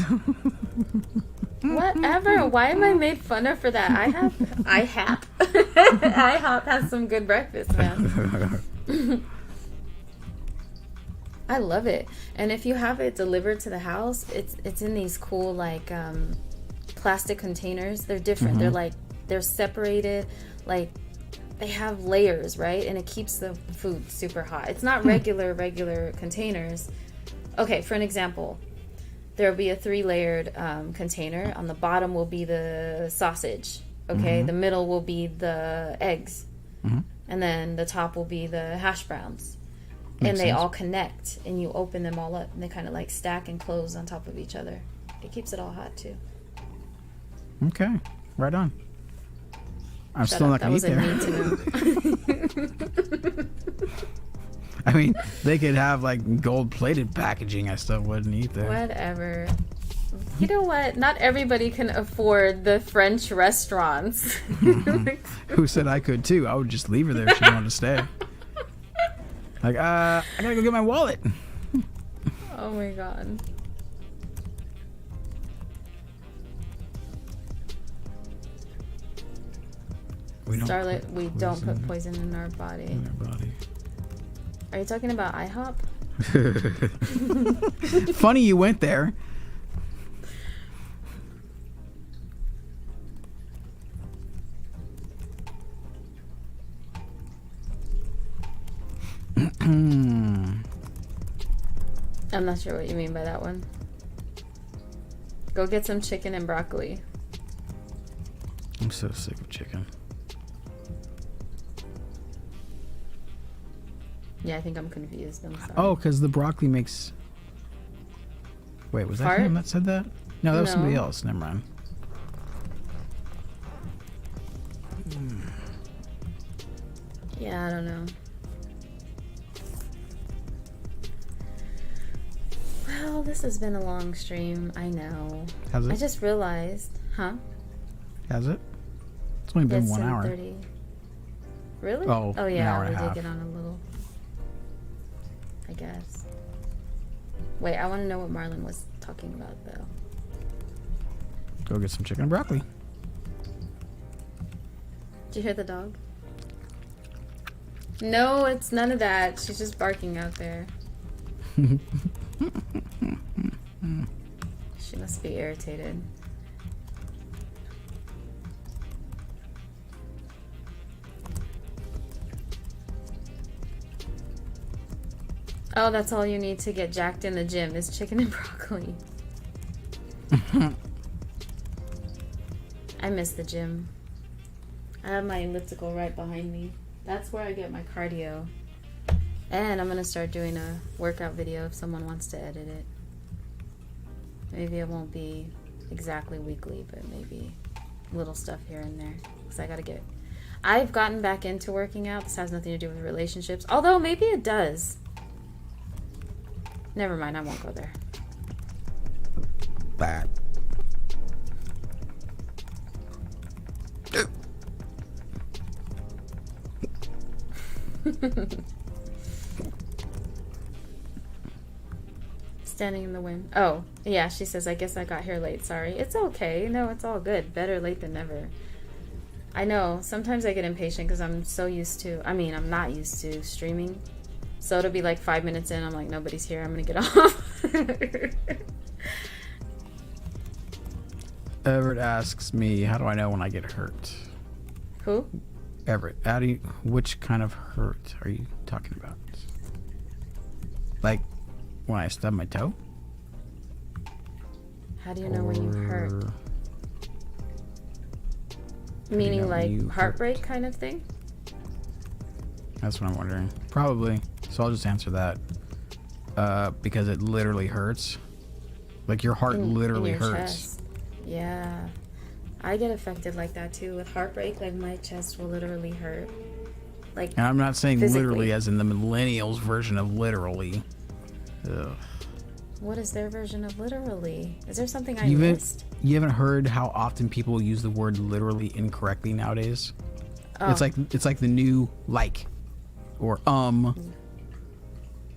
Whatever. Why am I made fun of for that? IHOP has some good breakfast, man. I love it. And if you have it delivered to the house, it's in these cool like plastic containers. They're different. They're like they're separated, like they have layers, right? And it keeps the food super hot. It's not regular containers. Okay, for an example, there'll be a 3-layered container. On the bottom will be the sausage. Okay, the middle will be the eggs, and then the top will be the hash browns. And they all connect, and you open them all up, and they kind of like stack and close on top of each other. It keeps it all hot too. Okay, right on. I'm still not gonna eat there. I mean, they could have like gold-plated packaging. I still wouldn't eat there. Whatever. You know what? Not everybody can afford the French restaurants. Who said I could too? I would just leave her there if she wanted to stay. Like, I gotta go get my wallet. Oh my god. Starlit, we don't put poison in our body. Are you talking about IHOP? Funny you went there. I'm not sure what you mean by that one. Go get some chicken and broccoli. I'm so sick of chicken. Yeah, I think I'm confused. I'm sorry. Oh, because the broccoli makes... Wait, was that him that said that? No, that was somebody else. Never mind. Yeah, I don't know. Well, this has been a long stream. I know. Has it? I just realized. Huh? Has it? It's only been 1 hour. 10:30. Really? Oh, yeah, an hour and we a half. did get on a little. I guess. Wait, I want to know what Marlon was talking about, though. Go get some chicken and broccoli. Did you hear the dog? No, it's none of that. She's just barking out there. She must be irritated. Oh, that's all you need to get jacked in the gym is chicken and broccoli. I miss the gym. I have my elliptical right behind me. That's where I get my cardio. And I'm going to start doing a workout video if someone wants to edit it. Maybe it won't be exactly weekly, but maybe little stuff here and there. Because I got to get... I've gotten back into working out. This has nothing to do with relationships. Although, maybe it does. Never mind, I won't go there. Bad. Standing in the wind. Oh, yeah, she says, I guess I got here late. Sorry. It's okay. No, it's all good. Better late than never. I know. Sometimes I get impatient because I'm so used to... I mean, I'm not used to streaming. So it'll be like 5 minutes in. I'm like, nobody's here. I'm going to get off. Everett asks me, how do I know when I get hurt? Who? Everett. Which kind of hurt are you talking about? Like when I stub my toe? How do you know when you hurt? Meaning like heartbreak kind of thing? That's what I'm wondering. Probably. So I'll just answer that. Because it literally hurts. Like your heart literally in your hurts. Chest. Yeah. I get affected like that too. With heartbreak, like my chest will literally hurt. Like, and I'm not saying physically. Literally as in the millennials version of literally. Ugh. What is their version of literally? Is there something I missed? You haven't heard how often people use the word literally incorrectly nowadays? Oh. It's like the new like or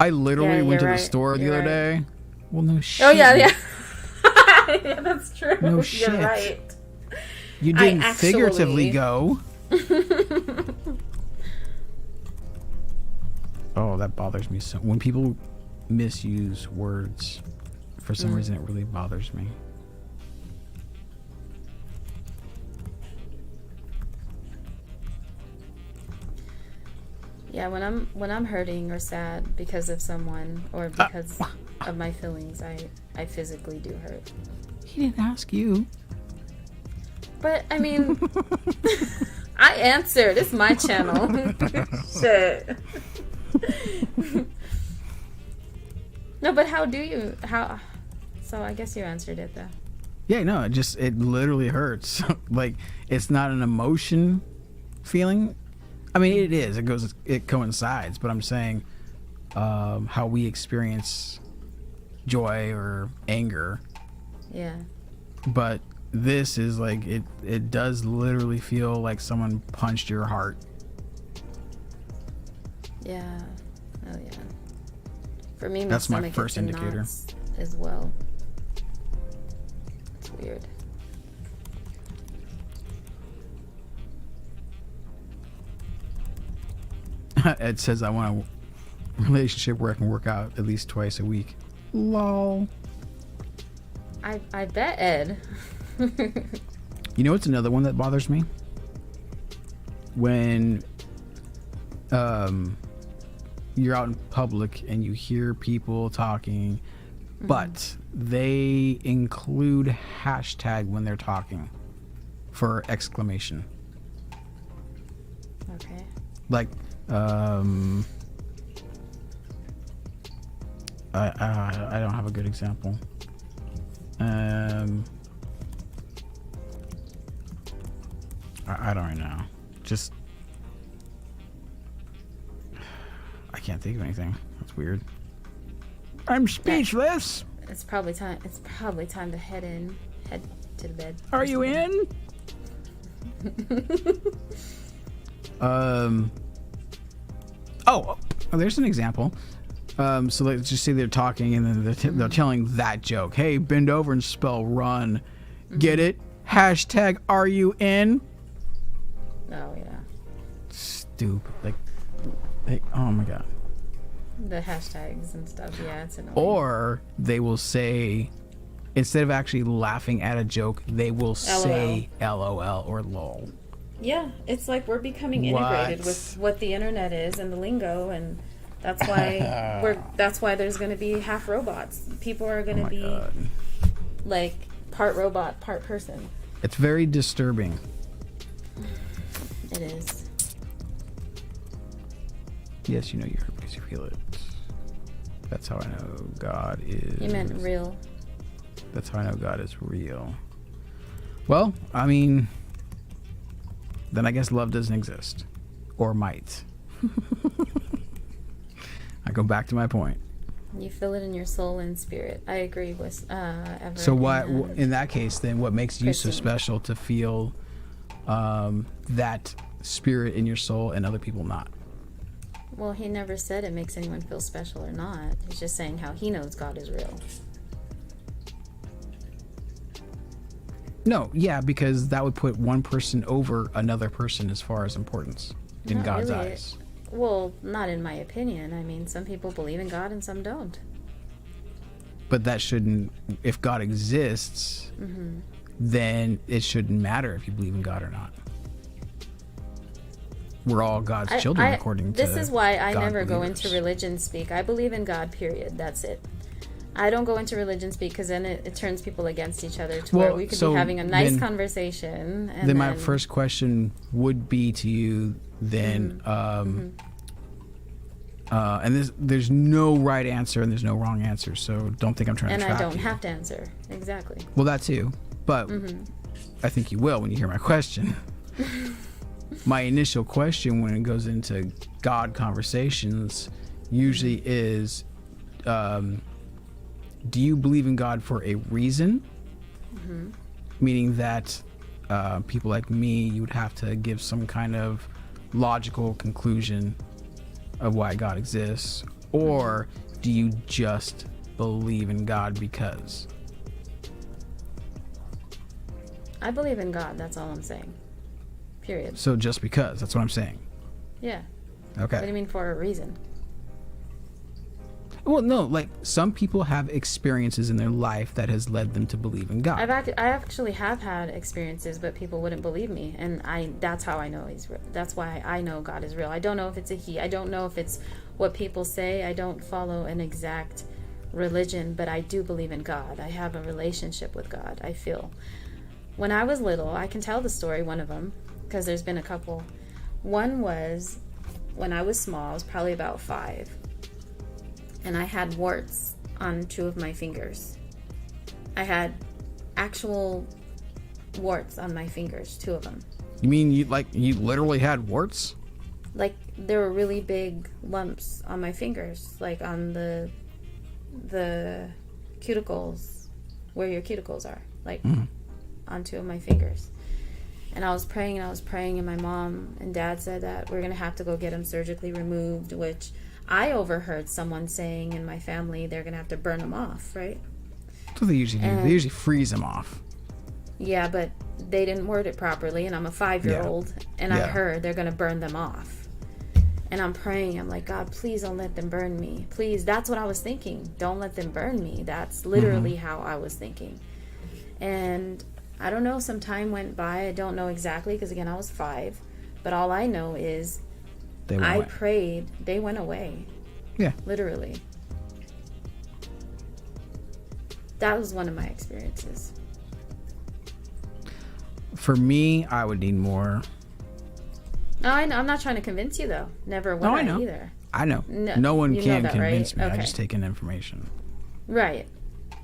I literally went to the store the other day. Well, no shit. Oh yeah. Yeah, that's true. No shit. You're right. You didn't figuratively go. Oh, that bothers me so. When people misuse words, for some reason, it really bothers me. Yeah, when I'm hurting or sad because of someone or because of my feelings, I physically do hurt. He didn't ask you. But I mean, I answered. It's my channel. Shit. No, but how? So I guess you answered it though. Yeah, no, it literally hurts. Like, it's not an emotion feeling. I mean, it is. It coincides. But I'm saying how we experience joy or anger. Yeah. But this is like it does literally feel like someone punched your heart. Yeah. Oh yeah. For me, that's my stomach first gets in indicator knots as well. It's weird. Ed says I want a relationship where I can work out at least twice a week. Lol. I bet, Ed. You know what's another one that bothers me? When you're out in public and you hear people talking, but they include hashtag when they're talking for exclamation. Okay. Like, I don't have a good example. I don't know. Just, I can't think of anything. That's weird. I'm speechless. It's probably time. It's probably time to head to the bed. Are you in? Oh, there's an example. So let's just say they're talking and then they're telling that joke. Hey, bend over and spell run. Get it? Hashtag are you in? Oh yeah. Stupid. Like, oh my god. The hashtags and stuff. Yeah, it's annoying. Or they will say, instead of actually laughing at a joke, they will say LOL or lol. Yeah, it's like we're becoming integrated with what the internet is and the lingo, and that's why there's going to be half robots. People are going to be like part robot, part person. It's very disturbing. It is. Yes, you know you hurt because you feel it. That's how I know God is. You meant real. That's how I know God is real. Well, I mean, then I guess love doesn't exist. Or might. I go back to my point. You feel it in your soul and spirit. I agree with Everett. So what, in that case, then what makes you so special to feel that spirit in your soul and other people not? Well, he never said it makes anyone feel special or not. He's just saying how he knows God is real. No, yeah, because that would put one person over another person as far as importance in Not God's really. eyes. Well, not in my opinion. I mean, some people believe in God and some don't. But that shouldn't, if God exists, then it shouldn't matter if you believe in God or not. We're all God's children according to This is why I God never go believers. into religion speak. I believe in God, period. That's it. I don't go into religion speak because then it turns people against each other to where we could be having a nice conversation. And then my first question would be to you then, and there's no right answer and there's no wrong answer, so don't think I'm trying to trap you. And I don't have to answer. Exactly. Well, that too. But I think you will when you hear my question. My initial question when it goes into God conversations usually is, do you believe in God for a reason? Meaning that people like me, you would have to give some kind of logical conclusion of why God exists. Or do you just believe in God because? I believe in God. That's all I'm saying. Period. So just because, that's what I'm saying. Yeah. Okay. What do you mean for a reason? Well, no, like some people have experiences in their life that has led them to believe in God. I actually have had experiences, but people wouldn't believe me, and that's how I know he's real. That's why I know God is real. I don't know if it's a he. I don't know if it's what people say. I don't follow an exact religion, but I do believe in God. I have a relationship with God, I feel. When I was little, I can tell the story, one of them, because there's been a couple. One was when I was small. I was probably about 5. And I had warts on 2 of my fingers. I had actual warts on my fingers, 2 of them. You mean you literally had warts? Like there were really big lumps on my fingers, like on the cuticles, where your cuticles are, like on 2 of my fingers. And I was praying, and my mom and dad said that we're gonna have to go get them surgically removed, which I overheard someone saying in my family they're gonna have to burn them off, right? That's what they usually do. They usually freeze them off. Yeah, but they didn't word it properly, and I'm a 5-year-old, and I heard they're gonna burn them off. And I'm praying, I'm like, God, please don't let them burn me. Please, that's what I was thinking. Don't let them burn me. That's literally how I was thinking. And I don't know, some time went by. I don't know exactly, because again, I was 5. But all I know is I prayed, they went away. Yeah. Literally. That was one of my experiences. For me, I would need more. No, I know. I'm not trying to convince you, though. Never would I know. Either. I know. No one can convince me. Okay. I just take in information. Right.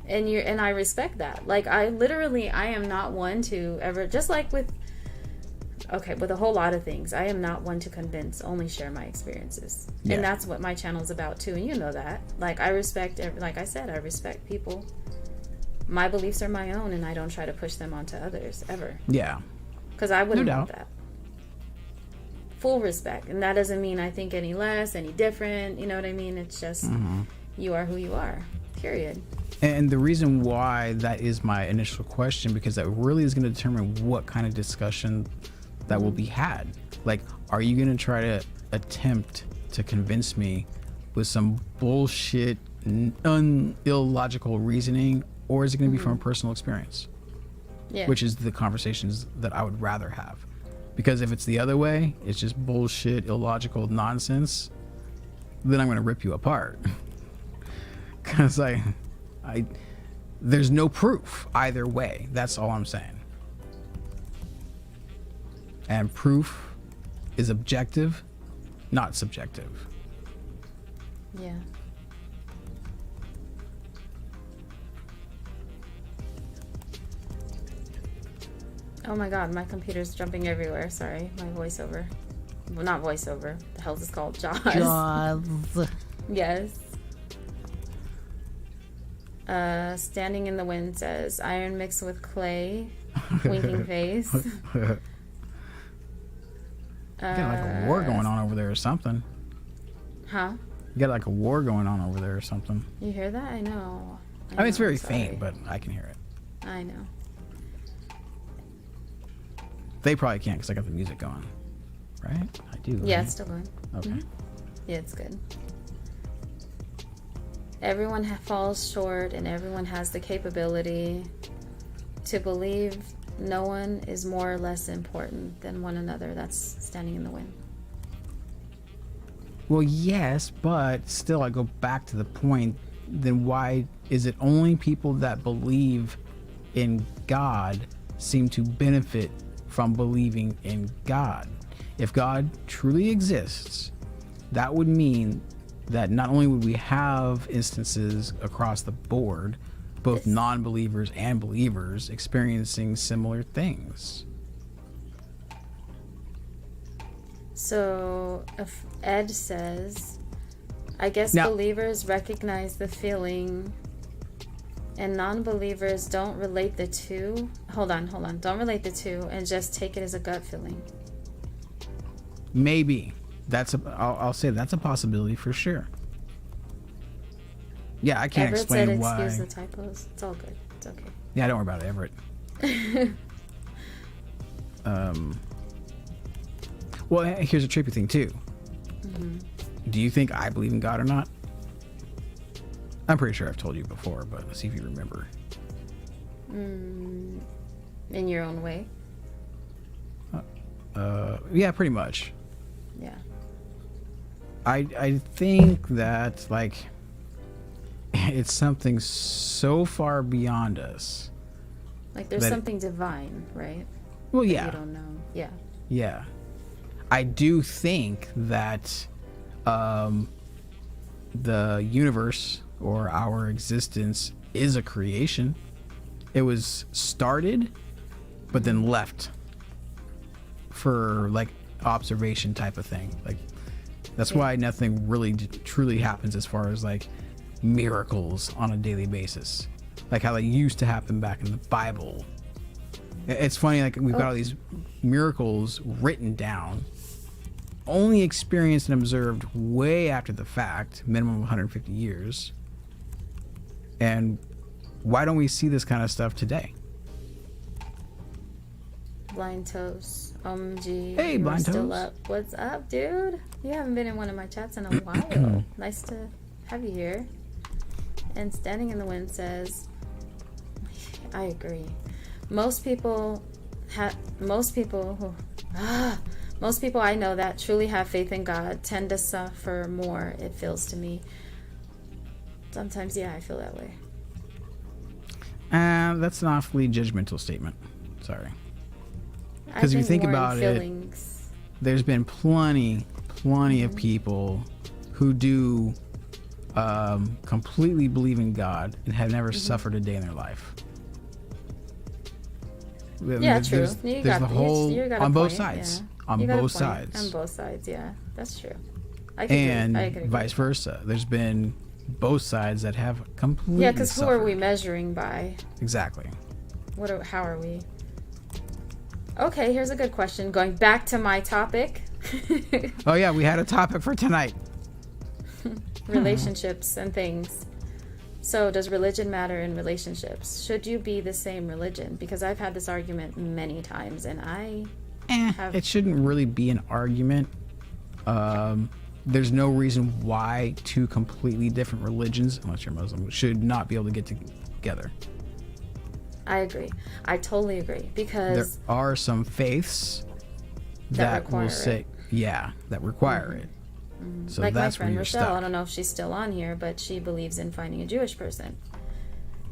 And I respect that. Like, I am not one to ever, just like with a whole lot of things, I am not one to convince, only share my experiences. Yeah. And that's what my channel is about too, and you know that. Like, I respect, like I said, I respect people. My beliefs are my own, and I don't try to push them onto others, ever. Yeah. Because I wouldn't want that. Full respect. And that doesn't mean I think any less, any different, you know what I mean? It's just, you are who you are, period. And the reason why that is my initial question, because that really is going to determine what kind of discussion that will be had. Like, are you going to try to attempt to convince me with some bullshit, illogical reasoning, or is it going to be from a personal experience? Yeah. Which is the conversations that I would rather have. Because if it's the other way, it's just bullshit, illogical nonsense, then I'm going to rip you apart. Because there's no proof either way. That's all I'm saying. And proof is objective, not subjective. Yeah. Oh my god, my computer's jumping everywhere. Sorry, my voiceover. Well, not voiceover. The hell is this called? Jaws. Jaws. Yes. Standing in the Wind says, iron mixed with clay. Winking face. You got like a war going on over there or something. Huh? You got like a war going on over there or something. You hear that? I know. I mean, it's very faint, but I can hear it. I know. They probably can't because I got the music going. Right? I do. Yeah, right? it's still going. Okay. Mm-hmm. Yeah, it's good. Everyone falls short, and everyone has the capability to believe no one is more or less important than one another. That's Standing in the Wind. Well, yes, but still I go back to the point, then why is it only people that believe in God seem to benefit from believing in God? If God truly exists, that would mean that not only would we have instances across the board, both non-believers and believers experiencing similar things. So if Ed says, I guess now, believers recognize the feeling and non-believers don't relate the two. Hold on. Don't relate the two and just take it as a gut feeling. Maybe. I'll say that's a possibility for sure. Yeah, I can't explain said, why. Excuse the typos. It's all good. It's okay. Yeah, don't worry about it, Everett. Well, here's a trippy thing too. Mm-hmm. Do you think I believe in God or not? I'm pretty sure I've told you before, but let's see if you remember. In your own way. Yeah, pretty much. Yeah. I think that, like, it's something so far beyond us. Like there's something divine, right? Well, That yeah. you don't know. Yeah. Yeah. I do think that the universe or our existence is a creation. It was started, but then left for like observation type of thing. Like that's why nothing really truly happens as far as like miracles on a daily basis, like how they used to happen back in the Bible. It's funny, like we've got all these miracles written down, only experienced and observed way after the fact, minimum of 150 years. And why don't we see this kind of stuff today? Blind Toast. OMG. Hey, you're Blind still Toast. up. What's up, dude? You haven't been in one of my chats in a while. Nice to have you here. And Standing in the Wind says, I agree. Most people I know that truly have faith in God tend to suffer more, it feels to me. Sometimes, yeah, I feel that way. That's an awfully judgmental statement. Sorry. Because if you think more in about it, feelings. there's been plenty of people who do completely believe in God and have never suffered a day in their life. Yeah, true. You got the whole a on both point, sides. yeah. On both sides. On both sides, yeah. That's true. I And agree. vice versa. There's been both sides that have completely Yeah, because who are we suffered. measuring by? Exactly. How are we? Okay, here's a good question. Going back to my topic. Oh yeah, we had a topic for tonight. Relationships and things. So does religion matter in relationships? Should you be the same religion? Because I've had this argument many times and It shouldn't really be an argument. There's no reason why two completely different religions, unless you're Muslim, should not be able to get together. I agree. I totally agree. Because there are some faiths that will say, that require it. So like that's my friend where you're Rochelle, stuck. I don't know if she's still on here, but she believes in finding a Jewish person.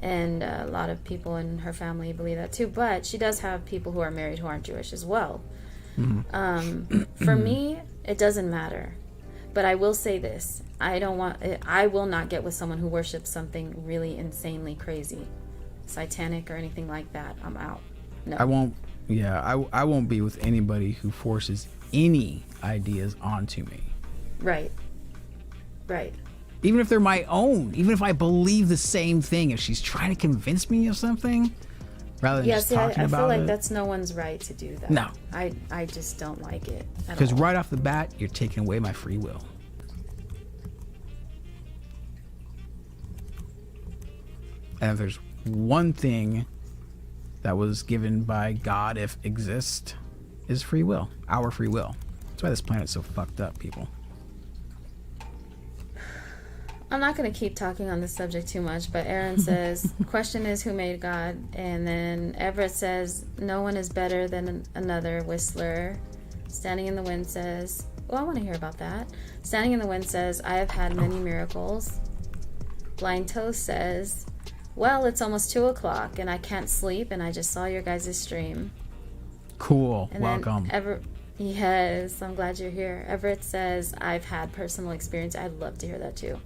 And a lot of people in her family believe that too. But she does have people who are married who aren't Jewish as well. For me, it doesn't matter. But I will say this. I will not get with someone who worships something really insanely crazy. Satanic or anything like that. I'm out. No. I won't be with anybody who forces any ideas onto me. Right. Even if they're my own, even if I believe the same thing, if she's trying to convince me of something, rather than just talking about it. I feel like that's no one's right to do that. No. I just don't like it at all. Because right off the bat, you're taking away my free will. And if there's one thing that was given by God, if exist, is free will. Our free will. That's why this planet's so fucked up, people. I'm not going to keep talking on this subject too much, but Aaron says, question is who made God? And then Everett says, no one is better than another. Whistler. Standing in the Wind says, well, I want to hear about that. Standing in the Wind says, I have had many miracles. Blind Toast says, well, it's almost 2 o'clock and I can't sleep and I just saw your guys' stream. Cool. And welcome. Yes, I'm glad you're here. Everett says, I've had personal experience. I'd love to hear that too.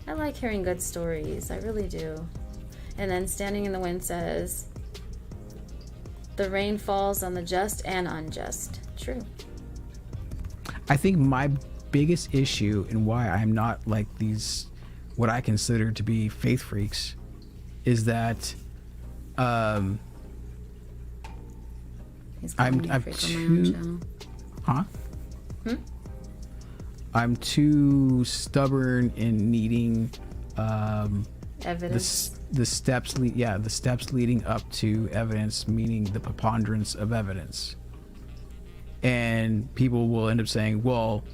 I like hearing good stories. I really do. And then Standing in the Wind says, the rain falls on the just and unjust. True. I think my biggest issue and why I'm not like these, what I consider to be faith freaks, is that I'm too, I'm too stubborn in needing evidence. The steps leading up to evidence, meaning the preponderance of evidence. And people will end up saying, well,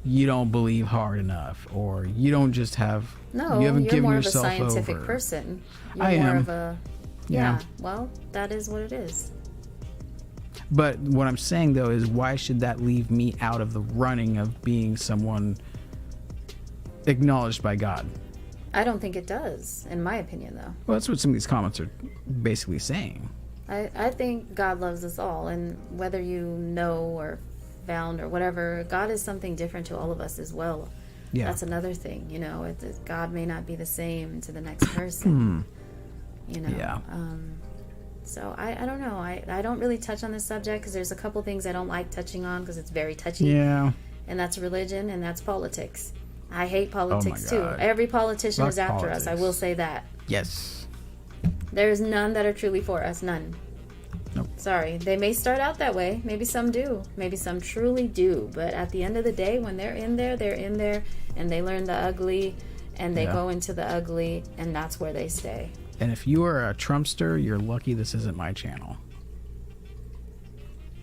you don't believe hard enough, or you don't just have No, you haven't you're given more of a yourself scientific over. person. You're I more am. of a Yeah. well, that is what it is. But what I'm saying though is, why should that leave me out of the running of being someone acknowledged by God? I don't think it does, in my opinion, though. Well, that's what some of these comments are basically saying. I think God loves us all, and whether you know or found or whatever, God is something different to all of us as well. Yeah. That's another thing, you know. God may not be the same to the next person, you know. Yeah. So I don't know. I don't really touch on this subject because there's a couple things I don't like touching on because it's very touchy. Yeah. And that's religion and that's politics. I hate politics too. God. Every politician Fuck is after us. I politics. will say that. Yes. There's none that are truly for us. None. Nope. Sorry. They may start out that way. Maybe some do. Maybe some truly do. But at the end of the day, when they're in there and they learn the ugly and they go into the ugly, and that's where they stay. And if you are a Trumpster, you're lucky this isn't my channel.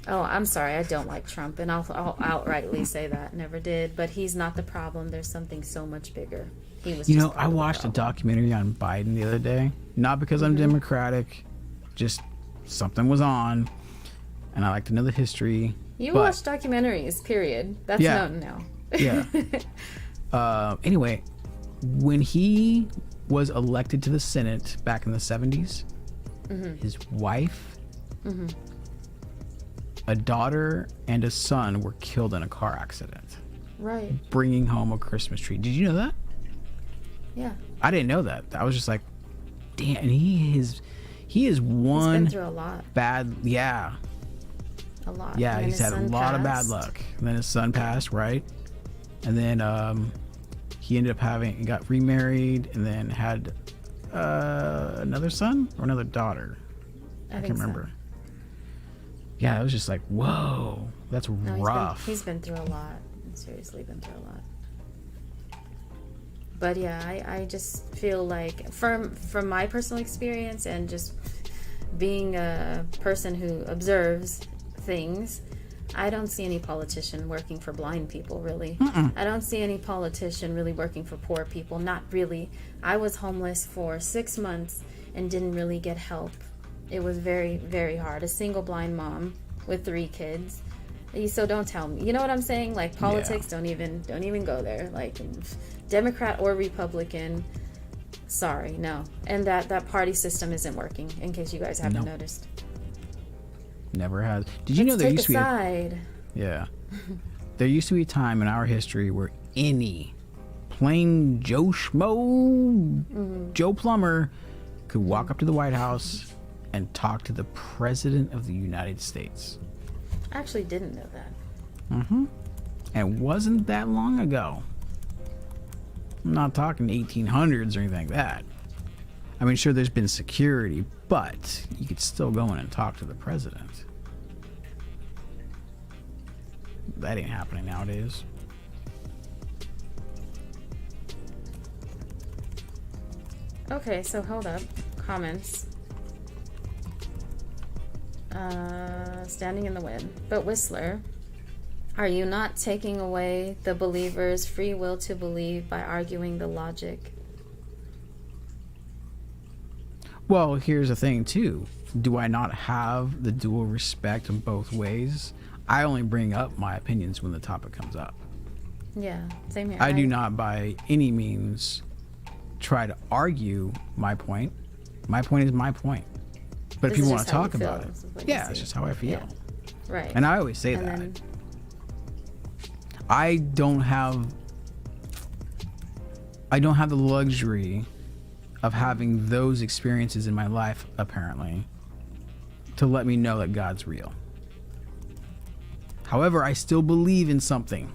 Oh, I'm sorry. I don't like Trump, and I'll outrightly say that. Never did. But he's not the problem. There's something so much bigger. He was. You just know, part I of the watched a problem. documentary on Biden the other day. Not because I'm Democratic, just something was on, and I like to know the history. You but- watch documentaries, period. That's Yeah. known now. Yeah. Anyway, when he was elected to the Senate back in the 70s, his wife, a daughter, and a son were killed in a car accident, Right. bringing home a Christmas tree. Did you know that? Yeah. I didn't know that. I was just like, damn. And he is He's one been through a lot. bad. Yeah. A lot. Yeah. And then He's his had a son lot of bad passed. luck. And then his son passed, right? And then he ended up got remarried, and then had another son or another daughter. I think can't so. remember. Yeah, it was just like, whoa, that's No, rough. He's been through a lot. Seriously been through a lot. But yeah, I just feel like from my personal experience and just being a person who observes things, I don't see any politician working for blind people, really. I don't see any politician really working for poor people. Not really. I was homeless for 6 months and didn't really get help. It was very, very hard. A single blind mom with 3 kids. So don't tell me. You know what I'm saying? Like politics, don't even go there. Like Democrat or Republican. Sorry, no. And that party system isn't working. In case you guys haven't noticed. Never has. Did you know there used to be side. Yeah. There used to be a time in our history where any plain Joe Schmo, Joe Plumber, could walk up to the White House and talk to the President of the United States. I actually didn't know that. And it wasn't that long ago. I'm not talking 1800s or anything like that. I mean, sure, there's been security, but you could still go in and talk to the president. That ain't happening nowadays. Okay, so hold up. Comments. Standing in the wind. But Whistler, are you not taking away the believer's free will to believe by arguing the logic? Well, here's the thing, too. Do I not have the dual respect in both ways? I only bring up my opinions when the topic comes up. Yeah, same here. I do not by any means try to argue my point. My point is my point. But if This people is want to just how talk you feel, about it, this is what you yeah, it's see. just how I feel. Yeah. Right. And I always say And that. then- I don't have the luxury of having those experiences in my life, apparently, to let me know that God's real. However, I still believe in something.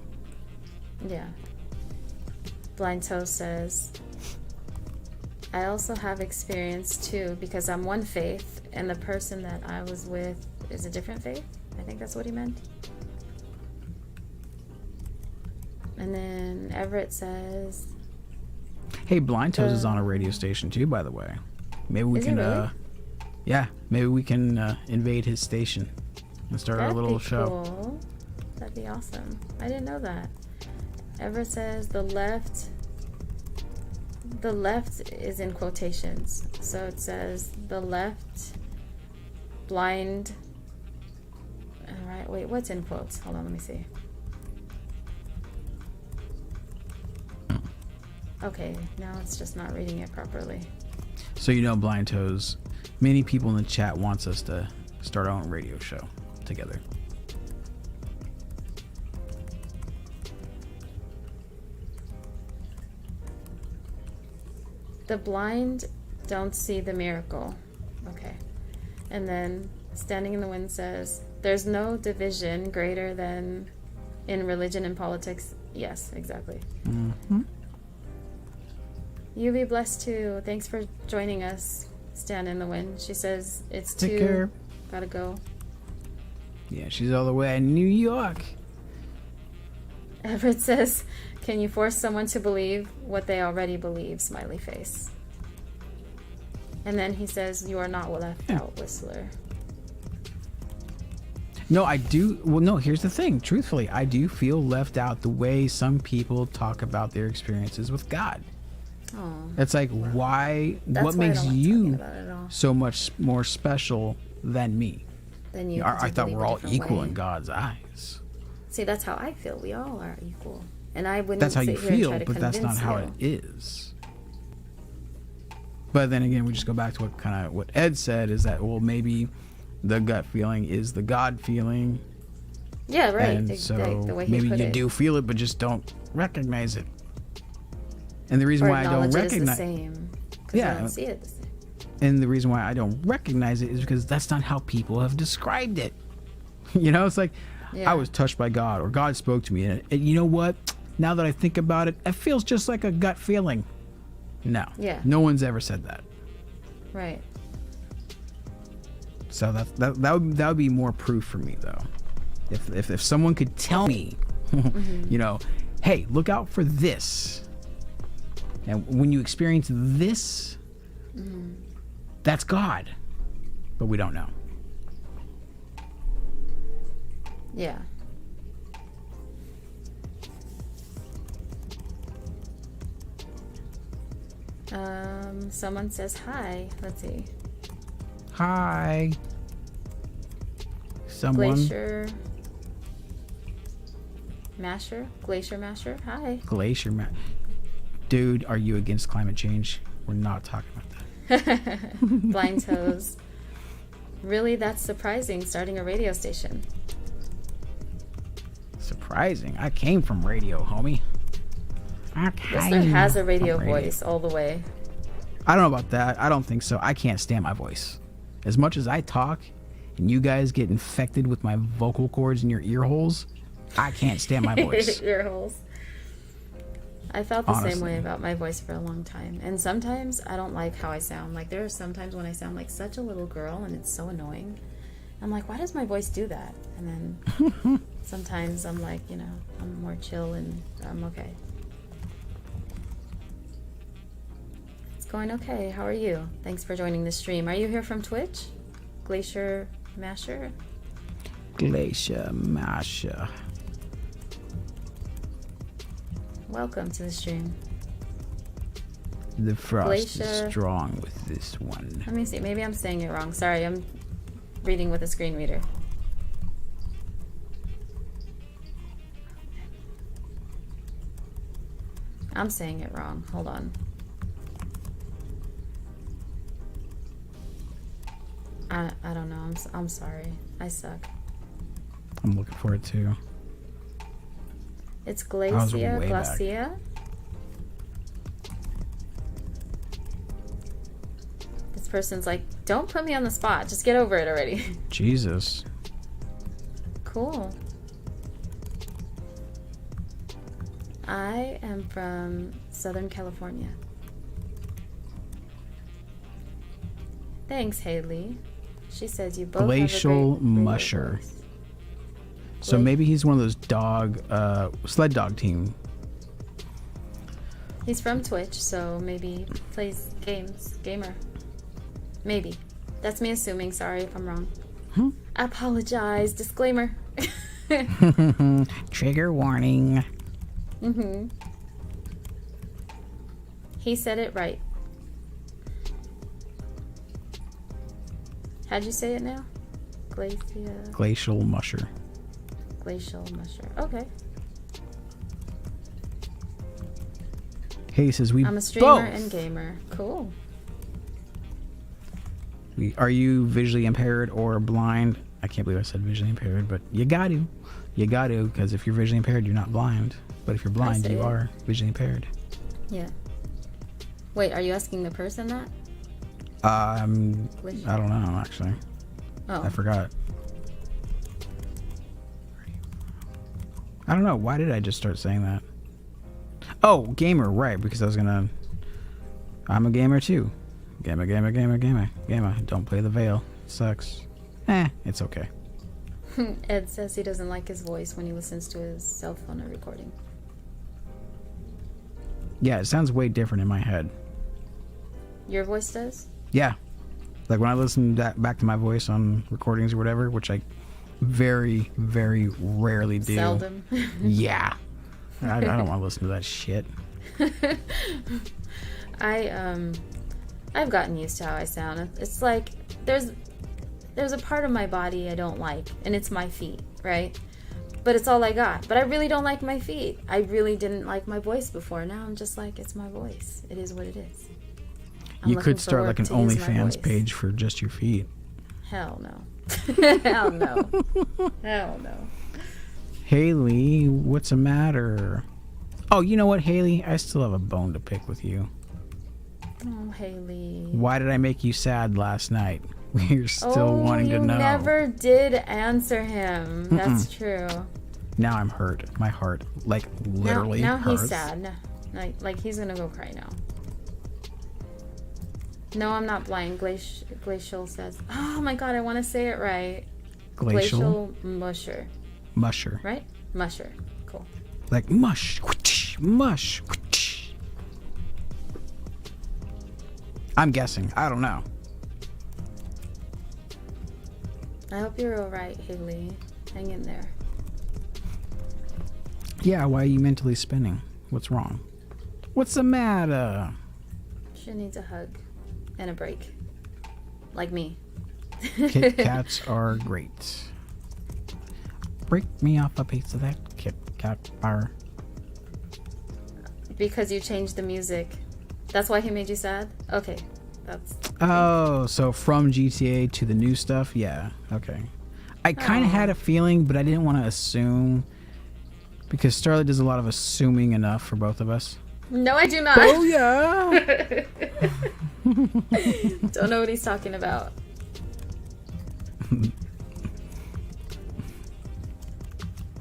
Yeah. Blind Toe says, I also have experience too because I'm one faith and the person that I was with is a different faith. I think that's what he meant. And then Everett says, Hey, Blind Toes is on a radio station too, by the way. Maybe we Is he can, really? yeah, maybe we can invade his station and start our that'd little be show. cool. That'd be awesome. I didn't know that. Everett says the left is in quotations. So it says the left blind. All right, wait, what's in quotes? Hold on, let me see. Okay, now it's just not reading it properly. So Blind Toes, many people in the chat wants us to start our own radio show together. The blind don't see the miracle. Okay. And then Standing in the Wind says, there's no division greater than in religion and politics. Yes, exactly. Mm-hmm. You be blessed too. Thanks for joining us, Stand in the Wind. She says it's Take care. Gotta go. Yeah, she's all the way in New York. Everett says, can you force someone to believe what they already believe? Smiley face. And then he says, you are not left out, Whistler. No, I do. Well, no, here's the thing. Truthfully, I do feel left out the way some people talk about their experiences with God. Oh. It's like, why? That's what why makes I don't like you about it at all. so much more special than me? Than you. I thought we're all equal way. in God's eyes. See, that's how I feel. We all are equal. And I wouldn't That's how sit you here and feel, try to but that's not convince how you. it is. But then again, we just go back to what Ed said, is that, well, maybe the gut feeling is the God feeling. Yeah, right. And so the way he maybe put you it. do feel it, but just don't recognize it. And the reason Or why I don't acknowledge it as recognize the same. Because Yeah. I don't see it the same. and the reason why I don't recognize it is because that's not how people have described it. It's like, Yeah. I was touched by God, or God spoke to me, and you know what? Now that I think about it, it feels just like a gut feeling. No. Yeah. No one's ever said that. Right. So that would be more proof for me, though. If someone could tell me, hey, look out for this. And when you experience this, that's God. But we don't know. Yeah. Someone says hi. Let's see. Hi. Someone. Glacier Masher. Hi. Glacier Dude, are you against climate change? We're not talking about that. Blind Toes. Really, that's surprising, starting a radio station. Surprising. I came from radio, homie. Whistler has a radio voice all the way. I don't know about that. I don't think so. I can't stand my voice. As much as I talk and you guys get infected with my vocal cords in your ear holes, I can't stand my voice. Ear holes. I felt the Honestly. same way about my voice for a long time. And sometimes I don't like how I sound. Like, there are sometimes when I sound like such a little girl and it's so annoying. I'm like, why does my voice do that? And then sometimes I'm like, I'm more chill and I'm okay. It's going okay. How are you? Thanks for joining the stream. Are you here from Twitch? Glacier Masher? Glacier Masher. Welcome to the stream. The frost Glacier. is strong with this one. Let me see. Maybe I'm saying it wrong. Sorry, I'm reading with a screen reader. I'm saying it wrong. Hold on. I don't know. I'm sorry. I suck. I'm looking for it too. It's was Glacia. way back. Glacia. This person's like, don't put me on the spot. Just get over it already. Jesus. Cool. I am from Southern California. Thanks, Haley. She says you both Glacial have a great radio Musher. voice. So maybe he's one of those sled dog team. He's from Twitch, so maybe plays games. Gamer. Maybe. That's me assuming. Sorry if I'm wrong. I apologize. Disclaimer. Trigger warning. Mm-hmm. He said it right. How'd you say it now? Glacial musher. Glacial musher. Okay. Hey, says I'm a streamer and gamer. Cool. Are you visually impaired or blind? I can't believe I said visually impaired, but you got to. You got to, because if you're visually impaired, you're not blind. But if you're blind, you are visually impaired. Yeah. Wait, are you asking the person that? I don't know, actually. Oh. I forgot. I don't know. Why did I just start saying that? Oh, gamer, right, because I'm a gamer too. Gamer. Don't play the veil. It sucks. It's okay. Ed says he doesn't like his voice when he listens to his cell phone or recording. Yeah, it sounds way different in my head. Your voice does? Yeah. Like when I listen back to my voice on recordings or whatever, which I very, very rarely do. Seldom. Yeah. I don't want to listen to that shit. I've gotten used to how I sound. It's like there's a part of my body I don't like, and it's my feet, right? But it's all I got. But I really don't like my feet. I really didn't like my voice before. Now I'm just like, it's my voice. It is what it is. You could start like an OnlyFans page for just your feet. Hell no. Hell no. Hell no. Haley, what's the matter? Oh, you know what, Haley? I still have a bone to pick with you. Oh, Haley. Why did I make you sad last night? We're still wanting to know. You never did answer him. That's true. Now I'm hurt. My heart, like, literally now hurts. He's sad. Like he's gonna go cry now. No, I'm not blind. Glacial says. Oh my god, I want to say it right. Glacial musher. Musher. Right? Musher. Cool. Like mush. Mush. I'm guessing. I don't know. I hope you're alright, Haley. Hang in there. Yeah, why are you mentally spinning? What's wrong? What's the matter? She needs a hug. And a break. Like me. Kit Kats are great. Break me off a piece of that Kit Kat bar. Because you changed the music. That's why he made you sad? Okay. That's... Oh, so from GTA to the new stuff? Yeah, okay. I kind of had a feeling, but I didn't want to assume. Because Starlit does a lot of assuming enough for both of us. No, I do not. Oh, yeah. Don't know what he's talking about.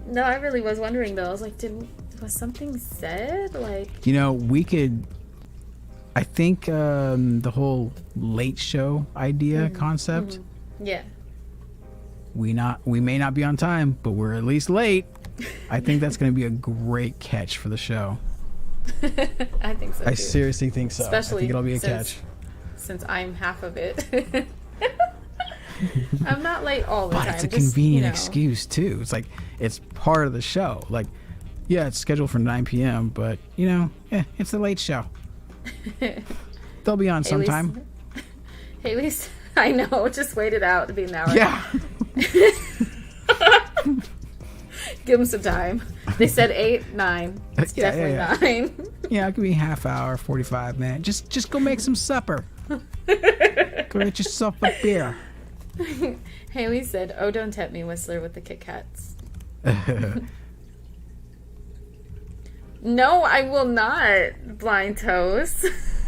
No, I really was wondering though. I was like, was something said? Like, you know, we could. I think the whole late show idea concept. Yeah. We may not be on time, but we're at least late. I think that's going to be a great catch for the show. I think so. I seriously think so. Especially I think it'll be a catch. Since I'm half of it. I'm not late all the time. But it's a convenient excuse too. It's like it's part of the show. Like, yeah, it's scheduled for 9 p.m., but you know, it's the late show. They'll be on sometime. Haley's, I know. Just wait it out to be an hour. Yeah. Give them some time. They said 8, 9. It's definitely 9. Yeah, it could be half hour, 45 minutes. Just go make some supper. Go get yourself a beer. Haley said, "Oh, don't tempt me, Whistler, with the Kit Kats." No, I will not, Blind Toast.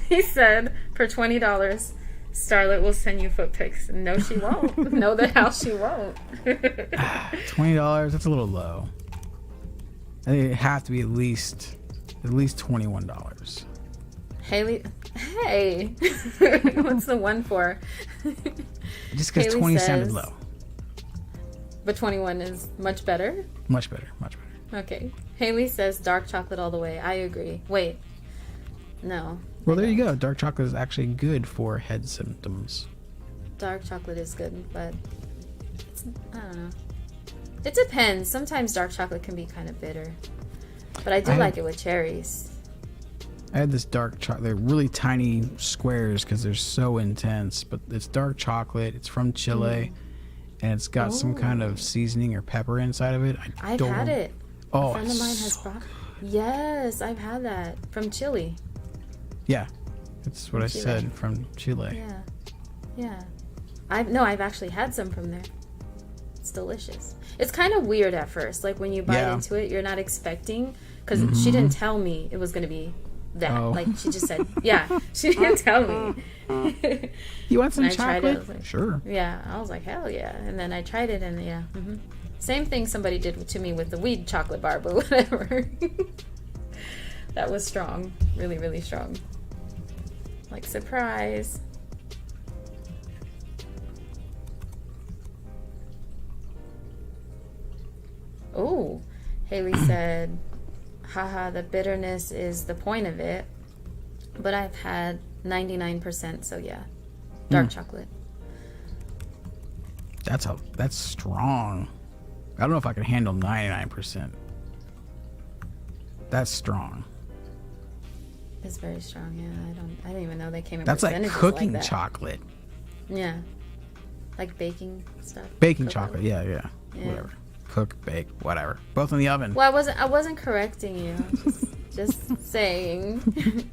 He said, for $20, Starlit will send you foot pics. No, she won't. No, the hell she won't. $20, that's a little low. I think it have to be at least $21. Haley, hey. What's the one for? Just because 20 sounded low. But 21 is much better? Much better. Okay. Haley says dark chocolate all the way. I agree. Wait. No. Well, there you go. Dark chocolate is actually good for head symptoms. Dark chocolate is good, but I don't know. It depends. Sometimes dark chocolate can be kind of bitter. But I do like it with cherries. I had this dark chocolate. They're really tiny squares because they're so intense. But it's dark chocolate. It's from Chile, and it's got some kind of seasoning or pepper inside of it. I've had it. Oh, a friend of mine has brought. Yes, I've had that from Chile. Yeah, that's what I said, from Chile. Yeah. I've actually had some from there. It's delicious. It's kind of weird at first, like when you bite into it, you're not expecting, because she didn't tell me it was gonna be that. Like she just said, she didn't tell me. You want some chocolate? Like, sure. Yeah, I was like, hell yeah. And then I tried it, and same thing somebody did to me with the weed chocolate bar, but whatever. That was strong, really, really strong. Like, surprise. Oh, Haley said, haha, the bitterness is the point of it. But I've had 99%, so yeah. Dark chocolate. That's strong. I don't know if I can handle 99%. That's strong. It's very strong, yeah. I didn't even know they came in That's like percentages cooking like that. chocolate. Yeah. Like baking stuff. Baking chocolate, yeah. Whatever. Cook, bake, whatever. Both in the oven. Well, I wasn't correcting you. Just saying.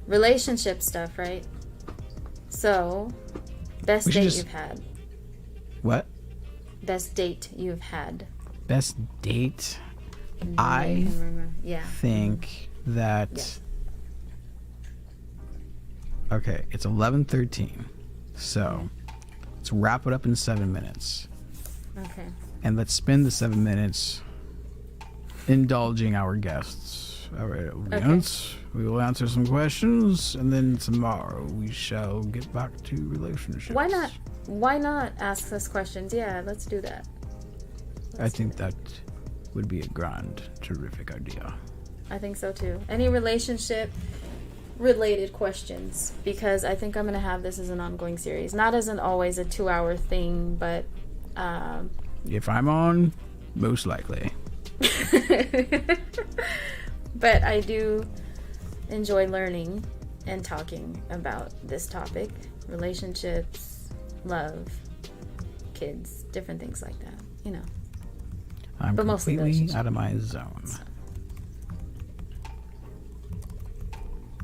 Relationship stuff, right? So, best date you've had. What? Best date you've had. Best date? I think that... Yes. Okay, it's 11:13. So, let's wrap it up in 7 minutes. Okay. And let's spend the 7 minutes indulging our guests. All right, audience. We will answer some questions, and then tomorrow we shall get back to relationships. Why not ask us questions? Yeah, let's do that. I think that would be a grand, terrific idea. I think so too. Any relationship related questions, because I think I'm going to have this as an ongoing series. Not as always a 2-hour thing, but if I'm on, most likely. But I do enjoy learning and talking about this topic. Relationships, love, kids, different things like that, you know. I'm but completely out of my zone.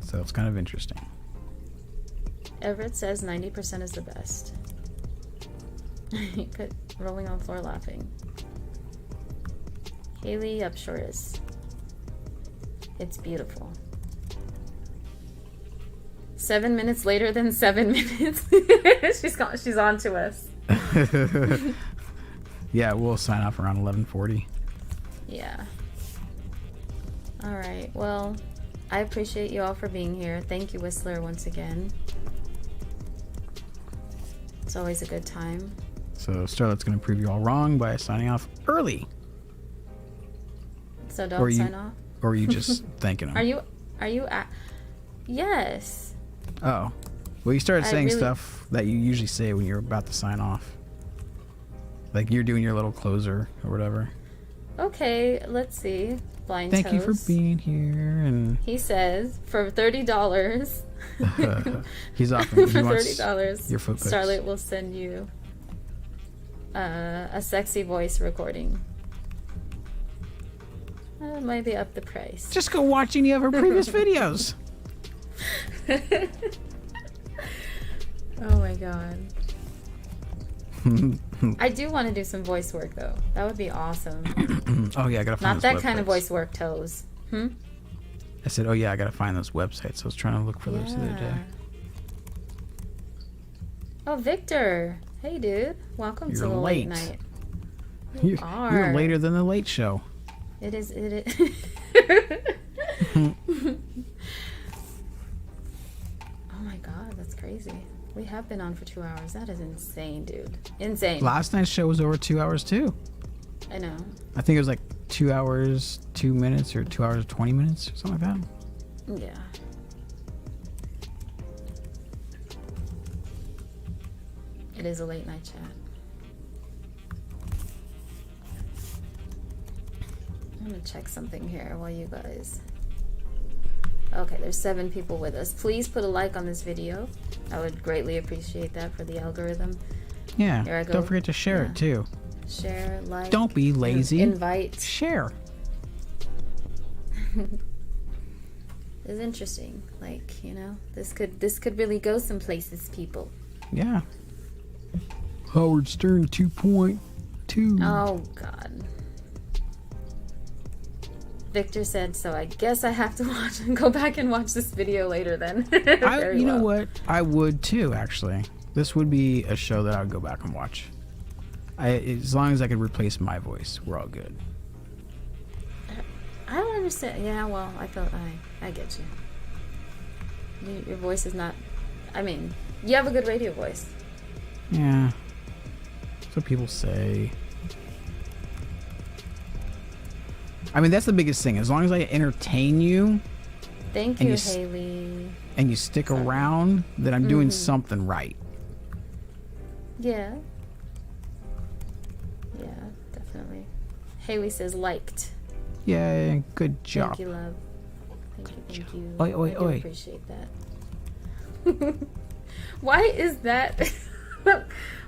So it's kind of interesting. Everett says 90% is the best. He put rolling on the floor laughing. Haley Upshore is. It's beautiful. 7 minutes later than 7 minutes. She's on to us. Yeah, we'll sign off around 11:40. Yeah. All right. Well, I appreciate you all for being here. Thank you, Whistler, once again. It's always a good time. So Starlight's going to prove you all wrong by signing off early. So don't sign off? Or are you just thanking them? Are you yes. Oh. Well, you started saying stuff that you usually say when you're about to sign off. Like you're doing your little closer or whatever. Okay, let's see. Blind Thank Toast. you for being here. And he says for $30. He's offering for $30. Your foot pics. Starlit will send you a sexy voice recording. Maybe up the price. Just go watch any of our previous videos. Oh my god. I do want to do some voice work though. That would be awesome. Oh yeah, I gotta find not that kind of voice work, Toes. I said, oh yeah, I gotta find those websites. I was trying to look for those the other day. Oh, Victor. Hey, dude. Welcome to the late night. You're later than the late show. It is. Oh my god, that's crazy. We have been on for 2 hours. That is insane, dude. Insane. Last night's show was over 2 hours too. I know. I think it was like 2 hours 2 minutes or 2 hours 20 minutes or something like that. Yeah. It is a late night chat. I'm gonna check something here while you guys. Okay, there's 7 people with us. Please put a like on this video. I would greatly appreciate that for the algorithm. Yeah. Here I go. Don't forget to share it too. Share, like. Don't be lazy. Invite. Share. It's interesting. Like, you know, this could really go some places, people. Yeah. Howard Stern 2.2. Oh God. Victor said, so I guess I have to watch and go back and watch this video later then. You know what? I would too, actually. This would be a show that I would go back and watch. As long as I could replace my voice, we're all good. I don't understand. Yeah, well, I get you. Your voice is not, I mean, you have a good radio voice. Yeah. That's what people say. I mean, that's the biggest thing. As long as I entertain you. Thank you, Haley. And you stick around, then I'm doing something right. Yeah. Yeah, definitely. Haley says liked. Yay, good job. Thank you, love. Thank you. Oi, oi, I do oi. appreciate that. Why is that?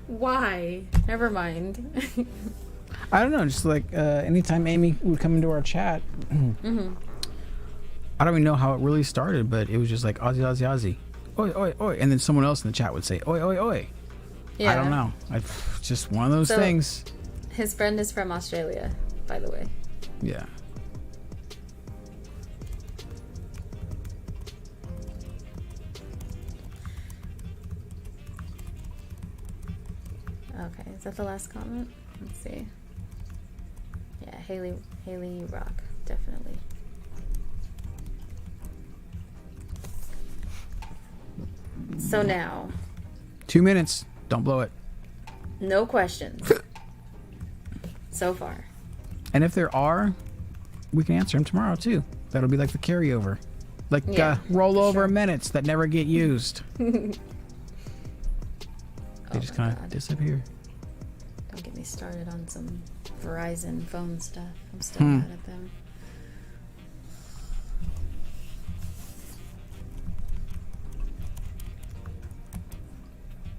Why? Never mind. I don't know. Just like anytime Amy would come into our chat, I don't even know how it really started, but it was just like Aussie, Aussie, Aussie, oi, oi, oi, and then someone else in the chat would say oi, oi, oi. Yeah. I don't know. Just one of those things. His friend is from Australia, by the way. Yeah. Okay, is that the last comment? Let's see. Yeah, Haley, you rock, definitely. So now. 2 minutes. Don't blow it. No questions. So far. And if there are, we can answer them tomorrow too. That'll be like the carryover. Like rollover minutes that never get used. They just kind of disappear. Don't get me started on some Verizon phone stuff. I'm still mad at them.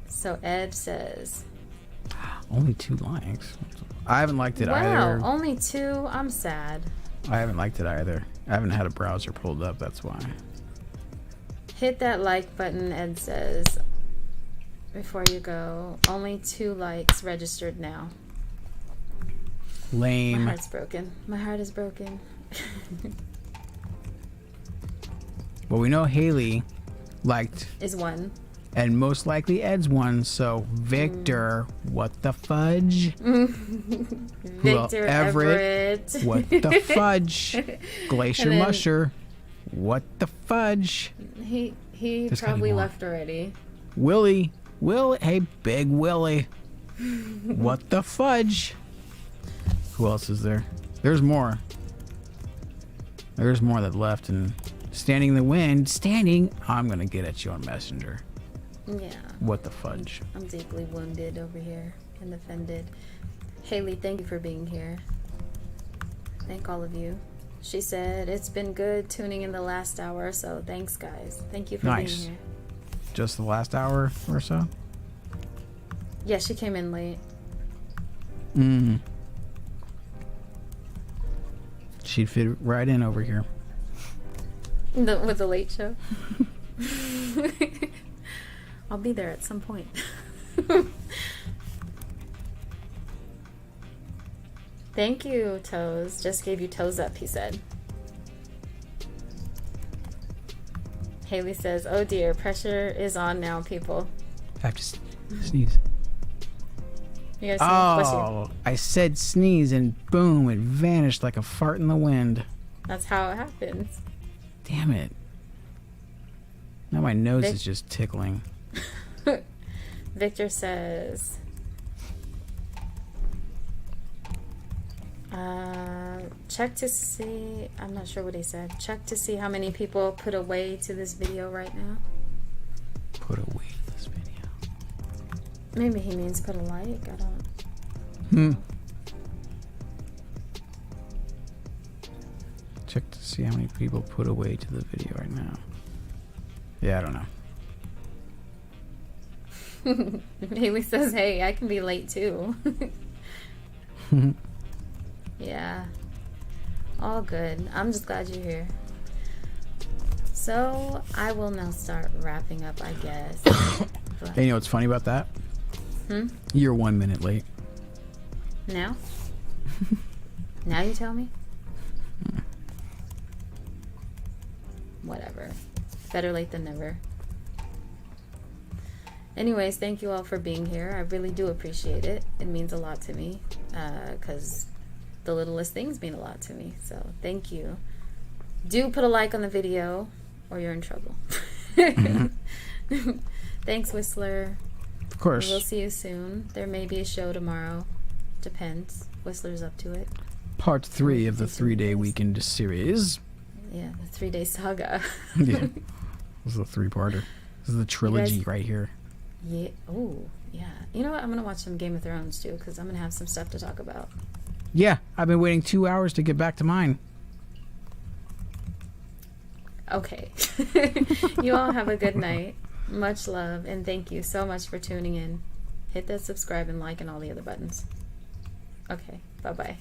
So Ed says, only 2 likes. I haven't liked it either. either. Wow, only 2? I'm sad. I haven't liked it either. I haven't had a browser pulled up, that's why. Hit that like button, Ed says. Before you go, only 2 likes registered now. Lame. My heart's broken. My heart is broken. Well, we know Haley liked is 1. And most likely Ed's one, so Victor, what the fudge? Victor Everett. What the fudge? Glacier Musher, what the fudge? He probably left already. Willie, hey, Big Willie. What the fudge? Who else is there? There's more. There's more that left, and standing in the wind, I'm gonna get at you on Messenger. Yeah. What the fudge? I'm deeply wounded over here and offended. Haley, thank you for being here. Thank all of you. She said, it's been good tuning in the last hour, so thanks, guys. Thank you for being here. Just the last hour or so? Yeah, she came in late. She'd fit right in over here. With the late show? I'll be there at some point. Thank you, Toes. Just gave you toes up, he said. Haley says, oh dear, pressure is on now, people. I have to sneeze. You gotta sneeze. Oh, I said sneeze and boom, it vanished like a fart in the wind. That's how it happens. Damn it. Now my nose is just tickling. Victor says, check to see, I'm not sure what he said. Check to see how many people put away to this video right now. Put away this video. Maybe he means put a like. I don't. check to see how many people put away to the video right now. Yeah, I don't know. Haley says, hey, I can be late too. Yeah. All good. I'm just glad you're here. So, I will now start wrapping up, I guess. Hey, you know what's funny about that? You're 1 minute late. Now? Now you tell me? Whatever. Better late than never. Anyways, thank you all for being here. I really do appreciate it. It means a lot to me, because the littlest things mean a lot to me. So thank you. Do put a like on the video or you're in trouble. Thanks, Whistler. Of course. We'll see you soon. There may be a show tomorrow. Depends. Whistler's up to it. Part 3 of the 3-day weekend series. Yeah, the 3-day saga. Yeah. This is a 3-parter. This is the trilogy right here. Yeah. Oh, yeah. You know what? I'm going to watch some Game of Thrones, too, because I'm going to have some stuff to talk about. Yeah, I've been waiting 2 hours to get back to mine. Okay. You all have a good night. Much love, and thank you so much for tuning in. Hit that subscribe and like and all the other buttons. Okay, bye-bye.